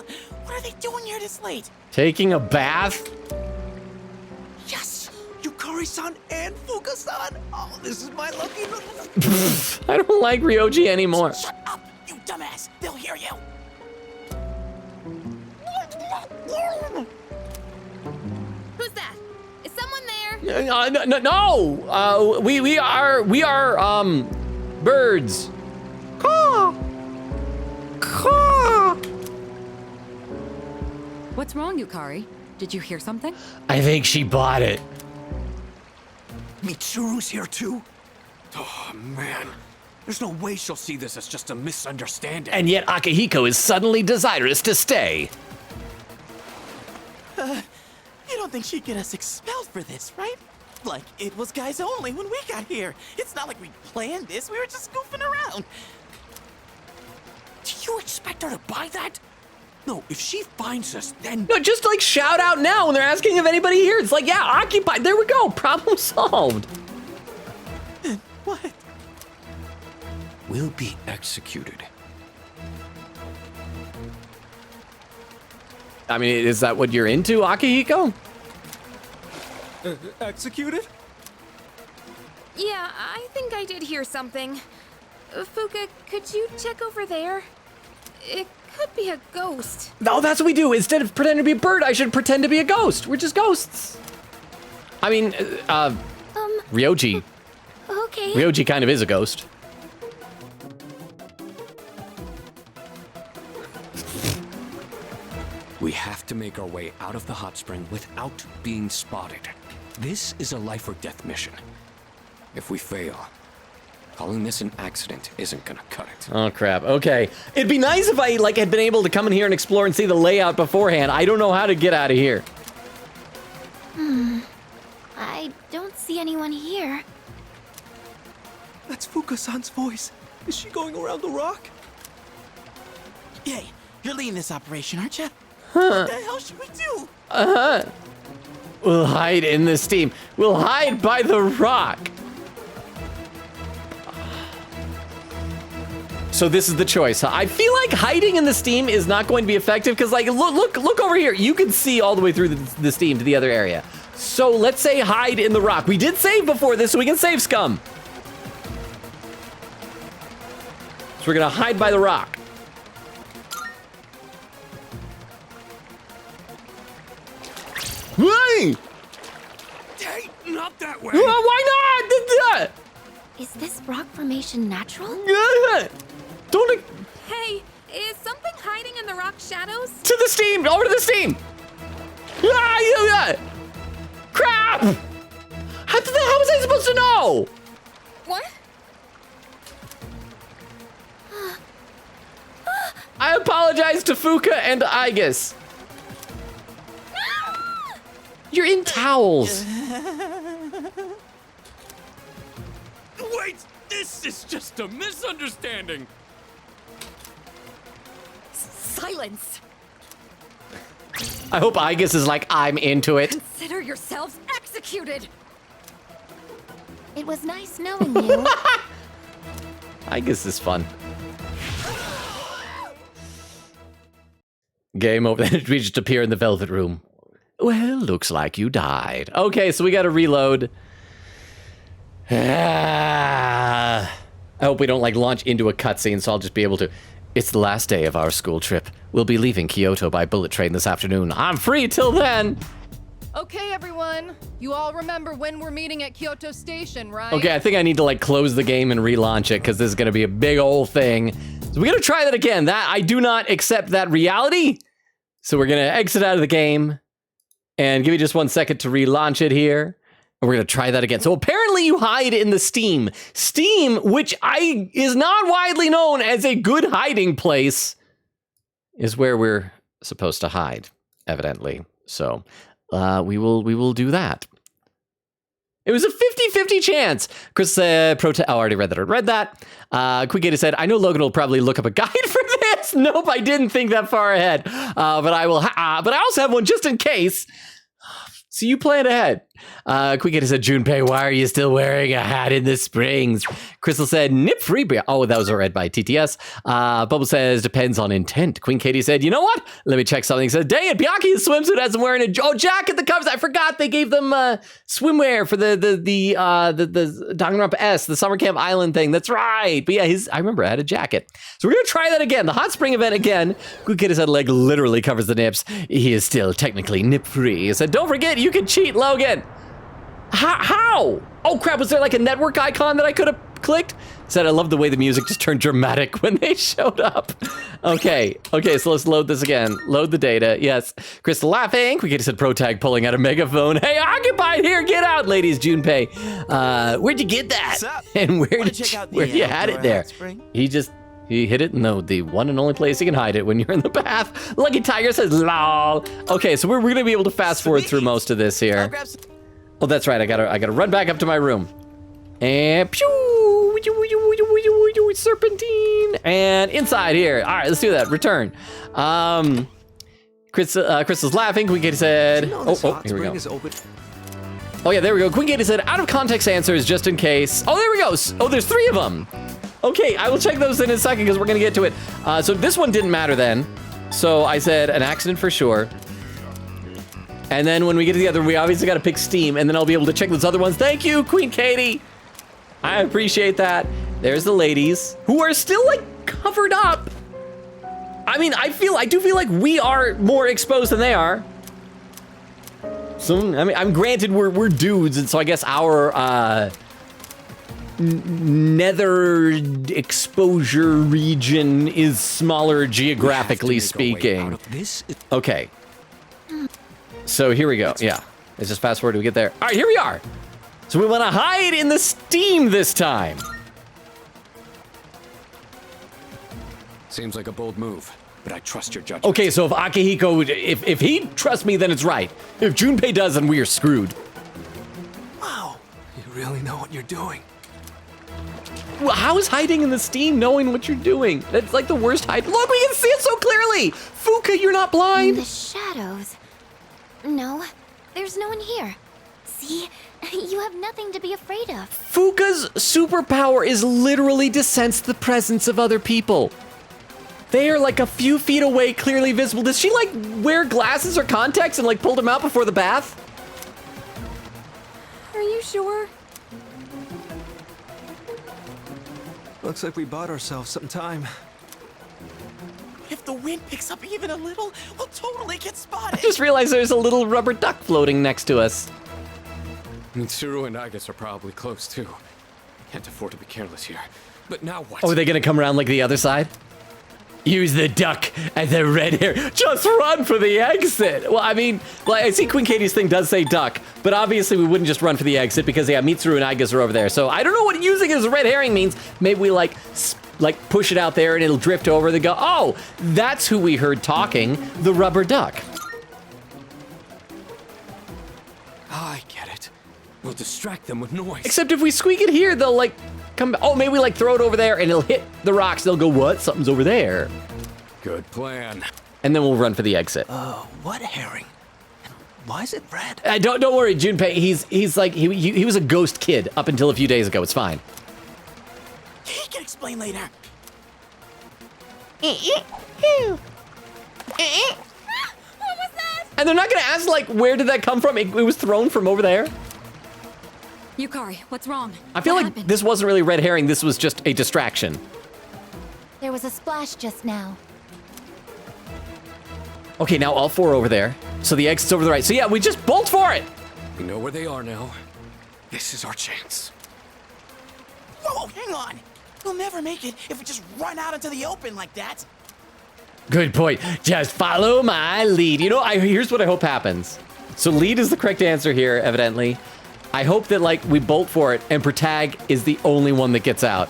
[SPEAKER 2] What are they doing here this late?
[SPEAKER 1] Taking a bath?
[SPEAKER 2] Yes! Yukari-san and Fuka-san! Oh, this is my lucky little...
[SPEAKER 1] I don't like Ryoji anymore.
[SPEAKER 2] Shut up, you dumbass! They'll hear you!
[SPEAKER 4] Who's that? Is someone there?
[SPEAKER 1] No! We are birds. Caw! Caw!
[SPEAKER 16] What's wrong, Yukari? Did you hear something?
[SPEAKER 1] I think she bought it.
[SPEAKER 3] Mitsuru's here too? Oh, man. There's no way she'll see this as just a misunderstanding.
[SPEAKER 1] And yet Akihiko is suddenly desirous to stay.
[SPEAKER 2] You don't think she'd get us expelled for this, right? Like, it was guys only when we got here. It's not like we planned this, we were just goofing around.
[SPEAKER 3] Do you expect her to buy that? No, if she finds us, then...
[SPEAKER 1] No, just like shout out now when they're asking if anybody here. It's like, yeah, occupied. There we go. Problem solved.
[SPEAKER 2] What?
[SPEAKER 3] Will be executed.
[SPEAKER 1] I mean, is that what you're into, Akihiko?
[SPEAKER 3] Executed?
[SPEAKER 4] Yeah, I think I did hear something. Fuka, could you check over there? It could be a ghost.
[SPEAKER 1] No, that's what we do. Instead of pretending to be a bird, I should pretend to be a ghost. We're just ghosts. I mean, Ryoji.
[SPEAKER 4] Okay.
[SPEAKER 1] Ryoji kind of is a ghost.
[SPEAKER 3] We have to make our way out of the hot spring without being spotted. This is a life or death mission. If we fail, calling this an accident isn't gonna cut it.
[SPEAKER 1] Oh crap. Okay. It'd be nice if I had been able to come in here and explore and see the layout beforehand. I don't know how to get out of here.
[SPEAKER 8] I don't see anyone here.
[SPEAKER 3] That's Fuka-san's voice. Is she going around the rock?
[SPEAKER 2] Hey, you're leading this operation, aren't you?
[SPEAKER 1] Huh.
[SPEAKER 2] What the hell should we do?
[SPEAKER 1] We'll hide in the steam. We'll hide by the rock. So this is the choice, huh? I feel like hiding in the steam is not going to be effective because, like, look over here. You can see all the way through the steam to the other area. So let's say hide in the rock. We did save before this, so we can save scum. So we're gonna hide by the rock. Hey!
[SPEAKER 3] Hey, not that way.
[SPEAKER 1] Why not?
[SPEAKER 8] Is this rock formation natural?
[SPEAKER 1] Don't.
[SPEAKER 4] Hey, is something hiding in the rock shadows?
[SPEAKER 1] To the steam! Over to the steam! Crap! How was I supposed to know?
[SPEAKER 4] What?
[SPEAKER 1] I apologize to Fuka and Aigis. You're in towels.
[SPEAKER 3] Wait, this is just a misunderstanding.
[SPEAKER 16] Silence.
[SPEAKER 1] I hope Aigis is like, I'm into it.
[SPEAKER 16] Consider yourselves executed.
[SPEAKER 8] It was nice knowing you.
[SPEAKER 1] Aigis is fun. Game over. We just appear in the velvet room. Well, looks like you died. Okay, so we gotta reload. I hope we don't launch into a cutscene, so I'll just be able to. It's the last day of our school trip. We'll be leaving Kyoto by bullet train this afternoon. I'm free till then.
[SPEAKER 9] Okay, everyone. You all remember when we're meeting at Kyoto Station, right?
[SPEAKER 1] Okay, I think I need to close the game and relaunch it because this is gonna be a big old thing. So we're gonna try that again. I do not accept that reality. So we're gonna exit out of the game and give me just 1 second to relaunch it here. And we're gonna try that again. So apparently you hide in the steam. Steam, which is not widely known as a good hiding place, is where we're supposed to hide, evidently. So we will do that. It was a 50-50 chance. Chris I already read that. Quick Gator said, I know Logan will probably look up a guide for this. Yes, nope, I didn't think that far ahead. But I will. But I also have one just in case. So you plan ahead. Quick said, Junpei, why are you still wearing a hat in the springs? Crystal said, nip free beer. Oh, that was read by TTS. Bubble says, depends on intent. Queen Katie said, you know what? Let me check something. Says, dang it, Bianchi's swimsuit hasn't wearing a jacket that covers. I forgot they gave them swimwear for the Danganronpa S, the summer camp island thing. That's right. But yeah, I remember I had a jacket. So we're gonna try that again. The hot spring event again. Queen Katie said, leg literally covers the nips. He is still technically nip free. He said, don't forget, you can cheat, Logan. How? Oh crap, was there like a network icon that I could have clicked? Said I love the way the music just turned dramatic when they showed up. Okay, so let's load this again. Load the data, yes. Crystal laughing. We said pro tag pulling out a megaphone. Hey, occupied here, get out, ladies. Junpei. Where'd you get that? And where you had it there? He hid it in the one and only place you can hide it when you're in the bath. Lucky Tiger says, lol. Okay, so we're gonna be able to fast forward through most of this here. Oh, that's right. I gotta run back up to my room. And pew, serpentine. And inside here. All right, let's do that. Return. Crystal's laughing. Queen Katie said, here we go. Oh yeah, there we go. Queen Katie said, out of context answers just in case. Oh, there we go. Oh, there's 3 of them. Okay, I will check those in a second because we're gonna get to it. So this one didn't matter then. So I said an accident for sure. And then when we get to the other, we obviously got to pick Steam, and then I'll be able to check those other ones. Thank you, Queen Katie. I appreciate that. There's the ladies who are still like covered up. I mean, I do feel like we are more exposed than they are. So I mean, I'm granted we're dudes, and so I guess our nether exposure region is smaller geographically speaking. Okay. So here we go. Yeah. Let's just fast forward till we get there. All right, here we are. So we want to hide in the steam this time.
[SPEAKER 14] Seems like a bold move, but I trust your judgment.
[SPEAKER 1] Okay, so if Akihiko, if he trusts me, then it's right. If Junpei does, then we are screwed.
[SPEAKER 3] Wow. You really know what you're doing.
[SPEAKER 1] Well, how is hiding in the steam knowing what you're doing? That's like the worst hide. Look, we can see it so clearly. Fuka, you're not blind.
[SPEAKER 18] The shadows. No, there's no one here. See? You have nothing to be afraid of.
[SPEAKER 1] Fuka's superpower is literally to sense the presence of other people. They are like a few feet away, clearly visible. Does she like wear glasses or contacts and like pull them out before the bath?
[SPEAKER 4] Are you sure?
[SPEAKER 3] Looks like we bought ourselves some time.
[SPEAKER 2] If the wind picks up even a little, we'll totally get spotted.
[SPEAKER 1] I just realized there's a little rubber duck floating next to us.
[SPEAKER 14] Mitsuru and Agus are probably close too. Can't afford to be careless here. But now what?
[SPEAKER 1] Oh, are they gonna come around like the other side? Use the duck as a red hair. Just run for the exit. Well, I mean, like I see Queen Katie's thing does say duck, but obviously we wouldn't just run for the exit because yeah, Mitsuru and Agus are over there. So I don't know what using it as a red herring means. Maybe we like push it out there and it'll drift over. They go, oh, that's who we heard talking, the rubber duck.
[SPEAKER 14] I get it. We'll distract them with noise.
[SPEAKER 1] Except if we squeak it here, they'll like come. Oh, maybe we like throw it over there and it'll hit the rocks. They'll go, what? Something's over there.
[SPEAKER 14] Good plan.
[SPEAKER 1] And then we'll run for the exit.
[SPEAKER 3] What herring? Why is it red?
[SPEAKER 1] Don't worry, Junpei. He's like he was a ghost kid up until a few days ago. It's fine.
[SPEAKER 2] He can explain later.
[SPEAKER 4] What was that?
[SPEAKER 1] And they're not gonna ask like, where did that come from? It was thrown from over there.
[SPEAKER 16] Yukari, what's wrong?
[SPEAKER 1] I feel like this wasn't really red herring. This was just a distraction.
[SPEAKER 18] There was a splash just now.
[SPEAKER 1] Okay, now all 4 over there. So the exit's over the right. So yeah, we just bolt for it.
[SPEAKER 14] We know where they are now. This is our chance.
[SPEAKER 2] Whoa, hang on. We'll never make it if we just run out into the open like that.
[SPEAKER 1] Good point. Just follow my lead. You know, here's what I hope happens. So lead is the correct answer here, evidently. I hope that like we bolt for it and Protag is the only one that gets out.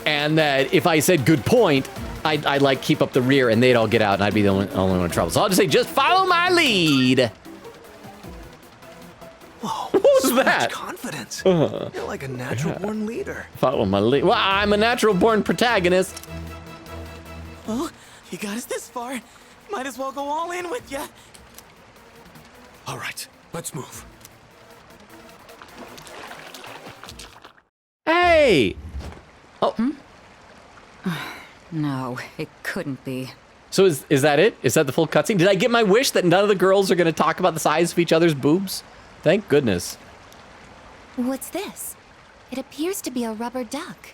[SPEAKER 1] And that if I said good point, I'd like keep up the rear and they'd all get out and I'd be the only one in trouble. So I'll just say, just follow my lead.
[SPEAKER 3] Whoa,
[SPEAKER 1] what was
[SPEAKER 3] so
[SPEAKER 1] that?
[SPEAKER 3] Much confidence. You're like a natural born leader.
[SPEAKER 1] Follow my lead. Well, I'm a natural born protagonist.
[SPEAKER 2] Huh? You got us this far. Might as well go all in with ya.
[SPEAKER 14] All right, let's move.
[SPEAKER 1] Hey! Oh.
[SPEAKER 16] No, it couldn't be.
[SPEAKER 1] So is that it? Is that the full cutscene? Did I get my wish that none of the girls are going to talk about the size of each other's boobs? Thank goodness.
[SPEAKER 8] What's this? It appears to be a rubber duck.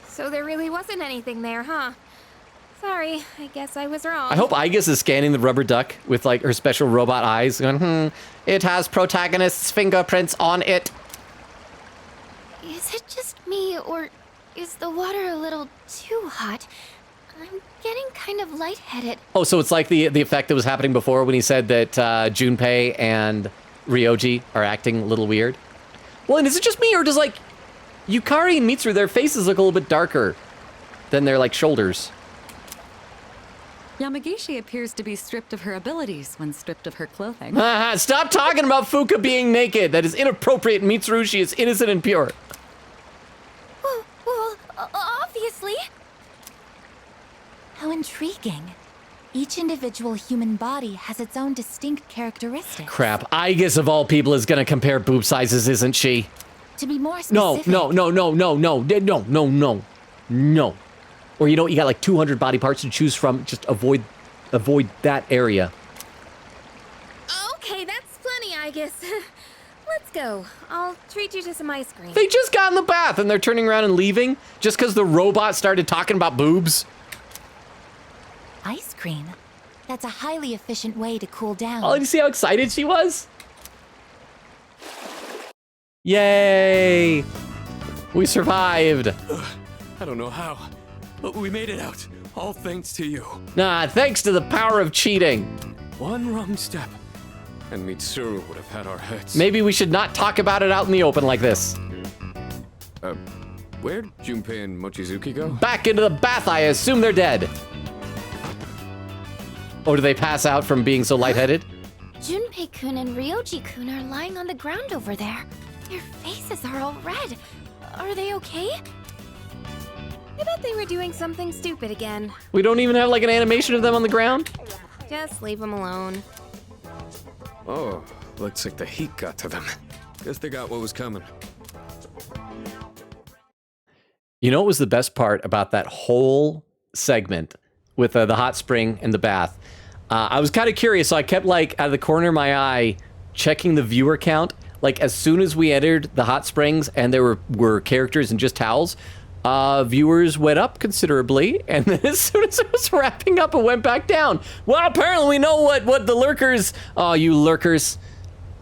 [SPEAKER 4] So there really wasn't anything there, huh? Sorry, I guess I was wrong.
[SPEAKER 1] I hope Aigis is scanning the rubber duck with like her special robot eyes going, it has protagonist's fingerprints on it.
[SPEAKER 18] Is it just me, or is the water a little too hot? I'm getting kind of lightheaded.
[SPEAKER 1] Oh, so it's like the effect that was happening before when he said that Junpei and Ryoji are acting a little weird. Well, and is it just me, or does like Yukari and Mitsuru, their faces look a little bit darker than their like shoulders?
[SPEAKER 16] Yamagishi appears to be stripped of her abilities when stripped of her clothing.
[SPEAKER 1] Stop talking about Fuka being naked. That is inappropriate. Mitsuru, she is innocent and pure.
[SPEAKER 18] Well, obviously.
[SPEAKER 8] How intriguing. Each individual human body has its own distinct characteristics.
[SPEAKER 1] Crap. Aigis of all people is going to compare boob sizes, isn't she?
[SPEAKER 8] To be more
[SPEAKER 1] No.
[SPEAKER 8] specific...
[SPEAKER 1] No. Or you know what? You got like 200 body parts to choose from. Just avoid that area.
[SPEAKER 4] Okay, that's plenty, I guess. Let's go. I'll treat you to some ice cream.
[SPEAKER 1] They just got in the bath and they're turning around and leaving just because the robot started talking about boobs.
[SPEAKER 8] Ice cream? That's a highly efficient way to cool down.
[SPEAKER 1] Oh, did you see how excited she was? Yay! We survived.
[SPEAKER 14] I don't know how, but we made it out. All thanks to you.
[SPEAKER 1] Nah, thanks to the power of cheating.
[SPEAKER 14] One wrong step, and Mitsuru would have had our heads.
[SPEAKER 1] Maybe we should not talk about it out in the open like this.
[SPEAKER 14] Where'd Junpei and Mochizuki go?
[SPEAKER 1] Back into the bath, I assume they're dead. Oh, do they pass out from being so lightheaded?
[SPEAKER 18] Junpei-kun and Ryoji-kun are lying on the ground over there. Their faces are all red. Are they okay?
[SPEAKER 4] I bet they were doing something stupid again.
[SPEAKER 1] We don't even have like an animation of them on the ground?
[SPEAKER 4] Just leave them alone.
[SPEAKER 14] Oh, looks like the heat got to them. Guess they got what was coming.
[SPEAKER 1] You know what was the best part about that whole segment with the hot spring and the bath? I was kind of curious, so I kept like out of the corner of my eye checking the viewer count. Like as soon as we entered the hot springs and there were characters and just towels, viewers went up considerably, and then as soon as it was wrapping up, it went back down. Well, apparently we know what the lurkers... Oh, you lurkers.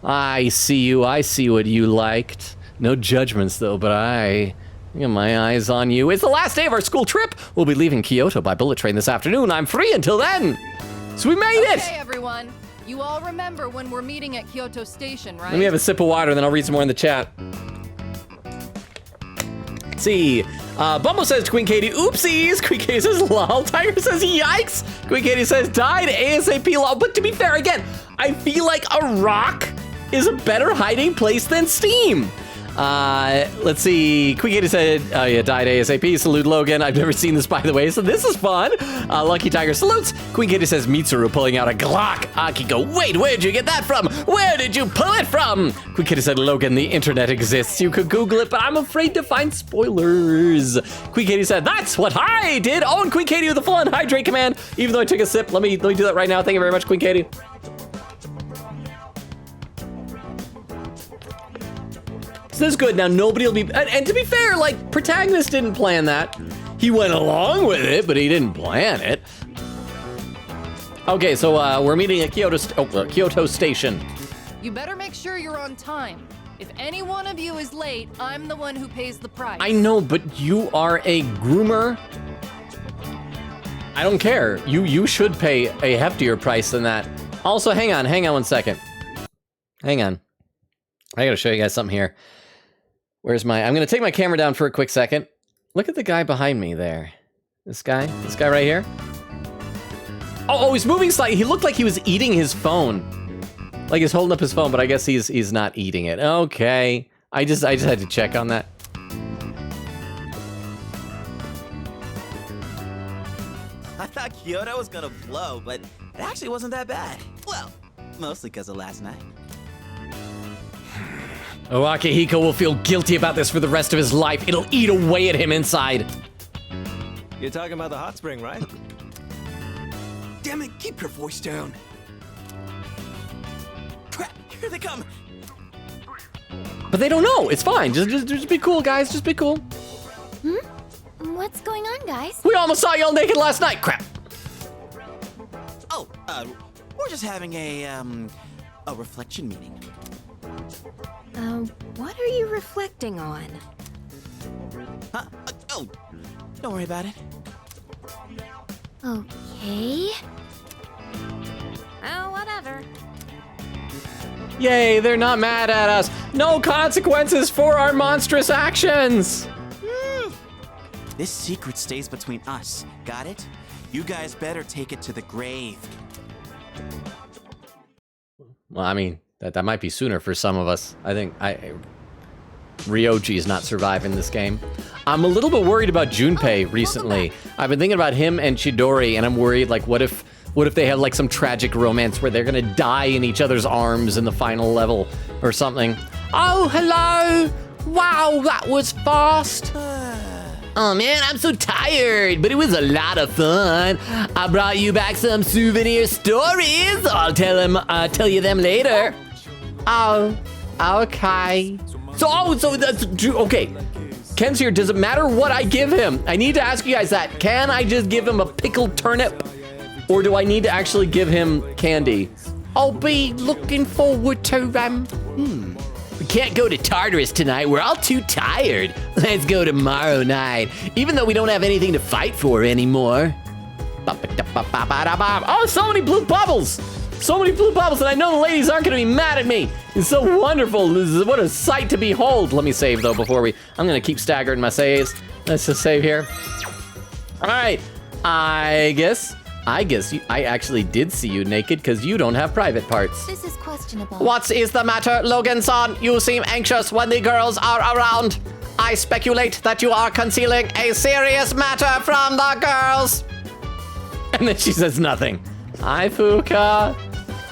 [SPEAKER 1] I see you. I see what you liked. No judgments, though, but I got my eyes on you. It's the last day of our school trip. We'll be leaving Kyoto by bullet train this afternoon. I'm free until then. So we made it.
[SPEAKER 9] Okay, everyone. You all remember when we're meeting at Kyoto Station, right?
[SPEAKER 1] Let me have a sip of water, then I'll read some more in the chat. Let's see. Bumble says Queen Katie, oopsies. Queen Katie says lol. Tiger says yikes. Queen Katie says died ASAP lol. But to be fair, again, I feel like a rock is a better hiding place than Steam. Let's see. Queen Katie said, oh yeah, died ASAP. Salute Logan. I've never seen this, by the way, so this is fun. Lucky Tiger salutes. Queen Katie says Mitsuru pulling out a Glock. Akiko, wait, where'd you get that from? Where did you pull it from? Queen Katie said, Logan, the internet exists. You could Google it, but I'm afraid to find spoilers. Queen Katie said, that's what I did. Oh, and Queen Katie with the full-on hydrate command. Even though I took a sip, let me do that right now. Thank you very much, Queen Katie. So this is good. Now nobody will be, and to be fair, like protagonist didn't plan that. He went along with it, but he didn't plan it. Okay, so we're meeting at Kyoto Station.
[SPEAKER 9] You better make sure you're on time. If any one of you is late, I'm the one who pays the price.
[SPEAKER 1] I know, but you are a groomer. I don't care. You should pay a heftier price than that. Also, hang on 1 second. Hang on. I gotta show you guys something here. I'm gonna take my camera down for a quick second. Look at the guy behind me there. This guy right here. Oh, he's moving slightly. He looked like he was eating his phone. Like he's holding up his phone, but I guess he's not eating it. Okay. I just had to check on that.
[SPEAKER 2] Kyoto was gonna blow, but it actually wasn't that bad. Well, mostly because of last night.
[SPEAKER 1] Oh, Akihiko will feel guilty about this for the rest of his life. It'll eat away at him inside.
[SPEAKER 3] You're talking about the hot spring, right?
[SPEAKER 11] Damn it, keep your voice down.
[SPEAKER 2] Crap, here they come.
[SPEAKER 1] But they don't know. It's fine. Just be cool, guys. Just be cool.
[SPEAKER 8] What's going on, guys?
[SPEAKER 1] We almost saw y'all naked last night. Crap.
[SPEAKER 2] Oh, we're just having a reflection meeting.
[SPEAKER 4] What are you reflecting on?
[SPEAKER 2] Huh? Oh, don't worry about it.
[SPEAKER 4] Okay. Oh, whatever.
[SPEAKER 1] Yay, they're not mad at us. No consequences for our monstrous actions.
[SPEAKER 2] This secret stays between us. Got it? You guys better take it to the grave.
[SPEAKER 1] Well, I mean, that might be sooner for some of us. I think Ryoji is not surviving this game. I'm a little bit worried about Junpei recently. I've been thinking about him and Chidori, and I'm worried, like, what if they have, like, some tragic romance where they're gonna die in each other's arms in the final level or something? Oh, hello! Wow, that was fast! Oh man, I'm so tired, but it was a lot of fun. I brought you back some souvenir stories. I'll tell you them later. Oh, okay. So that's okay. Ken's here. Does it matter what I give him? I need to ask you guys that. Can I just give him a pickled turnip, or do I need to actually give him candy? I'll be looking forward to them. We can't go to Tartarus tonight. We're all too tired. Let's go tomorrow night, even though we don't have anything to fight for anymore. Oh, so many blue bubbles. So many blue bubbles, and I know the ladies aren't going to be mad at me. It's so wonderful. What a sight to behold. Let me save, though, before I'm going to keep staggering my saves. Let's just save here. All right. I guess I actually did see you naked because you don't have private parts.
[SPEAKER 8] This is questionable.
[SPEAKER 1] What is the matter, Logan-san? You seem anxious when the girls are around. I speculate that you are concealing a serious matter from the girls. And then she says nothing. Hi, Fuka.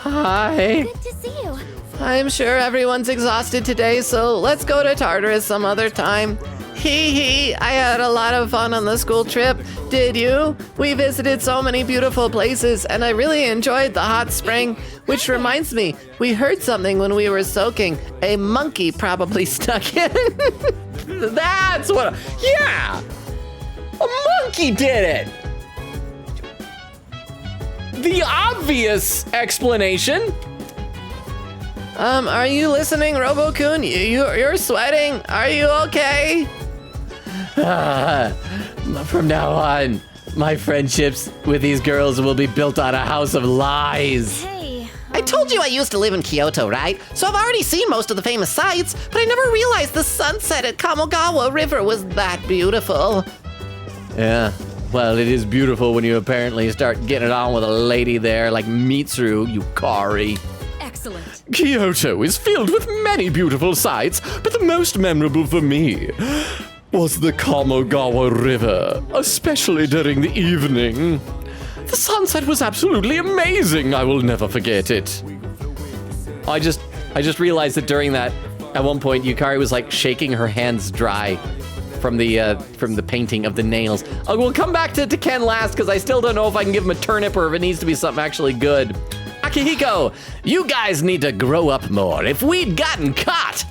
[SPEAKER 1] Hi.
[SPEAKER 8] Good to see you.
[SPEAKER 1] I'm sure everyone's exhausted today, so let's go to Tartarus some other time. Hee, I had a lot of fun on the school trip. Did you? We visited so many beautiful places, and I really enjoyed the hot spring. Which reminds me, we heard something when we were soaking. A monkey probably stuck in. That's what. Yeah! A monkey did it! The obvious explanation. Are you listening, Robo-kun? You're sweating. Are you okay? From now on, my friendships with these girls will be built on a house of lies.
[SPEAKER 8] Hey.
[SPEAKER 20] I told you I used to live in Kyoto, right? So I've already seen most of the famous sights, but I never realized the sunset at Kamogawa River was that beautiful.
[SPEAKER 1] Yeah. Well, it is beautiful when you apparently start getting it on with a lady there like Mitsuru, you Kari.
[SPEAKER 16] Excellent.
[SPEAKER 13] Kyoto is filled with many beautiful sights, but the most memorable for me was the Kamogawa River, especially during the evening. The sunset was absolutely amazing. I will never forget it.
[SPEAKER 1] I just realized that during that, at one point, Yukari was like shaking her hands dry from the painting of the nails. We'll come back to Ken last because I still don't know if I can give him a turnip or if it needs to be something actually good. Akihiko, you guys need to grow up more. If we'd gotten caught,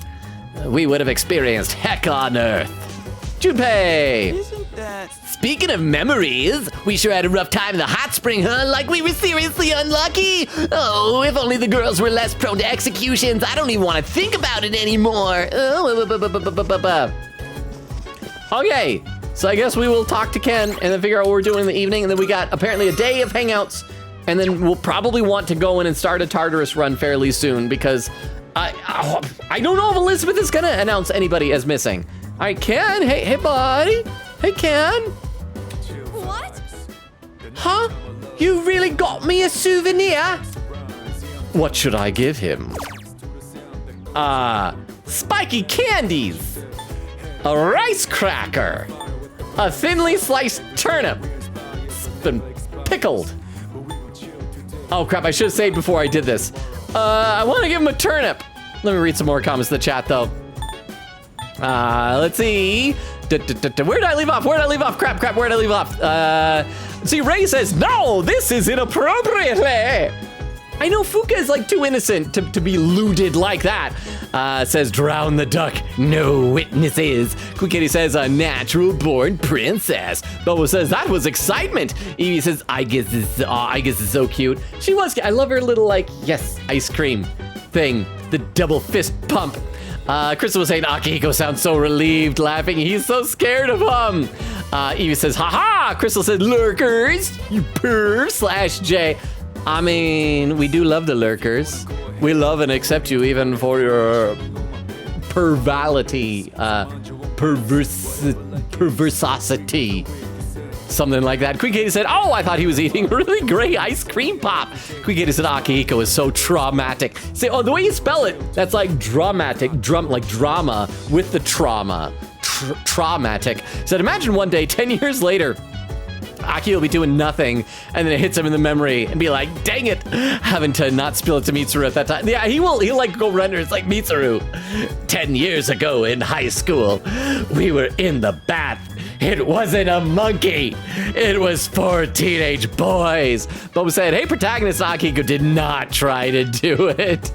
[SPEAKER 1] we would have experienced heck on earth. Junpei!
[SPEAKER 2] Isn't that...
[SPEAKER 20] Speaking of memories, we sure had a rough time in the hot spring, huh? Like we were seriously unlucky. Oh, if only the girls were less prone to executions. I don't even want to think about it anymore.
[SPEAKER 1] Okay, so I guess we will talk to Ken and then figure out what we're doing in the evening. And then we got apparently a day of hangouts. And then we'll probably want to go in and start a Tartarus run fairly soon because I don't know if Elizabeth is going to announce anybody as missing. All right, Ken. Hey, buddy. Hey, Ken.
[SPEAKER 15] What?
[SPEAKER 1] Huh? You really got me a souvenir? What should I give him? Spiky candies. A rice cracker. A thinly sliced turnip. Been pickled. Oh crap, I should have saved before I did this. I want to give him a turnip. Let me read some more comments in the chat though. Let's see. Where did I leave off? Crap, where did I leave off? See, Ray says, no, this is inappropriate. I know Fuka is like too innocent to be looted like that. Says, drown the duck, no witnesses. Quick Kitty says, a natural born princess. Bobo says, that was excitement. Evie says, I guess it's so cute. She was, I love her little like, yes, ice cream thing. The double fist pump. Crystal was saying, Akihiko sounds so relieved, laughing. He's so scared of him. Evie says, haha. Crystal says, lurkers, you perv /J. I mean, we do love the lurkers. We love and accept you even for your pervality, perversosity. Something like that. Quick Katie said, oh, I thought he was eating a really great ice cream pop. Quick Katie said, Akihiko is so traumatic. Say, oh, the way you spell it, that's like dramatic, like drama with the trauma. Traumatic. Said, imagine one day, 10 years later, Aki will be doing nothing, and then it hits him in the memory and be like, dang it, having to not spill it to Mitsuru at that time. Yeah, he'll like go render. It's like, Mitsuru, 10 years ago in high school, we were in the bath. It wasn't a monkey. It was 4 teenage boys. Boba said, hey, protagonist Akihiko did not try to do it.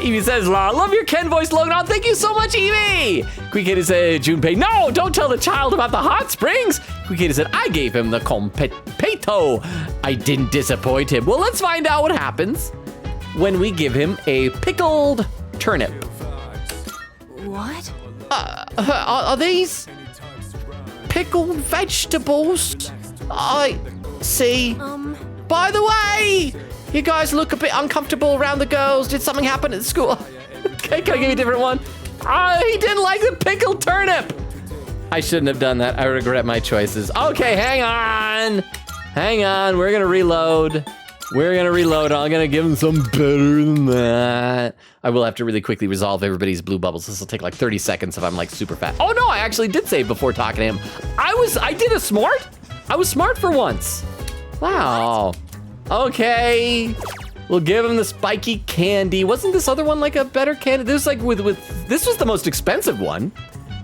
[SPEAKER 1] Evie says, love your Ken voice, Logan. Oh, thank you so much, Evie. Quick Kitty said, Junpei, no, don't tell the child about the hot springs. Quick Kitty said, I gave him the completo. I didn't disappoint him. Well, let's find out what happens when we give him a pickled turnip.
[SPEAKER 4] What?
[SPEAKER 20] Are these pickled vegetables? I see. By the way, you guys look a bit uncomfortable around the girls. Did something happen at school? Okay, can I give you a different one? He didn't like the pickled turnip. I shouldn't have done that. I regret my choices. Okay, hang on. We're gonna reload. I'm gonna give him something better than that. I will have to really quickly resolve everybody's blue bubbles. This will take like 30 seconds if I'm like super fast. Oh no, I actually did save before talking to him. I was smart for once. Wow. Okay. We'll give him the spiky candy. Wasn't this other one like a better candy? This was like this was the most expensive one.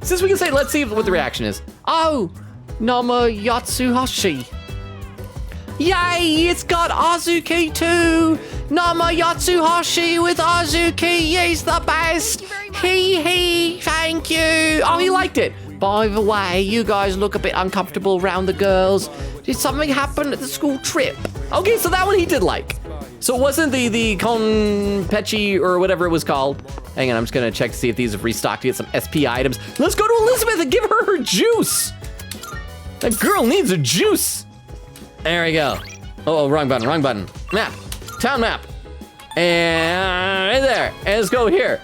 [SPEAKER 20] Since we can say, let's see what the reaction is. Oh, Nama Yatsuhashi. Yay, it's got Azuki too. Nama Yatsuhashi with Azuki, he's the best. Thank you. Oh, he liked it. By the way, you guys look a bit uncomfortable around the girls. Did something happen at the school trip? Okay, so that one he did like. So it wasn't the Konpechi or whatever it was called. Hang on, I'm just gonna check to see if these have restocked to get some SP items. Let's go to Elizabeth and give her juice. That girl needs a juice. There we go. Oh, wrong button. Map, town map. And right there, and let's go here.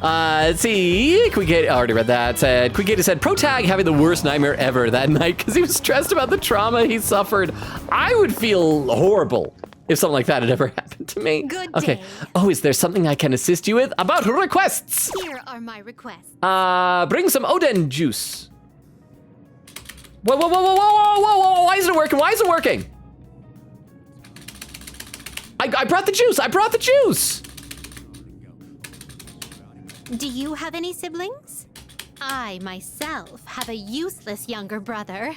[SPEAKER 20] Let's see. Quick, already read that. Said Quick said Protag having the worst nightmare ever that night because he was stressed about the trauma he suffered. I would feel horrible if something like that had ever happened to me.
[SPEAKER 8] Good
[SPEAKER 20] okay.
[SPEAKER 8] day.
[SPEAKER 20] Oh, is there something I can assist you with? About requests.
[SPEAKER 8] Here are my requests.
[SPEAKER 20] Bring some Oden juice. Whoa. Why isn't it working? I brought the juice.
[SPEAKER 8] Do you have any siblings? I, myself, have a useless younger brother.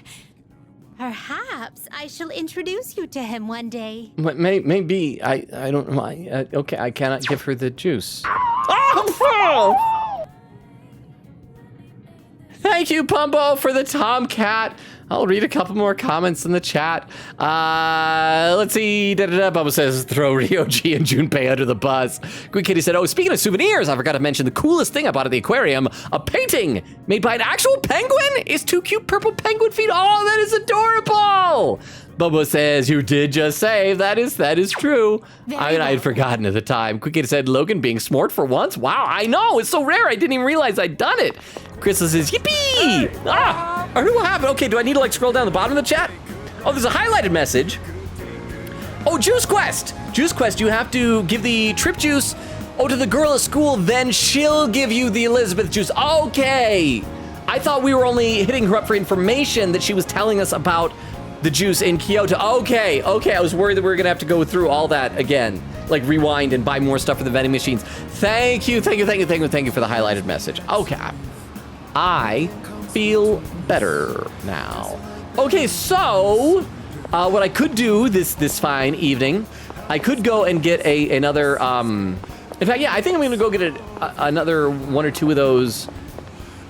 [SPEAKER 8] Perhaps I shall introduce you to him one day.
[SPEAKER 20] Maybe. I don't know. Okay, I cannot give her the juice. Thank you, Pumbo, for the Tomcat. I'll read a couple more comments in the chat. Let's see. Bubba says, throw Ryoji and Junpei under the bus. Quick Kitty said, oh, speaking of souvenirs, I forgot to mention the coolest thing I bought at the aquarium. A painting made by an actual penguin. It's 2 cute purple penguin feet. Oh, that is adorable. Bubba says, you did just save. That is true. I had forgotten at the time. Quick Kitty said, Logan being smart for once. Wow, I know. It's so rare. I didn't even realize I'd done it. Crystal says, yippee! What happened? Okay, do I need to like scroll down the bottom of the chat? Oh, there's a highlighted message. Oh, Juice Quest. Juice Quest, you have to give the trip juice to the girl at school, then she'll give you the Elizabeth juice. Okay.
[SPEAKER 1] I thought we were only hitting her up for information that she was telling us about the juice in Kyoto. Okay. I was worried that we were gonna have to go through all that again, like rewind and buy more stuff for the vending machines. Thank you for the highlighted message. Okay, I feel better now. Okay, so what I could do this fine evening, I could go and get another. In fact, yeah, I think I'm gonna go get another one or two of those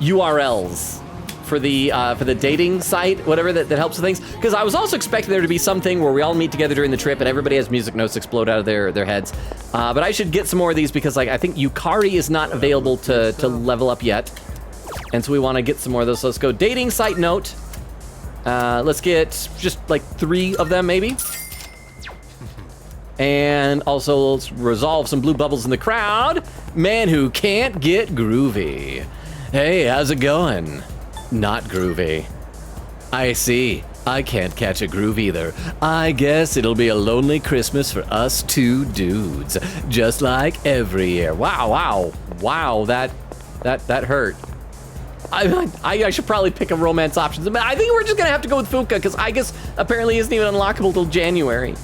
[SPEAKER 1] URLs for the dating site, whatever that helps with things. Because I was also expecting there to be something where we all meet together during the trip and everybody has music notes explode out of their heads. But I should get some more of these because like I think Yukari is not available to level up yet. And so we want to get some more of those. So let's go dating site note. Let's get just like 3 of them maybe. And also let's resolve some blue bubbles in the crowd. Man who can't get groovy. Hey, how's it going? Not groovy. I see. I can't catch a groove either. I guess it'll be a lonely Christmas for us 2 dudes. Just like every year. Wow, that hurt. I should probably pick a romance options. I think we're just gonna have to go with Fuka because I guess apparently isn't even unlockable till January.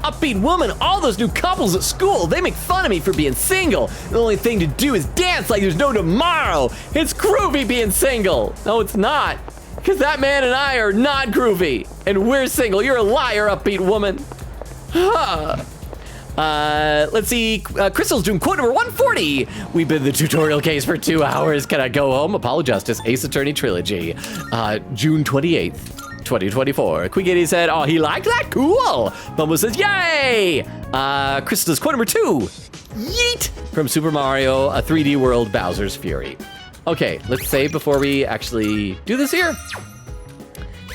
[SPEAKER 1] Upbeat woman, all those new couples at school, they make fun of me for being single. The only thing to do is dance like there's no tomorrow. It's groovy being single. No, it's not. Because that man and I are not groovy. And we're single. You're a liar, upbeat woman. Let's see. Crystal's doing quote number 140. We've been in the tutorial case for 2 hours. Can I go home? Apollo Justice, Ace Attorney Trilogy. June 28th. 2024. Quiggy said, oh, he liked that? Cool. Bumble says, yay! Crystal's quote number 2. Yeet! From Super Mario, a 3D World, Bowser's Fury. Okay, let's save before we actually do this here.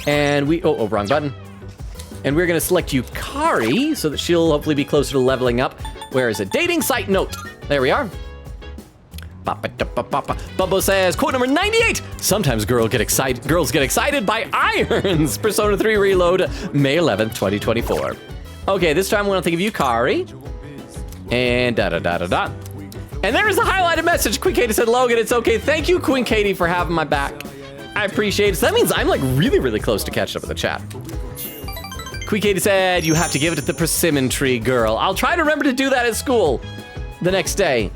[SPEAKER 1] And oh, wrong button. And we're gonna select Yukari so that she'll hopefully be closer to leveling up. Where is it? Dating site note. There we are. Bubbo says, quote number 98. Sometimes girls get excited by irons. Persona 3 Reload, May 11th, 2024. Okay, this time we want to think of Yukari. And And there's the highlighted message. Queen Katie said, Logan, it's okay. Thank you, Queen Katie, for having my back. I appreciate it. So that means I'm like really close to catching up with the chat. Queen Katie said, you have to give it to the persimmon tree girl. I'll try to remember to do that at school the next day.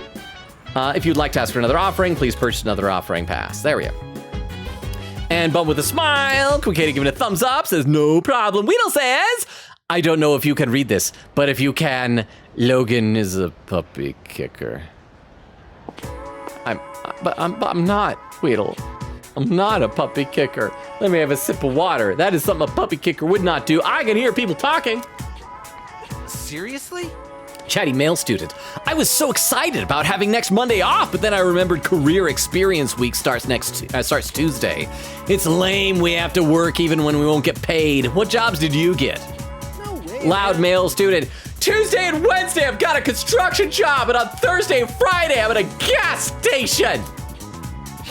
[SPEAKER 1] If you'd like to ask for another offering, please purchase another offering pass. There we go. And Bum with a smile, Queen Katie giving a thumbs up, says no problem. Weedle says, I don't know if you can read this, but if you can, Logan is a puppy kicker. I'm not, Weedle. I'm not a puppy kicker. Let me have a sip of water. That is something a puppy kicker would not do. I can hear people talking.
[SPEAKER 2] Seriously?
[SPEAKER 1] Chatty male student. I was so excited about having next Monday off, but then I remembered Career Experience Week starts Tuesday. It's lame we have to work even when we won't get paid. What jobs did you get?
[SPEAKER 2] No way.
[SPEAKER 1] Loud male student. Tuesday and Wednesday I've got a construction job, and on Thursday and Friday I'm at a gas station.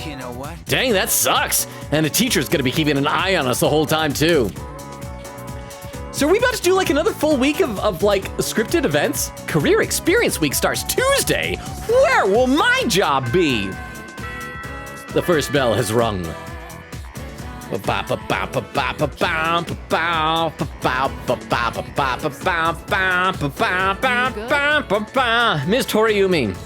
[SPEAKER 2] You know what?
[SPEAKER 1] Dang, that sucks. And the teacher's gonna be keeping an eye on us the whole time too. So are we about to do like another full week of like scripted events? Career Experience Week starts Tuesday. Where will my job be? The first bell has rung. Ms. Toriumi.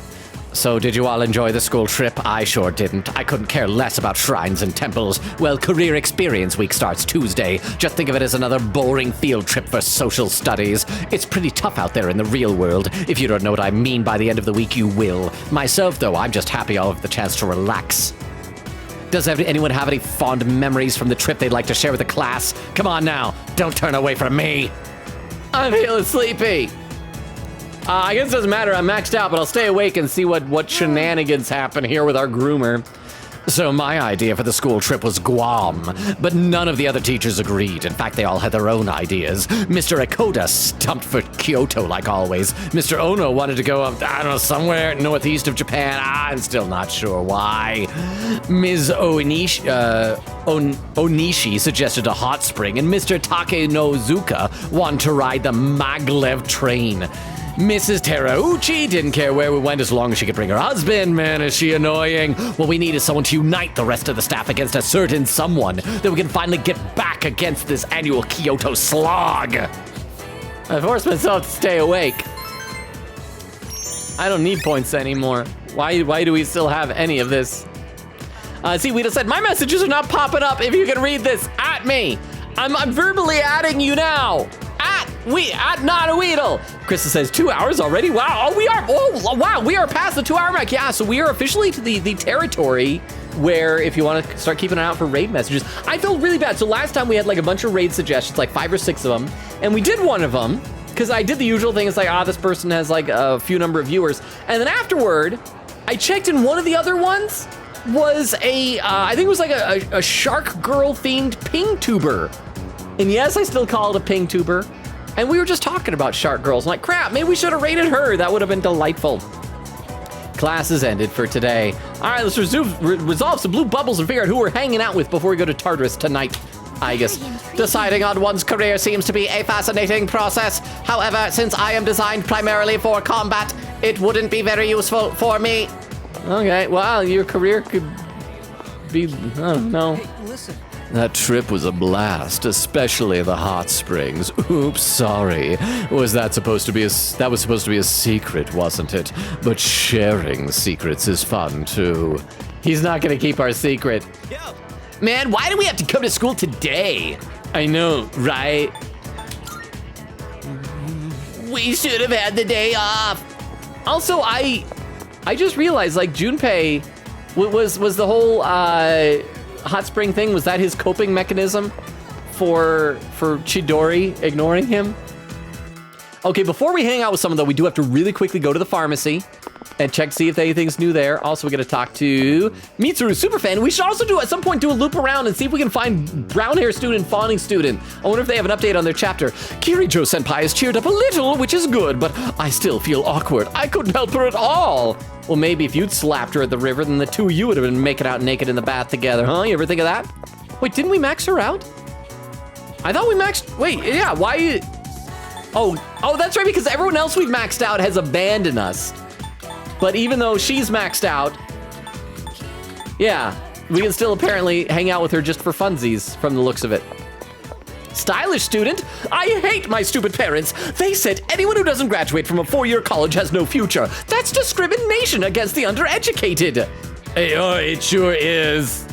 [SPEAKER 1] So did you all enjoy the school trip? I sure didn't. I couldn't care less about shrines and temples. Well, Career Experience Week starts Tuesday. Just think of it as another boring field trip for social studies. It's pretty tough out there in the real world. If you don't know what I mean by the end of the week, you will. Myself, though, I'm just happy I'll have the chance to relax. Does anyone have any fond memories from the trip they'd like to share with the class? Come on now, don't turn away from me. I'm feeling sleepy. I guess it doesn't matter, I'm maxed out, but I'll stay awake and see what shenanigans happen here with our groomer. So my idea for the school trip was Guam, but none of the other teachers agreed. In fact, they all had their own ideas. Mr. Akoda stumped for Kyoto like always. Mr. Ono wanted to go, somewhere northeast of Japan. I'm still not sure why. Ms. Onishi suggested a hot spring, and Mr. Takenozuka wanted to ride the maglev train.
[SPEAKER 19] Mrs. Terauchi didn't care where we went as long as she could bring her husband. Man, is she annoying. What we need is someone to unite the rest of the staff against a certain someone, that we can finally get back against this annual Kyoto slog. I forced myself to stay awake. I don't need points anymore. Why do we still have any of this? Seaweedle said, my messages are not popping up. If you can read this, at me. I'm verbally adding you now. At not a Weedle. Krista says 2 hours already. Wow. Wow. We are past the 2 hour mark. Yeah. So we are officially to the territory where if you want to start keeping an eye out for raid messages. I felt really bad. So last time we had like a bunch of raid suggestions, like 5 or 6 of them, and we did one of them because I did the usual thing. It's like, this person has like a few number of viewers, and then afterward, I checked, and one of the other ones was I think it was like a shark girl themed ping tuber. And yes, I still call it a ping tuber. And we were just talking about shark girls. I'm like, crap, maybe we should have rated her. That would have been delightful. Class is ended for today. All right, let's resolve some blue bubbles and figure out who we're hanging out with before we go to Tartarus tonight. I guess deciding on one's career seems to be a fascinating process. However, since I am designed primarily for combat, it wouldn't be very useful for me. Okay, well, your career could be, I don't know.
[SPEAKER 3] Hey, listen.
[SPEAKER 13] That trip was a blast, especially the hot springs. Oops, sorry. That was supposed to be a secret, wasn't it? But sharing secrets is fun too.
[SPEAKER 19] He's not gonna keep our secret.
[SPEAKER 20] Man, why do we have to come to school today?
[SPEAKER 19] I know, right?
[SPEAKER 20] We should have had the day off.
[SPEAKER 19] Also, I just realized, like, Junpei was the whole hot spring thing. Was that his coping mechanism for Chidori ignoring him? Okay, before we hang out with someone, though, we do have to really quickly go to the pharmacy and check to see if anything's new there. Also, we got to talk to Mitsuru Superfan. We should also at some point do a loop around and see if we can find brown hair student, fawning student. I wonder if they have an update on their chapter. Kirijo Senpai has cheered up a little, which is good, but I still feel awkward. I couldn't help her at all. Well, maybe if you'd slapped her at the river, then the two of you would have been making out naked in the bath together, huh? You ever think of that? Wait, didn't we max her out? I thought we maxed, wait, yeah, why? Oh, that's right, because everyone else we've maxed out has abandoned us. But even though she's maxed out, yeah, we can still apparently hang out with her just for funsies from the looks of it. Stylish student, I hate my stupid parents. They said anyone who doesn't graduate from a 4-year college has no future. That's discrimination against the undereducated. It sure is.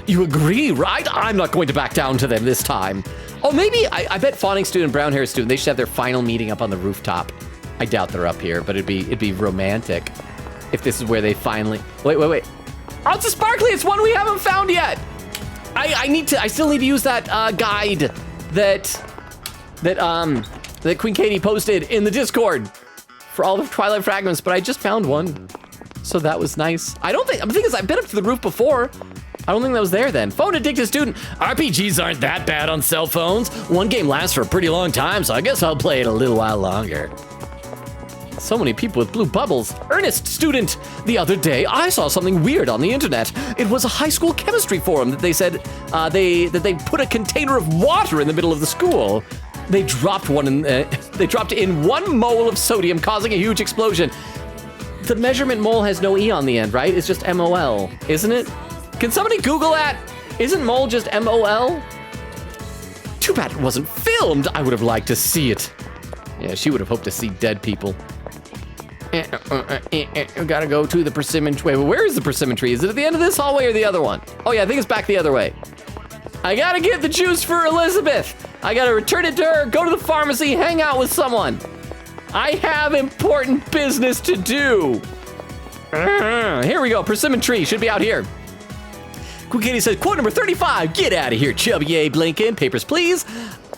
[SPEAKER 19] You agree, right? I'm not going to back down to them this time. Oh, maybe, I bet fawning student, brown hair student, they should have their final meeting up on the rooftop. I doubt they're up here, but it'd be romantic if this is where they finally, wait. Oh, it's a sparkly, it's one we haven't found yet. I still need to use that guide that Queen Katie posted in the Discord for all the Twilight fragments, but I just found one. So that was nice. I'm thinking I've been up to the roof before. I don't think that was there then. Phone addicted student. RPGs aren't that bad on cell phones. One game lasts for a pretty long time, so I guess I'll play it a little while longer. So many people with blue bubbles. Earnest student. The other day, I saw something weird on the internet. It was a high school chemistry forum that they said that they put a container of water in the middle of the school. They dropped in 1 mole of sodium, causing a huge explosion. The measurement mole has no E on the end, right? It's just MOL, isn't it? Can somebody Google that? Isn't mole just MOL? Too bad it wasn't filmed. I would have liked to see it. Yeah, she would have hoped to see dead people. Gotta go to the persimmon tree. Wait, where is the persimmon tree? Is it at the end of this hallway or the other one? Oh yeah, I think it's back the other way. I gotta get the juice for Elizabeth. I gotta return it to her, go to the pharmacy, hang out with someone. I have important business to do. Here we go, persimmon tree should be out here. Queen Katie says, quote number 35, get out of here, chubby A. Blinken. Papers, please.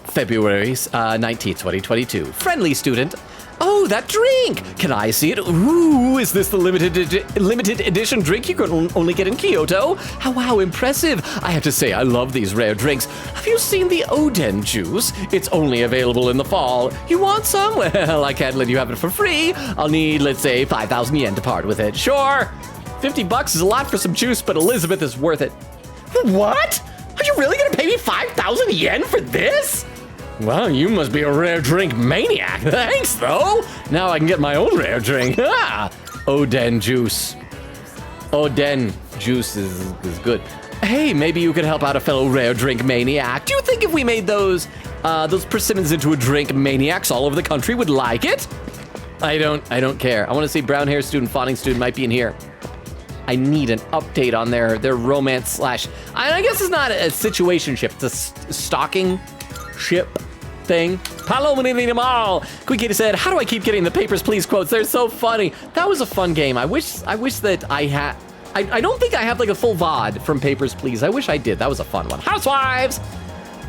[SPEAKER 19] February 19th, 2022. Friendly student. Oh, that drink! Can I see it? Ooh, is this the limited edition drink you can only get in Kyoto? How impressive. I have to say, I love these rare drinks. Have you seen the Oden juice? It's only available in the fall. You want some? Well, I can't let you have it for free. I'll need, let's say, 5,000 yen to part with it. Sure. $50 is a lot for some juice, but Elizabeth is worth it. What? Are you really gonna pay me 5,000 yen for this? Well, you must be a rare drink maniac. Thanks, though. Now I can get my own rare drink. Ah, Oden juice. Oden juice is good. Hey, maybe you could help out a fellow rare drink maniac. Do you think if we made those persimmons into a drink, maniacs all over the country would like it? I don't care. I want to see brown hair student, fawning student might be in here. I need an update on their romance slash, I guess it's not a situationship, it's a stalking ship thing. Palominimal. Quick Kitty said, how do I keep getting the Papers, Please quotes? They're so funny. That was a fun game. I wish that I had, I don't think I have like a full VOD from Papers, Please. I wish I did. That was a fun one. Housewives.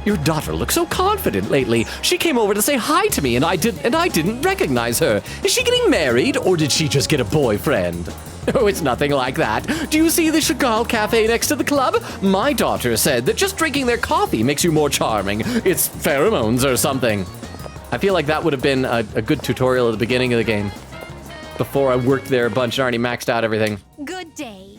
[SPEAKER 19] Your daughter looks so confident lately. She came over to say hi to me and I didn't recognize her. Is she getting married or did she just get a boyfriend? Oh, it's nothing like that. Do you see the Chagall Cafe next to the club? My daughter said that just drinking their coffee makes you more charming. It's pheromones or something. I feel like that would have been a good tutorial at the beginning of the game. Before I worked there a bunch and already maxed out everything.
[SPEAKER 8] Good day.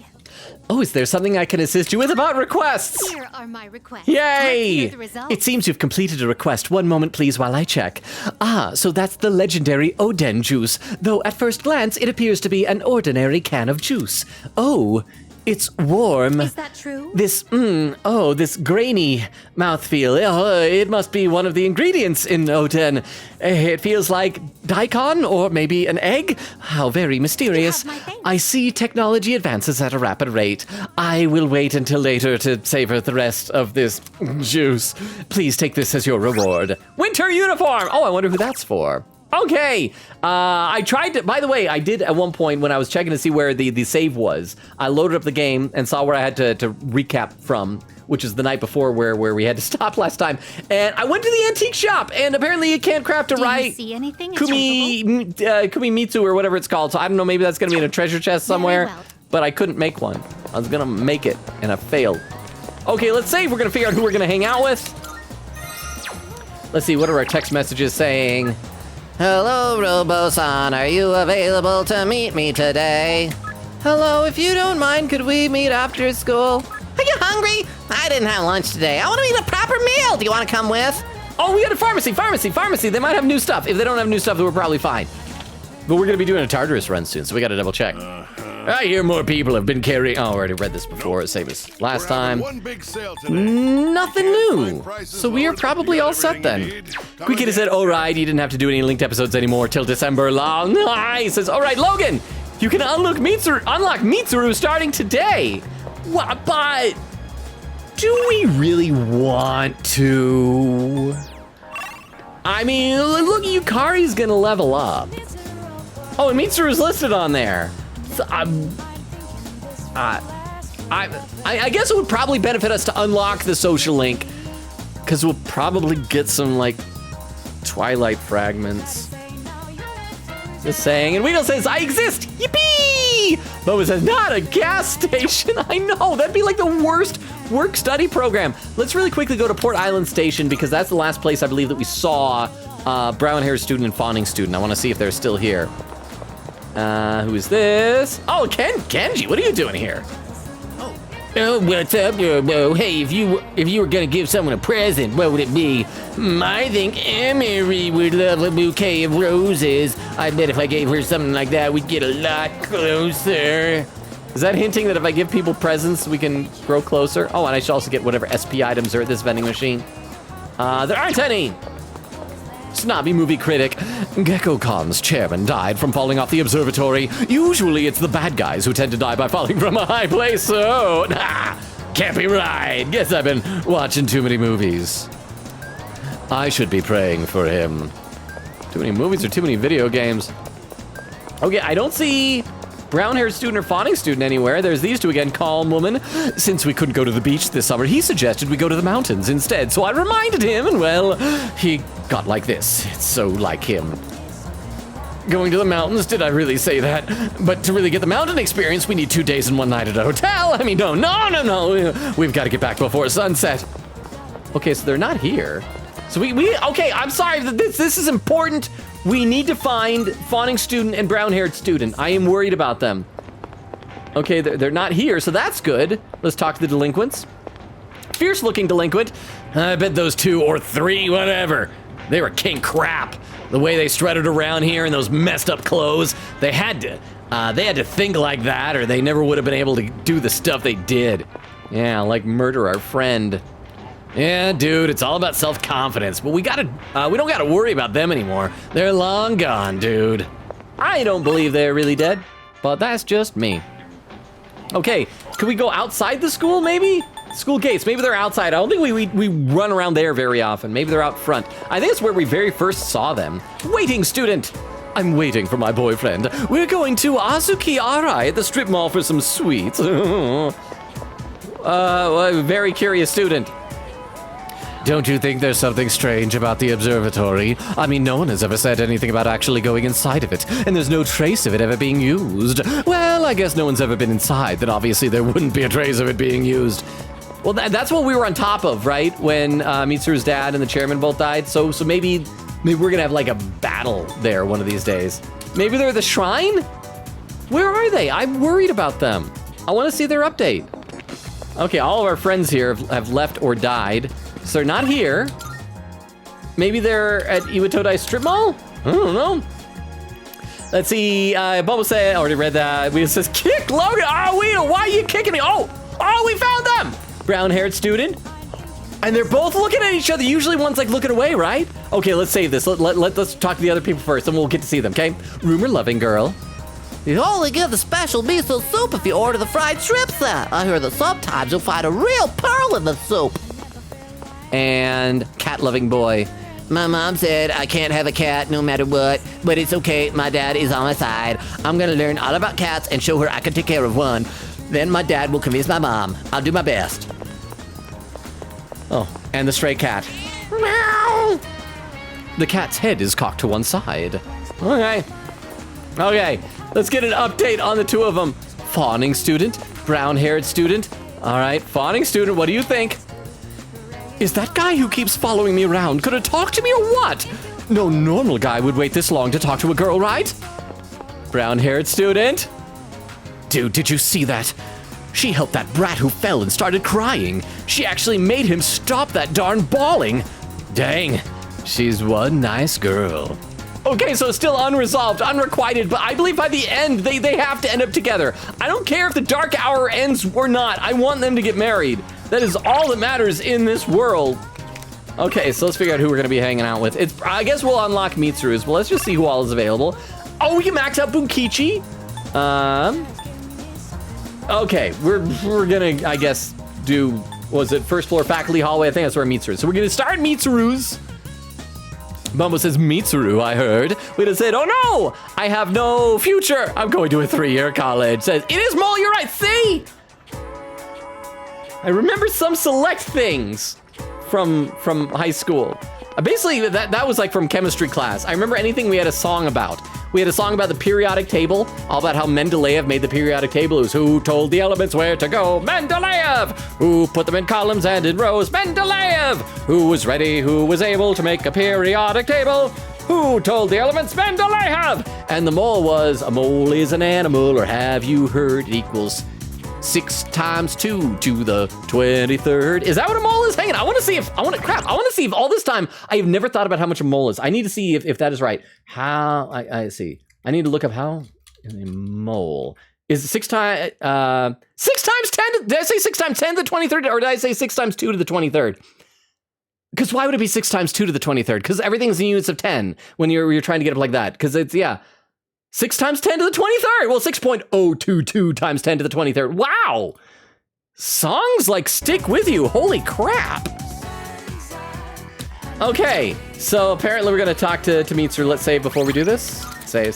[SPEAKER 19] Oh, is there something I can assist you with about requests?
[SPEAKER 8] Here are my requests.
[SPEAKER 19] Yay!
[SPEAKER 8] Let's hear the results.
[SPEAKER 19] It seems you've completed a request. One moment, please, while I check. Ah, so that's the legendary Oden juice, though at first glance it appears to be an ordinary can of juice. Oh, it's warm.
[SPEAKER 8] Is that true?
[SPEAKER 19] This grainy mouthfeel. Oh, it must be one of the ingredients in Oden. It feels like daikon or maybe an egg. How very mysterious. I see technology advances at a rapid rate. I will wait until later to savor the rest of this juice. Please take this as your reward. Winter uniform. Oh, I wonder who that's for. Okay, I tried to, by the way, I did at one point when I was checking to see where the save was, I loaded up the game and saw where I had to recap from, which is the night before where we had to stop last time. And I went to the antique shop and apparently you can't craft a right.
[SPEAKER 8] Do you see anything?
[SPEAKER 19] Kumimitsu or whatever it's called. So I don't know, maybe that's gonna be in a treasure chest somewhere, but I couldn't make one. I was gonna make it and I failed. Okay, let's save. We're gonna figure out who we're gonna hang out with. Let's see, what are our text messages saying? Hello, Robo-san, are you available to meet me today? Hello, if you don't mind, could we meet after school? Are you hungry? I didn't have lunch today. I want to eat a proper meal. Do you want to come with? Oh, we got a pharmacy. They might have new stuff. If they don't have new stuff, then we're probably fine. But we're going to be doing a Tartarus run soon, so we got to double check. I hear more people have been carrying... Oh, I already read this before, same as last time. Nothing new. So we are probably all set then. Quick Kitty said, all right, you didn't have to do any linked episodes anymore till December. Nice. Says, all right, Logan, you can unlock Mitsuru starting today. What, but do we really want to? I mean, look, Yukari's gonna level up. Oh, and Mitsuru's listed on there. So I guess it would probably benefit us to unlock the social link, because we'll probably get some like Twilight fragments. Just saying. And Weedle says, I exist! Yippee! Boba says, not a gas station. I know, that'd be like the worst work-study program. Let's really quickly go to Port Island Station, because that's the last place I believe that we saw brown hair student and fawning student. I want to see if they're still here. Who is this? Oh, Kenji, what are you doing here? Oh, what's up, Robo? Hey, if you were gonna give someone a present, what would it be? I think Emery would love a bouquet of roses. I bet if I gave her something like that, we'd get a lot closer. Is that hinting that if I give people presents, we can grow closer? Oh, and I should also get whatever SP items are at this vending machine. There aren't any. Snobby movie critic. GeckoCon's chairman died from falling off the observatory. Usually it's the bad guys who tend to die by falling from a high place, so... can't be right. Guess I've been watching too many movies. I should be praying for him. Too many movies or too many video games? Okay, I don't see brown-haired student or fawning student anywhere. There's these two again. Calm woman. Since we couldn't go to the beach this summer, he suggested we go to the mountains instead. So I reminded him, and well, he got like this. It's so like him. Going to the mountains? Did I really say that? But to really get the mountain experience, we need 2 days and 1 night at a hotel. I mean, no. We've got to get back before sunset. Okay, so they're not here. So okay, I'm sorry. This is important. We need to find fawning student and brown-haired student. I am worried about them. Okay, they're not here, so that's good. Let's talk to the delinquents. Fierce-looking delinquent. I bet those 2 or 3, whatever,
[SPEAKER 1] They were king crap. The way they strutted around here in those messed up clothes, they had to think like that, or they never would have been able to do the stuff they did. Yeah, like murder our friend. Yeah, dude, it's all about self-confidence, but we don't gotta worry about them anymore. They're long gone, dude. I don't believe they're really dead, but that's just me. Okay, can we go outside the school, maybe? School gates, maybe they're outside. I don't think we run around there very often. Maybe they're out front. I think it's where we very first saw them. Waiting student. I'm waiting for my boyfriend. We're going to Azuki Arai at the strip mall for some sweets. Very curious student. Don't you think there's something strange about the observatory? I mean, no one has ever said anything about actually going inside of it, and there's no trace of it ever being used. Well, I guess no one's ever been inside, then obviously there wouldn't be a trace of it being used. Well, that's what we were on top of, right? When Mitsuru's dad and the chairman both died. So maybe we're gonna have like a battle there one of these days. Maybe they're the shrine? Where are they? I'm worried about them. I want to see their update. Okay, all of our friends here have left or died. So they're not here. Maybe they're at Iwatodai Strip Mall? I don't know. Let's see, Bubba said, I already read that. We says, kick Logan. Oh, Weedle, why are you kicking me? Oh, we found them. Brown-haired student. And they're both looking at each other. Usually one's like looking away, right? Okay, let's save this. Let's talk to the other people first, and we'll get to see them, okay? Rumor-loving girl.
[SPEAKER 20] You only get the special miso soup if you order the fried shrimp set. I hear that sometimes you'll find a real pearl in the soup.
[SPEAKER 1] And cat-loving boy.
[SPEAKER 20] My mom said I can't have a cat no matter what, but it's okay, my dad is on my side. I'm gonna learn all about cats and show her I can take care of one. Then my dad will convince my mom. I'll do my best.
[SPEAKER 1] Oh, and the stray cat. Meow. The cat's head is cocked to one side. Okay, let's get an update on the two of them. Fawning student, brown-haired student. All right, fawning student, what do you think? Is that guy who keeps following me around gonna talk to me or what? No normal guy would wait this long to talk to a girl, right? Brown-haired student. Dude, did you see that? She helped that brat who fell and started crying. She actually made him stop that darn bawling. Dang, she's one nice girl. Okay, so it's still unresolved, unrequited, but I believe by the end, they have to end up together. I don't care if the dark hour ends or not. I want them to get married. That is all that matters in this world. Okay, so let's figure out who we're gonna be hanging out with. I guess we'll unlock Mitsuru's, but let's just see who all is available. Oh, we can max out Bunkichi. Okay, we're gonna, I guess, do, was it first floor faculty hallway? I think that's where Mitsuru is. So we're gonna start Mitsuru's. Bumbo says, Mitsuru, I heard. We just said, oh no, I have no future. I'm going to a 3-year college. Says, it is Mole, you're right, see? I remember some select things from high school. Basically, that was like from chemistry class. I remember anything we had a song about. We had a song about the periodic table, all about how Mendeleev made the periodic table. It was who told the elements where to go? Mendeleev! Who put them in columns and in rows? Mendeleev! Who was ready, who was able to make a periodic table? Who told the elements? Mendeleev! And the mole was, a mole is an animal, or have you heard it equals 6 times 2 to the 23rd. Is that what a mole is? Hang on, I want to see if all this time I have never thought about how much a mole is. I need to see if that is right. How, I see. I need to look up how a mole is 6 times 10, did I say 6 times 10 to the 23rd, or did I say 6 times 2 to the 23rd? Because why would it be 6 times 2 to the 23rd? Because everything's in units of 10 when you're trying to get up like that. Because it's, yeah. 6 times 10 to the 23rd. Well, 6.022 times 10 to the 23rd. Wow. Songs like stick with you. Holy crap. Okay, so apparently we're going to talk to Mitsuru. Let's save before we do this. Save.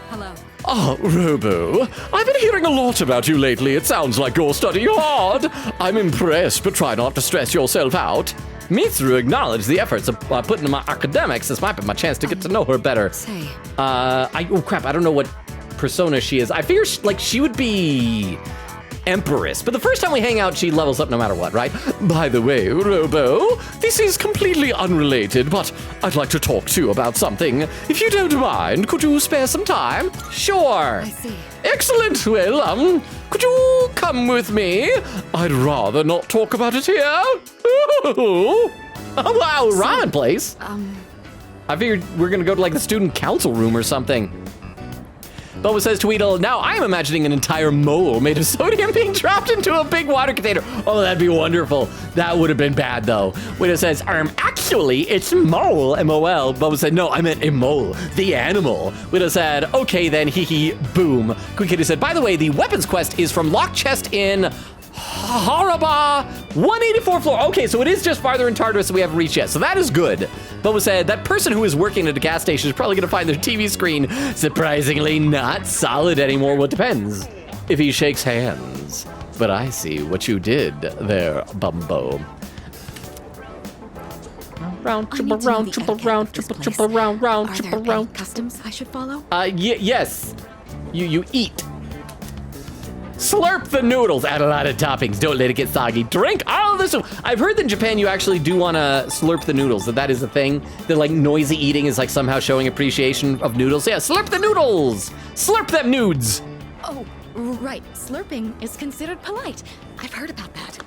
[SPEAKER 16] Hello.
[SPEAKER 13] Ah, Robo. I've been hearing a lot about you lately. It sounds like you're studying hard. I'm impressed, but try not to stress yourself out. Mitsuru acknowledged the efforts of putting in my academics. This might be my chance to get to know her better.
[SPEAKER 16] Say.
[SPEAKER 13] Oh crap, I don't know what persona she is. I figure she would be Empress, but the first time we hang out, she levels up no matter what, right? By the way, Robo, this is completely unrelated, but I'd like to talk to you about something. If you don't mind, could you spare some time?
[SPEAKER 1] Sure.
[SPEAKER 16] I see.
[SPEAKER 13] Excellent. Well, could you come with me? I'd rather not talk about it here.
[SPEAKER 1] Oh, wow, ramen place. I figured we're gonna go to like the student council room or something. Boba says to Weedle, now I'm imagining an entire mole made of sodium being dropped into a big water container. Oh, that'd be wonderful. That would have been bad though. Weedle says, actually, it's mole, M-O-L. Boba said, no, I meant a mole, the animal. Weedle said, okay then, hee hee, boom. Quick Kitty said, by the way, the weapons quest is from Lock Chest in Haraba, 184th floor. Okay, so it is just farther in Tartarus that we haven't reached yet, so that is good. Boba said, that person who is working at a gas station is probably gonna find their TV screen surprisingly not solid anymore. Well, it depends if he shakes hands. But I see what you did there, Bumbo. Round, triple round, triple round, triple round, round, triple round.
[SPEAKER 16] Customs I should follow?
[SPEAKER 1] Yes. You eat. Slurp the noodles. Add a lot of toppings. Don't let it get soggy. Drink all of this. I've heard that in Japan you actually do want to slurp the noodles. That is a thing. That like noisy eating is like somehow showing appreciation of noodles. Yeah, slurp the noodles. Slurp them nudes.
[SPEAKER 16] Oh, right. Slurping is considered polite. I've heard about that.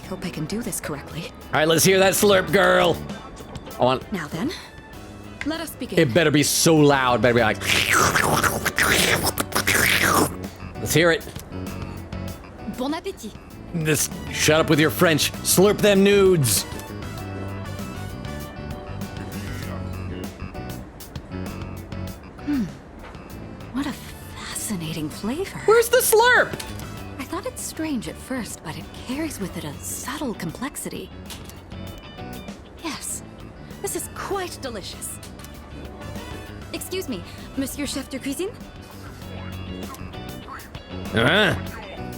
[SPEAKER 16] I hope I can do this correctly.
[SPEAKER 1] All right, let's hear that slurp, girl. I want.
[SPEAKER 16] Now then, let us begin.
[SPEAKER 1] It better be so loud. Better be like. Let's hear it.
[SPEAKER 16] Bon appétit.
[SPEAKER 1] Just shut up with your French. Slurp them nudes.
[SPEAKER 16] What a fascinating flavor.
[SPEAKER 1] Where's the slurp?
[SPEAKER 16] I thought it strange at first, but it carries with it a subtle complexity. Yes, this is quite delicious. Excuse me, Monsieur Chef de Cuisine?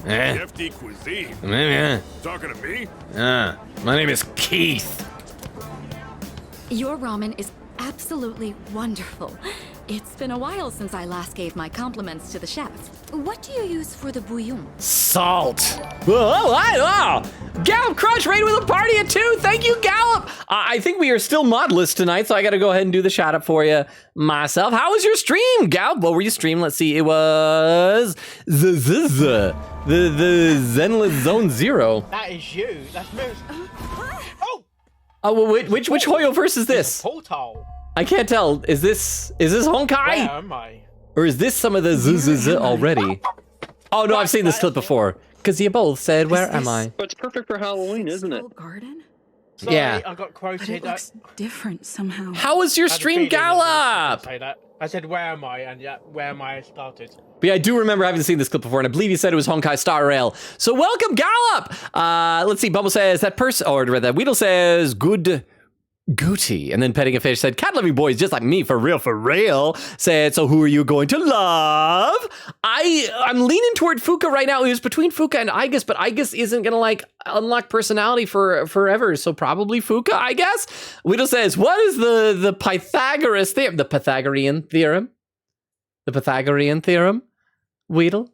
[SPEAKER 21] Hefty cuisine. Talking to me?
[SPEAKER 1] My name is Keith.
[SPEAKER 16] Your ramen is absolutely wonderful. It's been a while since I last gave my compliments to the chef. What do you use for the bouillon?
[SPEAKER 1] Salt. Whoa. Gallop Crunch rated with a party of 2. Thank you, Gallop. I think we are still modless tonight, so I got to go ahead and do the shout out for you myself. How was your stream, Gallop? What were you streaming? Let's see. It was the Zenless Zone 0.
[SPEAKER 6] That is you. That's me.
[SPEAKER 1] Oh, well, which Hoyo verse is this?
[SPEAKER 6] Portal.
[SPEAKER 1] I can't tell. Is this Honkai?
[SPEAKER 6] Where am I?
[SPEAKER 1] Or is this some of the z already? Oh no, I've seen this clip before. Because you both said, "Where am I?"
[SPEAKER 22] But it's perfect for Halloween, isn't it?
[SPEAKER 16] Garden?
[SPEAKER 6] Sorry,
[SPEAKER 1] Yeah.
[SPEAKER 6] I got quoted.
[SPEAKER 16] But it looks different somehow.
[SPEAKER 1] How was your stream, Gallop?
[SPEAKER 6] Say that. I said, "Where am I?" And yeah, where am I started.
[SPEAKER 1] But yeah, I do remember having seen this clip before, and I believe you said it was Honkai Star Rail. So welcome, Gallop. Let's see. Bubble says that person, or that Weedle says good. Gooty, and then Petting a Fish said, cat loving boys just like me, for real, said, so who are you going to love? I'm leaning toward Fuka right now. It was between Fuka and Igus, but Igus isn't gonna like unlock personality for forever, so probably Fuka, I guess. Weedle says, what is the Pythagoras theorem? The Pythagorean theorem? The Pythagorean theorem? Weedle?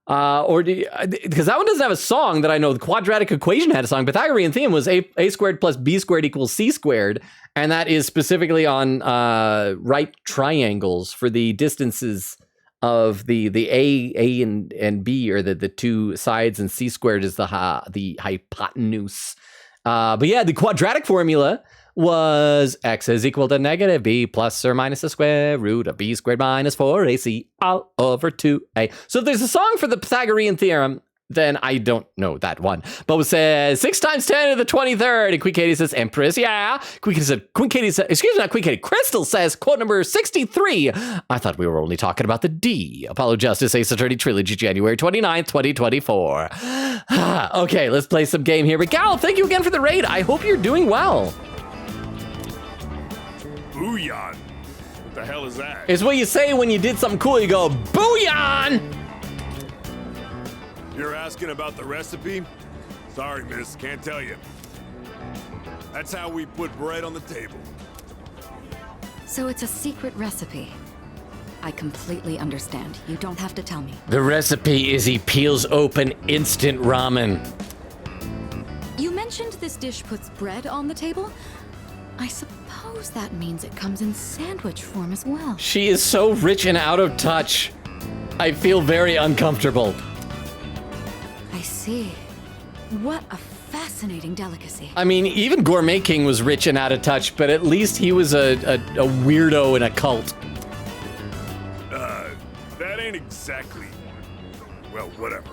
[SPEAKER 1] Because that one doesn't have a song that I know. The quadratic equation had a song. Pythagorean theorem was a squared plus b squared equals c squared, and that is specifically on right triangles for the distances of the a and b, or the two sides, and c squared is the hypotenuse. But yeah, the quadratic formula was x is equal to negative b plus or minus the square root of b squared minus 4ac all over 2a. So if there's a song for the Pythagorean theorem, then I don't know that one. Bo says 6 times 10 to the 23rd. And Queen Katie says Empress, yeah. Queen Katie says, excuse me, not Queen Katie. Crystal says, quote number 63. I thought we were only talking about the D. Apollo Justice Ace Attorney Trilogy, January 29th, 2024. Okay, let's play some game here. But Gal, thank you again for the raid. I hope you're doing well.
[SPEAKER 21] Booyan. What the hell is that?
[SPEAKER 1] It's what you say when you did something cool. You go, booyan!
[SPEAKER 21] You're asking about the recipe? Sorry, miss, can't tell you. That's how we put bread on the table.
[SPEAKER 16] So it's a secret recipe. I completely understand. You don't have to tell me.
[SPEAKER 1] The recipe is he peels open instant ramen.
[SPEAKER 16] You mentioned this dish puts bread on the table? I suppose that means it comes in sandwich form as well.
[SPEAKER 1] She is so rich and out of touch. I feel very uncomfortable.
[SPEAKER 16] I see. What a fascinating fascinating delicacy.
[SPEAKER 1] I mean, even Gourmet King was rich and out of touch, but at least he was a weirdo in a cult.
[SPEAKER 21] That ain't exactly... Well, whatever.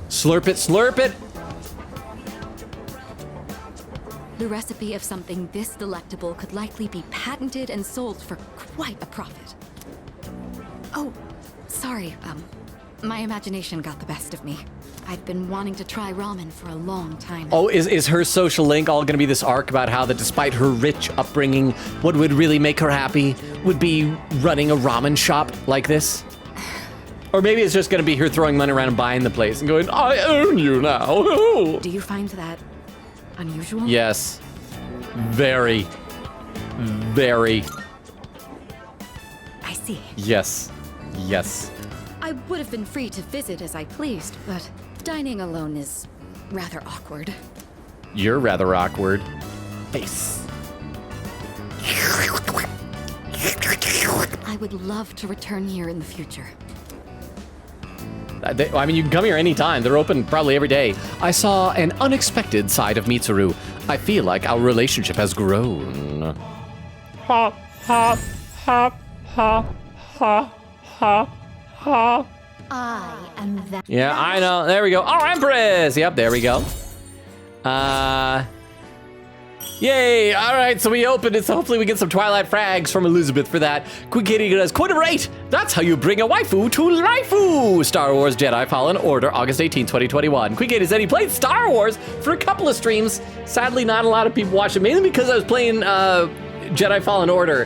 [SPEAKER 1] Slurp it, slurp it.
[SPEAKER 16] The recipe of something this delectable could likely be patented and sold for quite a profit. Oh, sorry, my imagination got the best of me. I'd been wanting to try ramen for a long time.
[SPEAKER 1] Oh, is her social link all gonna be this arc about how that despite her rich upbringing, what would really make her happy would be running a ramen shop like this? Or maybe it's just gonna be her throwing money around and buying the place and going, I own you now.
[SPEAKER 16] Do you find that unusual?
[SPEAKER 1] Yes. Very. Very.
[SPEAKER 16] I see.
[SPEAKER 1] Yes. Yes.
[SPEAKER 16] I would have been free to visit as I pleased, but dining alone is rather awkward.
[SPEAKER 1] You're rather awkward. Face.
[SPEAKER 16] I would love to return here in the future.
[SPEAKER 1] I mean, you can come here anytime. They're open probably every day. I saw an unexpected side of Mitsuru. I feel like our relationship has grown.
[SPEAKER 13] Ha, ha, ha, ha, ha, ha, ha.
[SPEAKER 8] I am that.
[SPEAKER 1] Yeah, I know. There we go. Oh, Empress! Yep, there we go. Yay! All right, so we opened it, so hopefully we get some Twilight frags from Elizabeth for that. Quick Kitty does quarter rate. That's how you bring a waifu to lifeu. Star Wars Jedi Fallen Order, August 18, 2021. Quick Kitty said he played Star Wars for a couple of streams. Sadly, not a lot of people watched it, mainly because I was playing Jedi Fallen Order,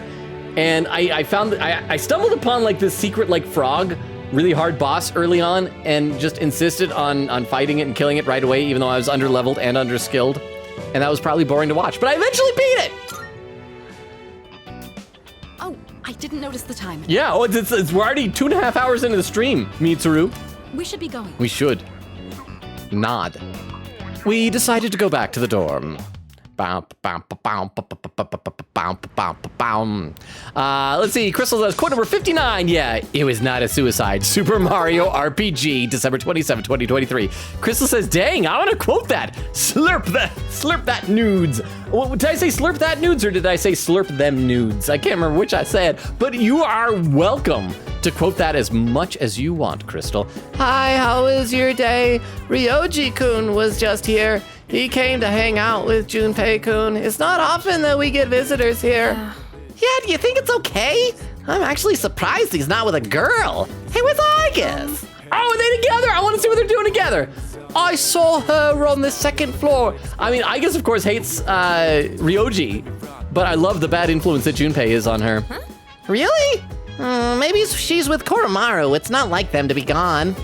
[SPEAKER 1] and I found that I stumbled upon like this secret like frog, really hard boss early on, and just insisted on fighting it and killing it right away, even though I was under-leveled and under-skilled. And that was probably boring to watch, but I eventually beat it!
[SPEAKER 16] Oh, I didn't notice the time.
[SPEAKER 1] Yeah, oh, we're already 2.5 hours into the stream, Mitsuru.
[SPEAKER 16] We should be going.
[SPEAKER 1] We should. Nod. We decided to go back to the dorm. Let's see, Crystal says, quote number 59. Yeah, it was not a suicide. Super Mario RPG, December 27, 2023. Crystal says, dang, I want to quote that. Slurp that nudes. Did I say slurp that nudes or did I say slurp them nudes? I can't remember which I said, but you are welcome to quote that as much as you want, Crystal. Hi, how was your day? Ryoji-kun was just here. He came to hang out with Junpei-kun. It's not often that we get visitors here. Yeah, do you think it's okay? I'm actually surprised he's not with a girl. Hey, where's Aigis? Oh, are they together? I want to see what they're doing together. I saw her on the second floor. I mean, Aigis, of course, hates Ryoji, but I love the bad influence that Junpei is on her. Huh? Really? Maybe she's with Koromaru. It's not like them to be gone.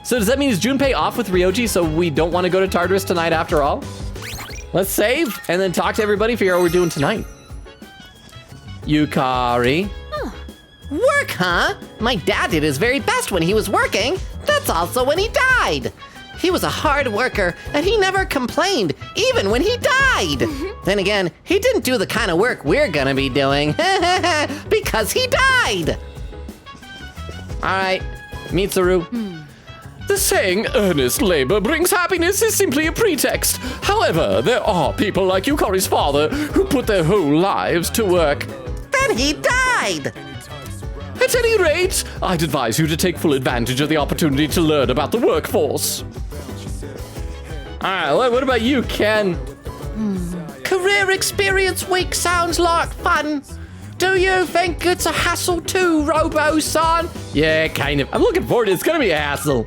[SPEAKER 1] So does that mean is Junpei off with Ryoji, so we don't want to go to Tartarus tonight after all? Let's save and then talk to everybody, figure out what we're doing tonight. Yukari.
[SPEAKER 20] Huh. Work, huh? My dad did his very best when he was working. That's also when he died. He was a hard worker, and he never complained, even when he died. Then again, he didn't do the kind of work we're gonna be doing, because he died. All right, Mitsuru.
[SPEAKER 13] The saying, earnest labor brings happiness, is simply a pretext. However, there are people like Yukari's father who put their whole lives to work.
[SPEAKER 20] Then he died!
[SPEAKER 13] At any rate, I'd advise you to take full advantage of the opportunity to learn about the workforce.
[SPEAKER 1] All right, what about you, Ken?
[SPEAKER 20] Career experience week sounds like fun. Do you think it's a hassle too, Robo-san?
[SPEAKER 1] Yeah, kind of. I'm looking forward to it. It's gonna be a hassle.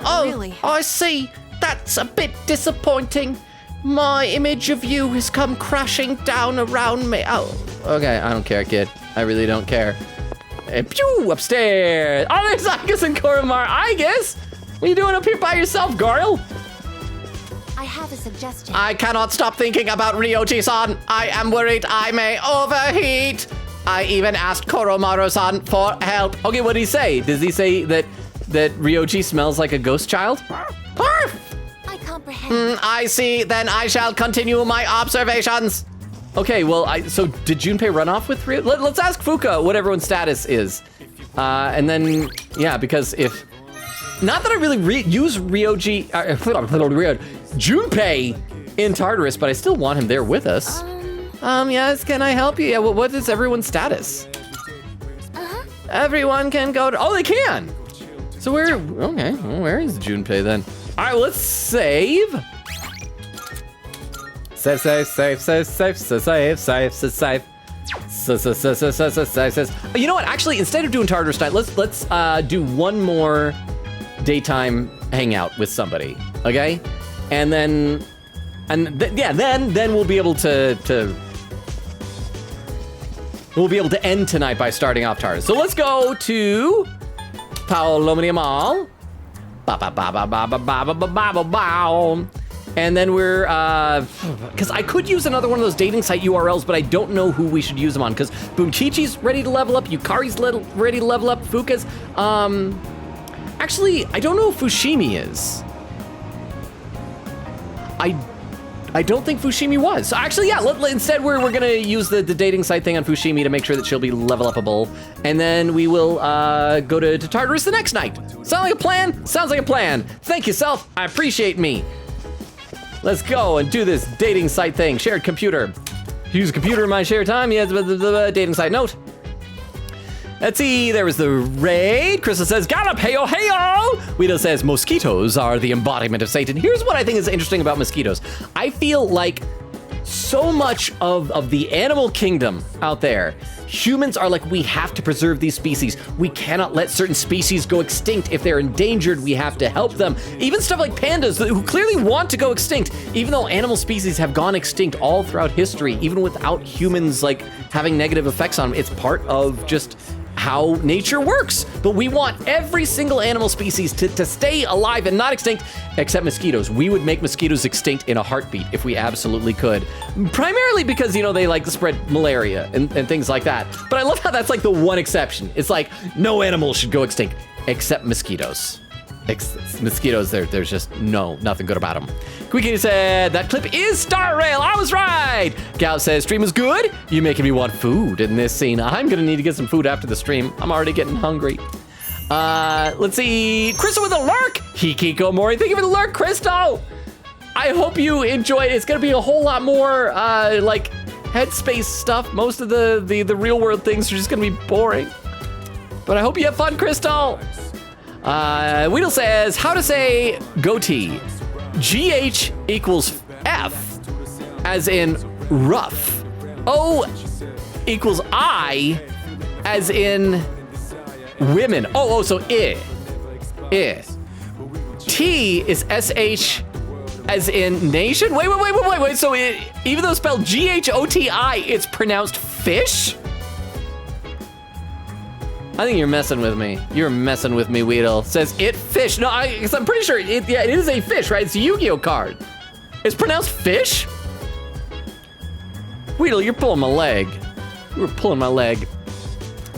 [SPEAKER 20] Oh,
[SPEAKER 15] really?
[SPEAKER 20] I see. That's a bit disappointing. My image of you has come crashing down around me. Oh,
[SPEAKER 1] okay, I don't care, kid. I really don't care. And pew, upstairs. Oh, there's Aigis and Koromaru. Aigis, what are you doing up here by yourself, girl?
[SPEAKER 8] I have a suggestion.
[SPEAKER 20] I cannot stop thinking about Ryoji-san. I am worried I may overheat. I even asked Koromaru-san for help.
[SPEAKER 1] Okay, what did he say? Does he say that Ryoji smells like a ghost child?
[SPEAKER 20] Perf!
[SPEAKER 8] I comprehend.
[SPEAKER 20] I see. Then I shall continue my observations.
[SPEAKER 1] Okay, well, so did Junpei run off with Ryoji? Let's ask Fuka what everyone's status is. And then, yeah, because if not that I really use Junpei in Tartarus, but I still want him there with us. Yes, can I help you? Yeah, well, what is everyone's status? Everyone can go to, oh, they can. So okay, well, where is Junpei then? All right, well, let's save. Save. You know what? Actually, instead of doing Tartarus night, let's do one more daytime hangout with somebody, okay? And then we'll be able to end tonight by starting off Tartarus. So let's go to Paolomnia Mall. And then we're, because I could use another one of those dating site URLs, but I don't know who we should use them on, because Bunkichi's ready to level up, Yukari's ready to level up, Fuka's, actually, I don't know if Fushimi is. I don't think Fushimi was. So actually, yeah, instead we're gonna use the dating site thing on Fushimi to make sure that she'll be level upable. And then we will go to Tartarus the next night. Sound like a plan? Sounds like a plan. Thank you, Self. I appreciate me. Let's go and do this dating site thing. Shared computer. Use a computer in my shared time. Yeah, the dating site note. Let's see, there was the raid. Crystal says, got up, heyo, heyo! Weedle says, mosquitoes are the embodiment of Satan. Here's what I think is interesting about mosquitoes. I feel like so much of the animal kingdom out there, humans are like, we have to preserve these species. We cannot let certain species go extinct. If they're endangered, we have to help them. Even stuff like pandas, who clearly want to go extinct, even though animal species have gone extinct all throughout history, even without humans like having negative effects on them. It's part of just how nature works. But we want every single animal species to stay alive and not extinct, except mosquitoes. We would make mosquitoes extinct in a heartbeat if we absolutely could. Primarily because, you know, they like to spread malaria and things like that. But I love how that's like the one exception. It's like, no animal should go extinct, except mosquitoes. Mosquitoes, there's just nothing good about them. Quickie said, that clip is Star Rail. I was right. Gal says, stream was good. You're making me want food in this scene. I'm gonna need to get some food after the stream. I'm already getting hungry. Let's see. Crystal with a lurk. Hikiko Mori, thank you for the lurk, Crystal. I hope you enjoy it. It's gonna be a whole lot more like headspace stuff. Most of the real world things are just gonna be boring. But I hope you have fun, Crystal. Weedle says, how to say goatee. GH equals F, as in rough. O equals I, as in women. So I. T is SH, as in nation? Wait. So even though it's spelled GHOTI, it's pronounced fish? I think you're messing with me. You're messing with me, Weedle. Says it fish. No, because I'm pretty sure it is a fish, right? It's a Yu-Gi-Oh card. It's pronounced fish? Weedle, you're pulling my leg. You were pulling my leg.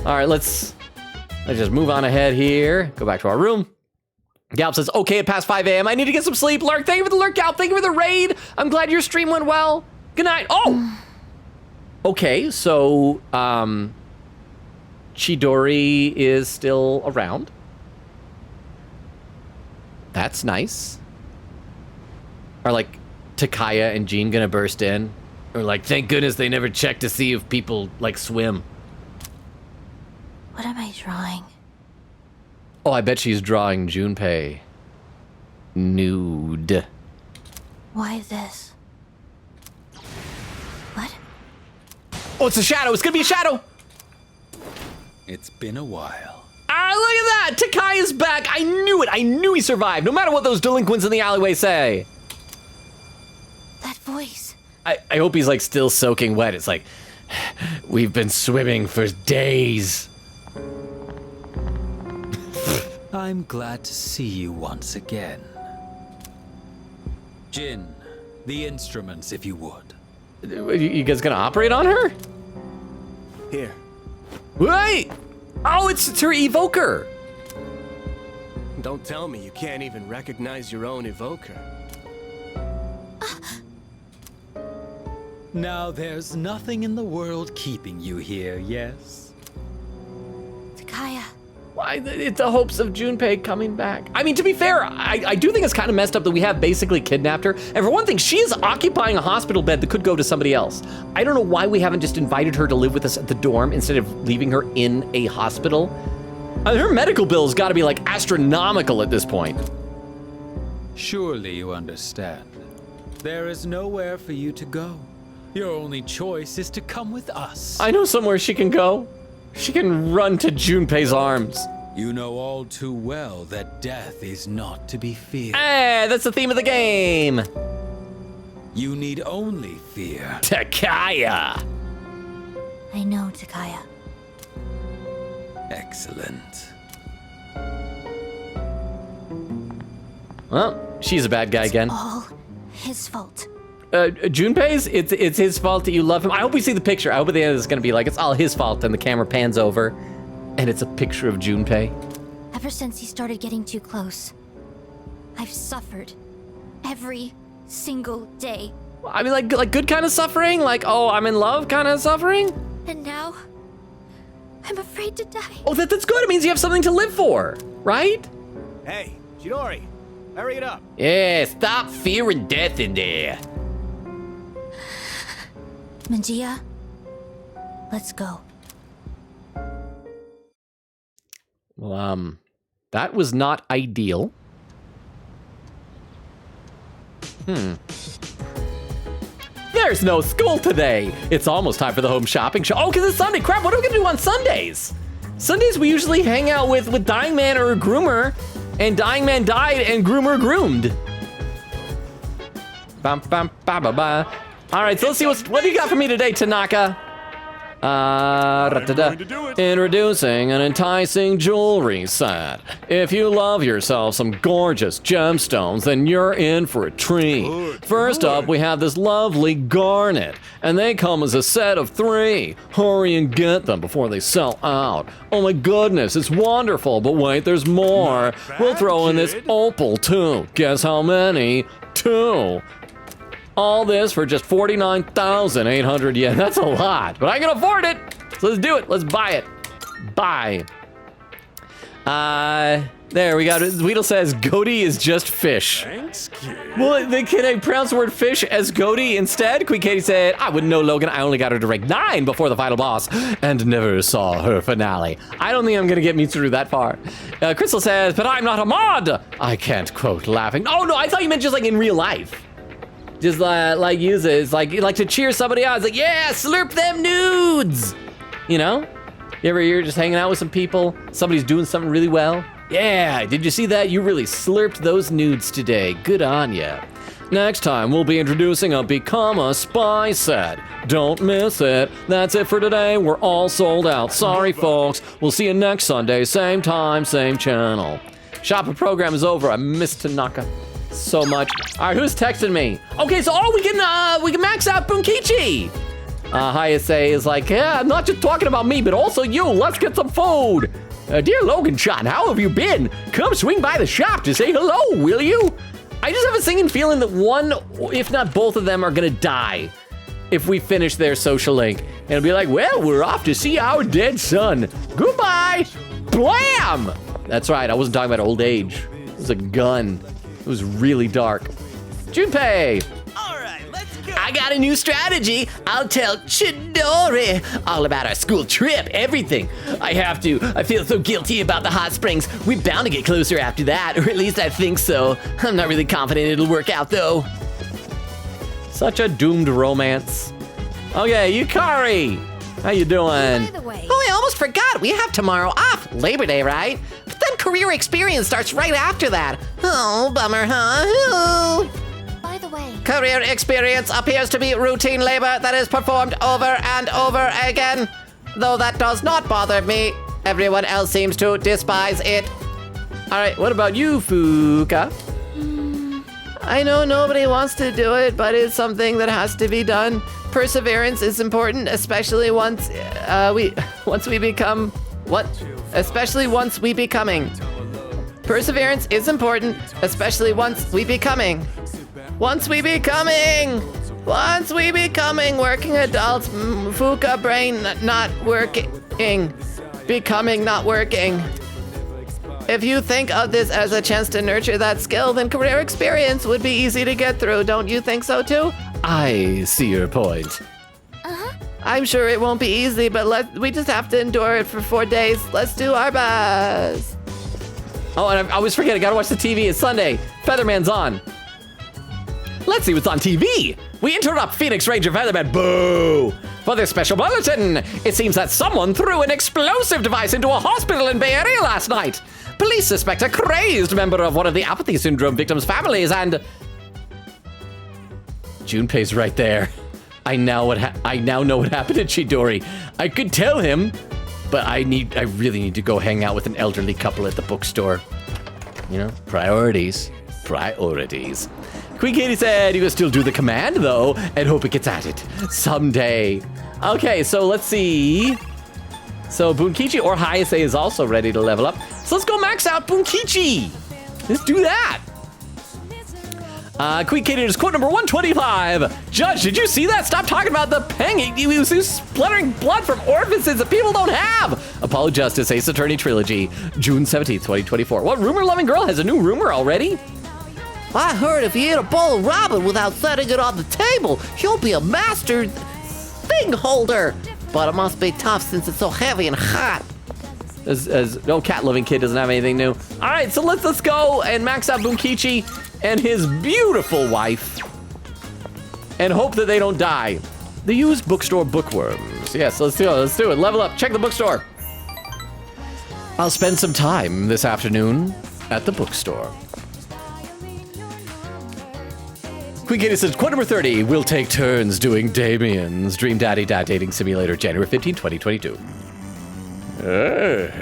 [SPEAKER 1] All right, let's just move on ahead here. Go back to our room. Galp says, okay, it passed 5 a.m. I need to get some sleep. Lurk, thank you for the lurk, Galp. Thank you for the raid. I'm glad your stream went well. Good night. Oh! Okay, so, Chidori is still around. That's nice. Are like Takaya and Jean gonna burst in? Or like, thank goodness they never checked to see if people like swim.
[SPEAKER 8] What am I drawing?
[SPEAKER 1] Oh, I bet she's drawing Junpei nude.
[SPEAKER 8] Why this? What?
[SPEAKER 1] Oh, it's a shadow. It's gonna be a shadow.
[SPEAKER 5] It's been a while.
[SPEAKER 1] Ah, look at that! Takaya's back! I knew it! I knew he survived, no matter what those delinquents in the alleyway say.
[SPEAKER 8] That voice.
[SPEAKER 1] I hope he's like still soaking wet. It's like, we've been swimming for days.
[SPEAKER 5] I'm glad to see you once again. Jin, the instruments, if you would.
[SPEAKER 1] You guys gonna operate on her?
[SPEAKER 5] Here.
[SPEAKER 1] Wait! Oh, it's her evoker.
[SPEAKER 10] Don't tell me you can't even recognize your own evoker.
[SPEAKER 5] Now there's nothing in the world keeping you here, yes?
[SPEAKER 8] Takaya.
[SPEAKER 1] It's the hopes of Junpei coming back. I mean, to be fair, I do think it's kind of messed up that we have basically kidnapped her. And for one thing, she is occupying a hospital bed that could go to somebody else. I don't know why we haven't just invited her to live with us at the dorm instead of leaving her in a hospital. Her medical bill's got to be like astronomical at this point.
[SPEAKER 5] Surely you understand. There is nowhere for you to go. Your only choice is to come with us.
[SPEAKER 1] I know somewhere she can go. She can run to Junpei's arms.
[SPEAKER 5] You know all too well that death is not to be feared.
[SPEAKER 1] Hey, that's the theme of the game.
[SPEAKER 5] You need only fear
[SPEAKER 1] Takaya.
[SPEAKER 12] I know, Takaya.
[SPEAKER 5] Excellent.
[SPEAKER 1] Well, she's a bad guy again.
[SPEAKER 12] All his fault.
[SPEAKER 1] Junpei's, it's his fault that you love him. I hope we see the picture. I hope at the end it's gonna be like, it's all his fault, and the camera pans over, and it's a picture of Junpei.
[SPEAKER 12] Ever since he started getting too close, I've suffered every single day.
[SPEAKER 1] I mean, like good kind of suffering? Like, oh, I'm in love kind of suffering?
[SPEAKER 12] And now, I'm afraid to die.
[SPEAKER 1] Oh, that's good. It means you have something to live for, right?
[SPEAKER 10] Hey, Chidori, hurry it up.
[SPEAKER 1] Yeah, stop fearing death in there.
[SPEAKER 12] Manjia, let's go.
[SPEAKER 1] Well, that was not ideal. There's no school today. It's almost time for the home shopping show. Oh, because it's Sunday. Crap, what are we gonna do on Sundays? Sundays we usually hang out with Dying Man or a groomer, and Dying Man died and groomer groomed. Bum, bum, ba, ba, ba. All right, so let's see what do you got for me today, Tanaka? Introducing an enticing jewelry set. If you love yourself some gorgeous gemstones, then you're in for a treat. First up, we have this lovely garnet, and they come as a set of 3. Hurry and get them before they sell out. Oh my goodness, it's wonderful, but wait, there's more. We'll throw in this opal too. Guess how many? 2. All this for just 49,800 yen. That's a lot, but I can afford it. So let's do it. Let's buy it. Buy. There we got it. Weedle says Goaty is just fish.
[SPEAKER 21] Thanks, kid.
[SPEAKER 1] Well, can I pronounce the word fish as Goaty instead? Queen Katie said, I wouldn't know, Logan. I only got her to rank 9 before the final boss and never saw her finale. I don't think I'm gonna get me through that far. Crystal says, but I'm not a mod. I can't quote laughing. Oh no, I thought you meant just like in real life. Just like use it. It's like to cheer somebody on. It's like, yeah, slurp them nudes. You know? You're just hanging out with some people. Somebody's doing something really well. Yeah, did you see that? You really slurped those nudes today. Good on ya. Next time, we'll be introducing a Become a Spy set. Don't miss it. That's it for today. We're all sold out. Sorry, folks. We'll see you next Sunday. Same time, same channel. Shopping program is over. I missed Tanaka so much. All right, who's texting me? Okay, so we can max out Bunkichi. Hayase is like, yeah, I'm not just talking about me, but also you. Let's get some food. Dear Logan Chan, how have you been? Come swing by the shop to say hello, will you? I just have a singing feeling that one, if not both of them, are gonna die if we finish their social link. And it'll be like, well, we're off to see our dead son. Goodbye. Blam! That's right, I wasn't talking about old age. It was a gun. It was really dark. Junpei! I got a new strategy. I'll tell Chidori all about our school trip, everything. I feel so guilty about the hot springs. We're bound to get closer after that, or at least I think so. I'm not really confident it'll work out though. Such a doomed romance. Okay, Yukari, how you doing?
[SPEAKER 16] By the way. Oh, I almost forgot. We have tomorrow off. Labor Day, right? But then career experience starts right after that. Oh, bummer, huh? Oh.
[SPEAKER 12] By the way.
[SPEAKER 16] Career experience appears to be routine labor that is performed over and over again. Though that does not bother me. Everyone else seems to despise it.
[SPEAKER 1] All right, what about you, Fuka?
[SPEAKER 20] I know nobody wants to do it, but it's something that has to be done. Perseverance is important, especially once we become what? Especially once we becoming. Perseverance is important, especially once we becoming. Once we becoming working adults. Fuka brain not working. Becoming not working. If you think of this as a chance to nurture that skill, then career experience would be easy to get through. Don't you think so too? I see your point. I'm sure it won't be easy, but we just have to endure it for 4 days. Let's do our best.
[SPEAKER 1] Oh, and I always forget, I gotta watch the TV. It's Sunday. Featherman's on. Let's see what's on TV. We interrupt Phoenix Ranger Featherman. Boo! For this special bulletin, it seems that someone threw an explosive device into a hospital in Bay Area last night. Police suspect a crazed member of one of the apathy syndrome victims' families, and Junpei's right there. I now know what happened to Chidori. I could tell him, but I really need to go hang out with an elderly couple at the bookstore. You know, priorities. Queen Katie said you can still do the command though, and hope it gets added someday. Okay, so let's see. So Bunkichi or Hayase is also ready to level up. So let's go max out Bunkichi. Let's do that. Queen Katie is quote number 125. Judge, did you see that? Stop talking about the pang. He was splattering blood from orifices that people don't have. Apollo Justice Ace Attorney Trilogy, June 17th, 2024. What rumor-loving girl has a new rumor already?
[SPEAKER 20] I heard if you eat a bowl of ramen without setting it on the table, you'll be a master thing holder. But it must be tough since it's so heavy and hot. As no cat-loving kid doesn't have anything new. All right, so let's go and max out Bunkichi and his beautiful wife and hope that they don't die. The used bookstore bookworms. Yes, let's do it. Level up. Check the bookstore. I'll spend some time this afternoon at the bookstore. Queen Katie says, quote number 30, we'll take turns doing Damien's Dream Daddy Dad Dating Simulator, January 15, 2022.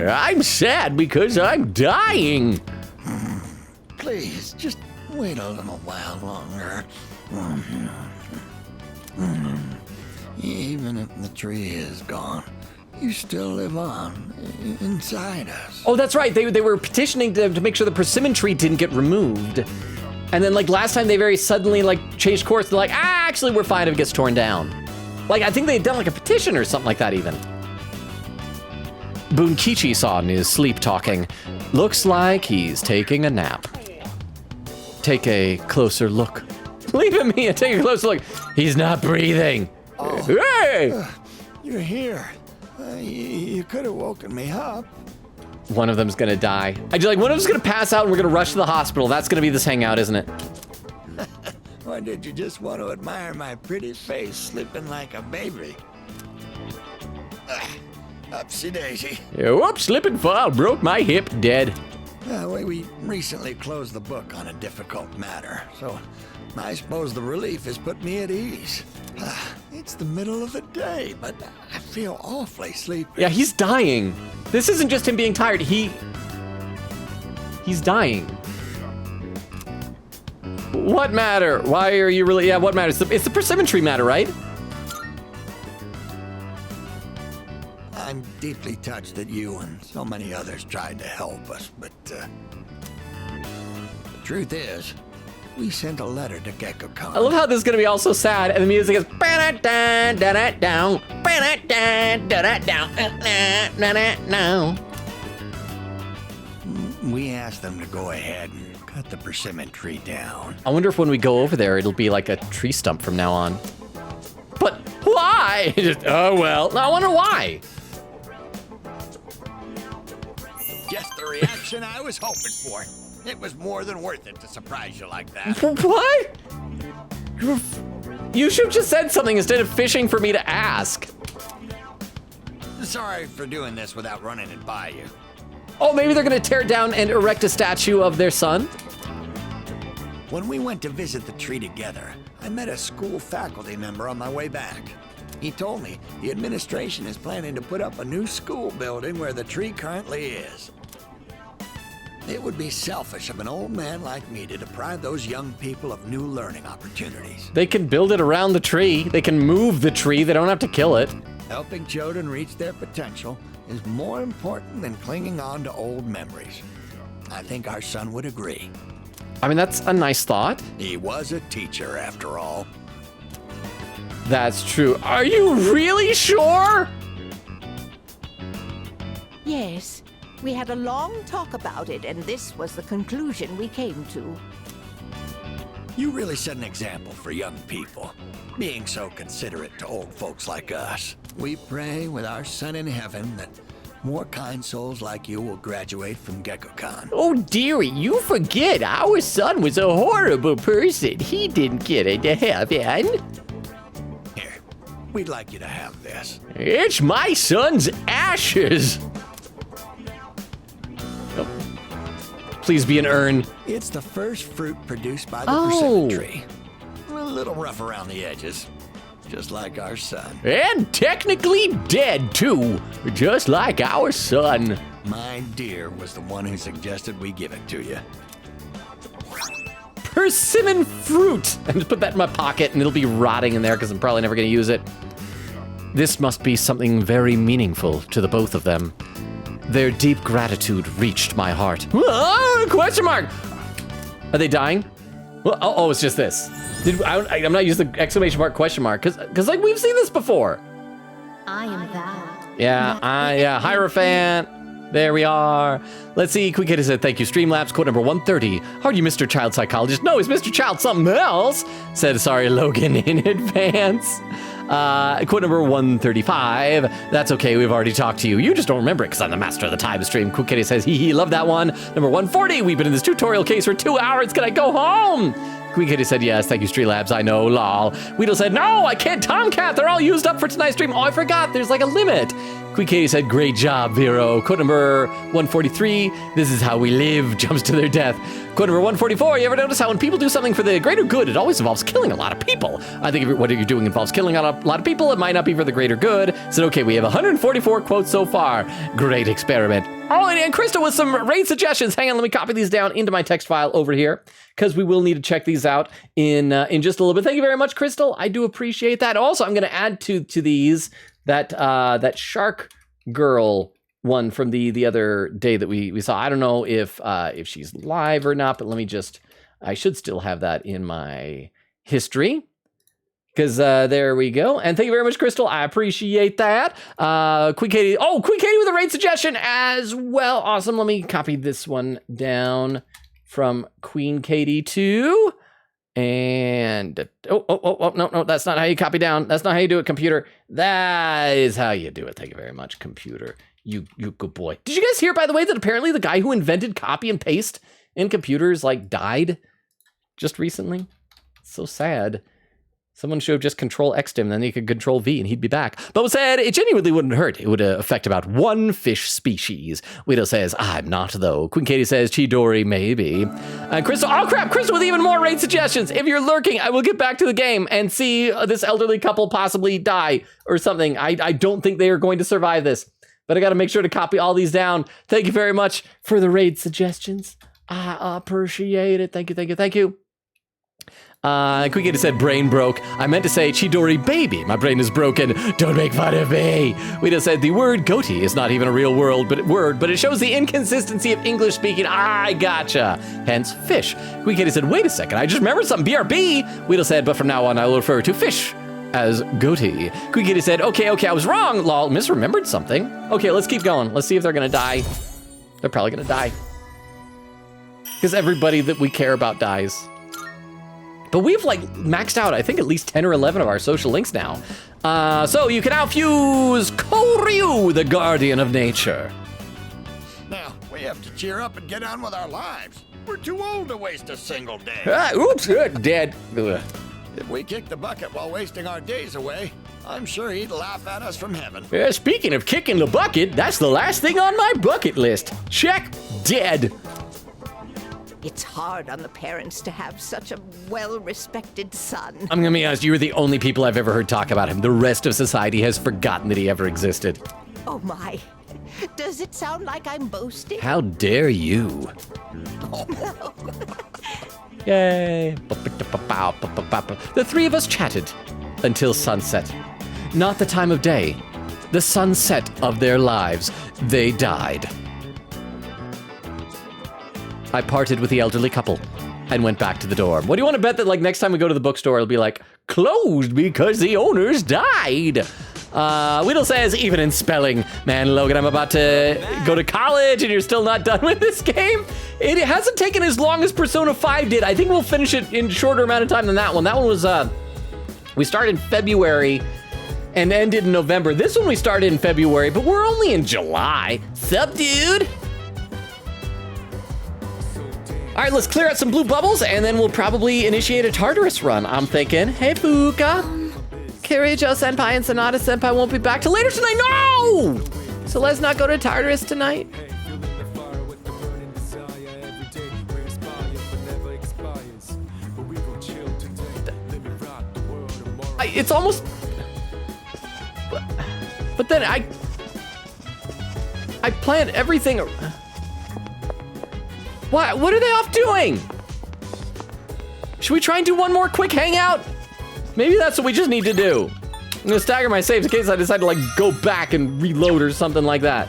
[SPEAKER 20] I'm sad because I'm dying.
[SPEAKER 7] Please, just wait a little while longer. Even if the tree is gone, you still live on inside us.
[SPEAKER 1] Oh, that's right. They were petitioning to make sure the persimmon tree didn't get removed. And then, like, last time they very suddenly, like, changed course. They're like, actually, we're fine if it gets torn down. Like, I think they had done, like, a petition or something like that, even. Bunkichi-san is sleep talking. Looks like he's taking a nap. Take a closer look. Leave at me and take a closer look. He's not breathing.
[SPEAKER 7] Oh,
[SPEAKER 1] hey!
[SPEAKER 7] You're here. You could have woken me up.
[SPEAKER 1] One of them's gonna die. I do like one of them's gonna pass out and we're gonna rush to the hospital. That's gonna be this hangout, isn't it?
[SPEAKER 7] Or did you just want to admire my pretty face sleeping like a baby? Upsy daisy.
[SPEAKER 1] Yeah, whoops, slip and fall, broke my hip, dead.
[SPEAKER 7] We recently closed the book on a difficult matter, so I suppose the relief has put me at ease. It's the middle of the day, but I feel awfully sleepy.
[SPEAKER 1] Yeah, he's dying. This isn't just him being tired. He's dying. What matter? Why are you really? Yeah, what matters? It's the persimmon tree matter, right?
[SPEAKER 7] I'm deeply touched that you and so many others tried to help us, but the truth is, we sent a letter to Gekko-kan.
[SPEAKER 1] I love how this is gonna be all so sad, and the music is
[SPEAKER 7] We asked them to go ahead and cut the persimmon tree down.
[SPEAKER 1] I wonder if when we go over there, it'll be like a tree stump from now on. But why? Oh well, I wonder why.
[SPEAKER 7] Just the reaction I was hoping for. It was more than worth it to surprise you like that.
[SPEAKER 1] What? You should have just said something instead of fishing for me to ask.
[SPEAKER 7] Sorry for doing this without running it by you.
[SPEAKER 1] Oh, maybe they're gonna tear down and erect a statue of their son?
[SPEAKER 7] When we went to visit the tree together, I met a school faculty member on my way back. He told me the administration is planning to put up a new school building where the tree currently is. It would be selfish of an old man like me to deprive those young people of new learning opportunities.
[SPEAKER 1] They can build it around the tree. They can move the tree. They don't have to kill it.
[SPEAKER 7] Helping children reach their potential is more important than clinging on to old memories. I think our son would agree.
[SPEAKER 1] I mean, that's a nice thought.
[SPEAKER 7] He was a teacher, after all.
[SPEAKER 1] That's true. Are you really sure?
[SPEAKER 17] Yes, We had a long talk about it, and this was the conclusion we came to.
[SPEAKER 7] You really set an example for young people, being so considerate to old folks like us. We pray with our son in heaven that more kind souls like you will graduate from GeckoCon.
[SPEAKER 20] Oh, dearie, you forget our son was a horrible person. He didn't get into heaven.
[SPEAKER 7] Here, we'd like you to have this.
[SPEAKER 20] It's my son's ashes. Oh. Please be an urn.
[SPEAKER 7] It's the first fruit produced by the persimmon tree. A little rough around the edges, just like our son.
[SPEAKER 20] And technically dead, too, just like our son.
[SPEAKER 7] My dear was the one who suggested we give it to you.
[SPEAKER 1] Persimmon fruit! And just put that in my pocket and it'll be rotting in there because I'm probably never going to use it. This must be something very meaningful to the both of them. Their deep gratitude reached my heart. Question mark! Are they dying? Well, oh, it's just this. I'm not using the exclamation mark question mark because like we've seen this before.
[SPEAKER 8] I am thou.
[SPEAKER 1] Yeah, Hierophant. There we are. Let's see. Quick Hit said, thank you, Streamlabs. Quote number 130. How are you, Mr. Child Psychologist? No, he's Mr. Child something else. Said, sorry, Logan, in advance. Quote number 135. That's okay, we've already talked to you. You just don't remember it because I'm the master of the time stream. Quick Kitty says, hee, love that one. Number 140. We've been in this tutorial case for 2 hours. Can I go home? Quick Kitty said, yes, thank you, Streamlabs. I know, lol. Weedle said, no, I can't Tomcat. They're all used up for tonight's stream. Oh, I forgot. There's like a limit. Quick Katie said, great job, Vero. Quote number 143, this is how we live, jumps to their death. Quote number 144, you ever notice how when people do something for the greater good, it always involves killing a lot of people? I think if what you're doing involves killing a lot of people, it might not be for the greater good. Said, okay, we have 144 quotes so far. Great experiment. Oh, and Krista with some raid suggestions. Hang on, let me copy these down into my text file over here because we will need to check these out in just a little bit. Thank you very much, Crystal. I do appreciate that. Also, I'm going to add to these that shark girl one from the other day that we saw. I don't know if she's live or not, but let me just, I should still have that in my history. Because there we go. And thank you very much, Crystal. I appreciate that. Quick Katie. Oh, Quick Katie with a raid suggestion as well. Awesome. Let me copy this one down from Queen Katie too. And no, that's not how you copy down. That's not how you do it, computer. That is how you do it. Thank you very much, computer. You good boy. Did you guys hear, by the way, that apparently the guy who invented copy and paste in computers like died just recently? It's so sad. Someone should have just Control-X'd him, then he could Control-V and he'd be back. But said it genuinely wouldn't hurt. It would affect about one fish species. Widow says, I'm not, though. Queen Katie says, Chidori, maybe. Crystal, oh crap, Crystal with even more raid suggestions. If you're lurking, I will get back to the game and see this elderly couple possibly die or something. I don't think they are going to survive this. But I got to make sure to copy all these down. Thank you very much for the raid suggestions. I appreciate it. Thank you. Quick Kitty said, brain broke. I meant to say Chidori baby. My brain is broken. Don't make fun of me. We just said the word goatee is not even a real word, but it shows the inconsistency of English speaking. I gotcha. Hence, fish. Quick Kitty said, wait a second. I just remembered something. BRB. Weedle said, but from now on, I will refer to fish as goatee. Quick Kitty said, okay, I was wrong. Lol, misremembered something. Okay, let's keep going. Let's see if they're gonna die. They're probably gonna die. Because everybody that we care about dies. But we've like maxed out, I think, at least 10 or 11 of our social links now. So you can outfuse Koryu, the guardian of nature.
[SPEAKER 7] Now, we have to cheer up and get on with our lives. We're too old to waste a single day.
[SPEAKER 20] Oops, dead.
[SPEAKER 7] If we kick the bucket while wasting our days away, I'm sure he'd laugh at us from heaven.
[SPEAKER 20] Speaking of kicking the bucket, that's the last thing on my bucket list. Check, dead.
[SPEAKER 17] It's hard on the parents to have such a well-respected son.
[SPEAKER 1] I'm gonna be honest, you're the only people I've ever heard talk about him. The rest of society has forgotten that he ever existed.
[SPEAKER 17] Oh my. Does it sound like I'm boasting?
[SPEAKER 1] How dare you? Yay. The three of us chatted until sunset. Not the time of day, the sunset of their lives. They died. I parted with the elderly couple and went back to the dorm. What do you want to bet that like next time we go to the bookstore, it'll be like, closed because the owners died? Weedle says, even in spelling. Man, Logan, I'm about to go to college and you're still not done with this game? It hasn't taken as long as Persona 5 did. I think we'll finish it in a shorter amount of time than that one. That one was, we started in February and ended in November. This one we started in February, but we're only in July. Sup, dude? All right, let's clear out some blue bubbles and then we'll probably initiate a Tartarus run, I'm thinking. Hey, Fuka. Kirijo-senpai and Sonata-senpai won't be back till later tonight. No! So let's not go to Tartarus tonight. It's almost... But then I planned everything... What are they off doing? Should we try and do one more quick hangout? Maybe that's what we just need to do. I'm gonna stagger my saves in case I decide to like go back and reload or something like that.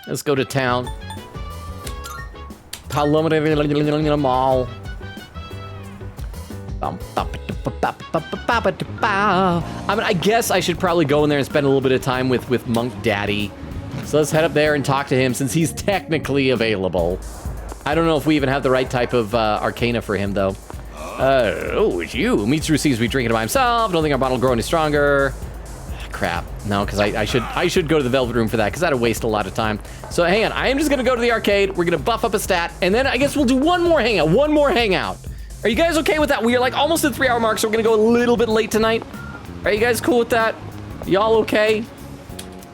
[SPEAKER 1] Let's go to town. Paloma Mall. I mean, I guess I should probably go in there and spend a little bit of time with Monk Daddy. So let's head up there and talk to him since he's technically available. I don't know if we even have the right type of arcana for him though. Oh, it's you. Mitsuru seems to be drinking it by himself. Don't think our bottle will grow any stronger. Crap. No, because I should go to the Velvet Room for that because that'd waste a lot of time. So hang on. I am just gonna go to the arcade. We're gonna buff up a stat, and then I guess we'll do one more hangout. Are you guys okay with that? We are like almost at the 3-hour mark, so we're gonna go a little bit late tonight. Are you guys cool with that? Y'all okay?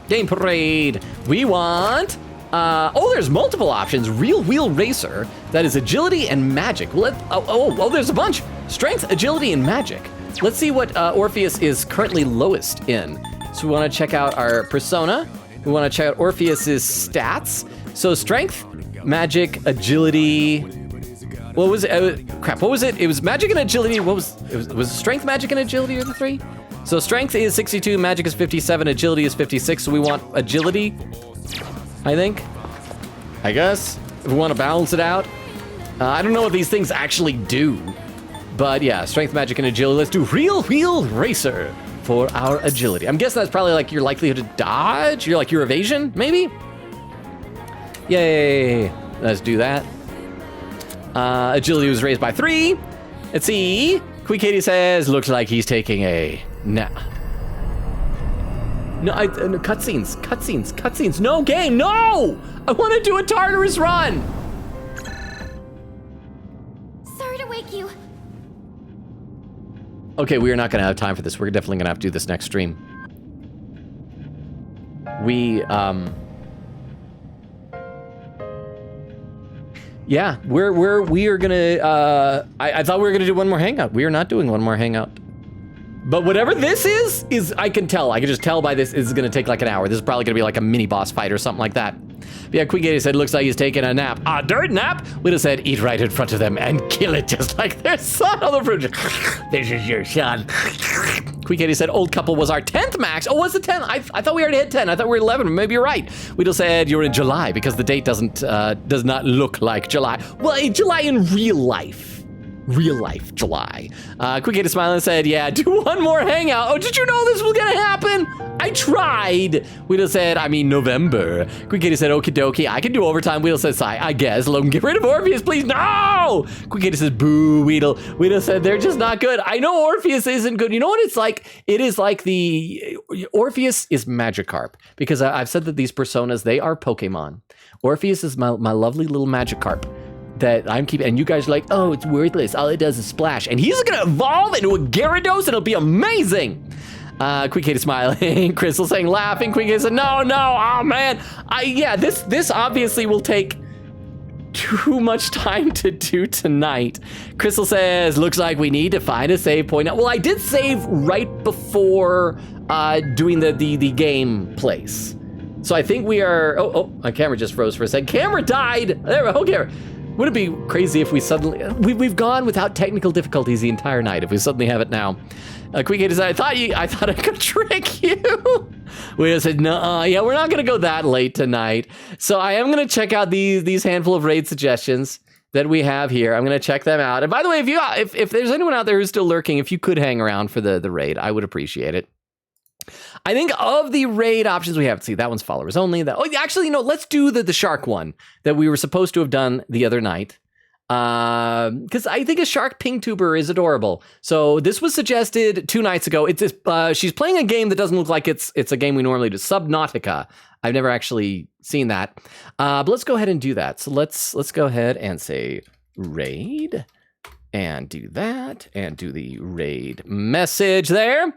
[SPEAKER 1] Game Parade. We want, oh, there's multiple options. Real Wheel Racer. That is agility and magic. There's a bunch. Strength, agility, and magic. Let's see what Orpheus is currently lowest in. So we wanna check out our persona. We wanna check out Orpheus's stats. So strength, magic, agility. What was it? Crap, what was it? It was magic and agility. Was strength, magic, and agility are the three? So strength is 62, magic is 57, agility is 56. So we want agility, I think. I guess, if we want to balance it out. I don't know what these things actually do. But yeah, strength, magic, and agility. Let's do Real Wheel Racer for our agility. I'm guessing that's probably like your likelihood to dodge, your evasion, maybe? Yay, let's do that. Agility was raised by 3. Let's see. Queen Katie says, looks like he's taking a nap. No, cutscenes. No game, no! I want to do a Tartarus run.
[SPEAKER 12] Sorry to wake you.
[SPEAKER 1] Okay, we are not going to have time for this. We're definitely going to have to do this next stream. Yeah, we are gonna, I thought we were gonna do one more hangout. We are not doing one more hangout. But whatever this is, I can tell. I can just tell by this is gonna take like an hour. This is probably gonna be like a mini boss fight or something like that. But yeah, Queen Katie said, looks like he's taking a nap. A dirt nap? We'd have said, eat right in front of them and kill it just like their son on the fridge. This is your son. Queen Katie said, old couple was our 10th max. Oh, what's the 10th? I thought we already had 10. I thought we were 11. Maybe you're right. We'd have said you're in July because the date does not look like July. Well, July in real life. Real life July. Quick Katie smiled and said, yeah, do one more hangout. Oh, did you know this was gonna happen? I tried. Weedle said, I mean November. Quick Katie said, okie dokie, I can do overtime. Weedle said, sigh, I guess. Logan, get rid of Orpheus, please. No! Quick Katie says, boo, Weedle. Weedle said, they're just not good. I know Orpheus isn't good. You know what it's like? It is like Orpheus is Magikarp. Because I've said that these personas, they are Pokemon. Orpheus is my lovely little Magikarp that I'm keeping, and you guys are like, oh, it's worthless. All it does is splash. And he's gonna evolve into a Gyarados and it'll be amazing. Queen Katie smiling, Crystal saying laughing, Queen Katie said, no, oh man. This obviously will take too much time to do tonight. Crystal says, looks like we need to find a save point. Well, I did save right before doing the game place. So I think we are, oh, my camera just froze for a second. Camera died, there we go, camera. Would it be crazy if we suddenly, we've gone without technical difficulties the entire night if we suddenly have it now. Quick Katie said, I thought I could trick you. We said, no, yeah, we're not gonna go that late tonight. So I am gonna check out these handful of raid suggestions. that we have here. I'm going to check them out. And by the way, if there's anyone out there who's still lurking, if you could hang around for the raid, I would appreciate it. I think of the raid options we have, see, that one's followers only. Actually, no, let's do the shark one that we were supposed to have done the other night. Because I think a shark ping tuber is adorable. So this was suggested 2 nights ago. It's she's playing a game that doesn't look like it's a game we normally do. Subnautica. I've never actually seen that. But let's go ahead and do that. So let's go ahead and say raid and do that and do the raid message there.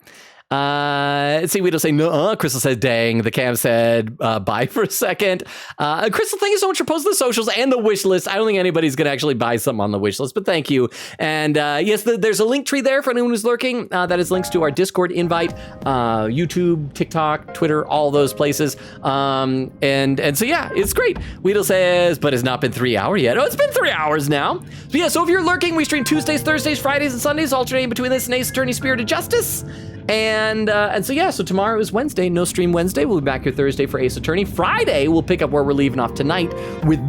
[SPEAKER 1] See, we don't say no. Crystal says, dang. The cam said, bye for a second. Crystal, thank you so much for posting the socials and the wish list. I don't think anybody's going to actually buy something on the wish list, but thank you. And yes, there's a link tree there for anyone who's lurking. That is links to our Discord invite, YouTube, TikTok, Twitter, all those places. And so, yeah, it's great. Weedle says, but it's not been 3 hours yet. Oh, it's been 3 hours now. So yeah, so if you're lurking, we stream Tuesdays, Thursdays, Fridays, and Sundays, alternating between this and Ace Attorney Spirited Justice. And so yeah, so tomorrow is Wednesday, no stream Wednesday. We'll be back here Thursday for Ace Attorney. Friday, we'll pick up where we're leaving off tonight with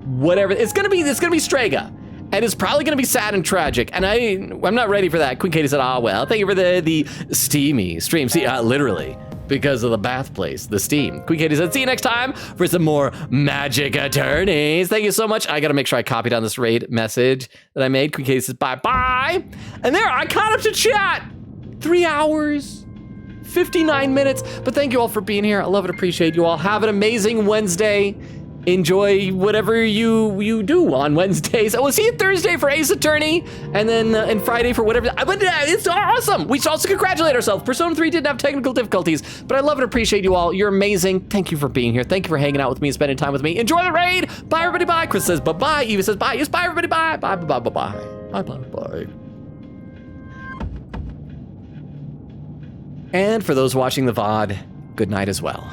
[SPEAKER 1] whatever. It's gonna be Strega. And it's probably gonna be sad and tragic. And I'm not ready for that. Queen Katie said, well, thank you for the steamy stream. See, literally, because of the bath place, the steam. Queen Katie said, see you next time for some more magic attorneys. Thank you so much. I gotta make sure I copy down this raid message that I made. Queen Katie says, bye-bye. And there, I caught up to chat. 3 hours, 59 minutes. But thank you all for being here. I love and appreciate you all. Have an amazing Wednesday. Enjoy whatever you do on Wednesdays. We'll see you Thursday for Ace Attorney, and then and Friday for whatever. But it's awesome. We should also congratulate ourselves. Persona 3 didn't have technical difficulties, but I love and appreciate you all. You're amazing. Thank you for being here. Thank you for hanging out with me and spending time with me. Enjoy the raid. Bye, everybody. Bye. Chris says bye-bye. Eva says bye. Yes, bye, everybody. Bye. Bye, bye, bye, bye. Bye, bye, bye. And for those watching the VOD, good night as well.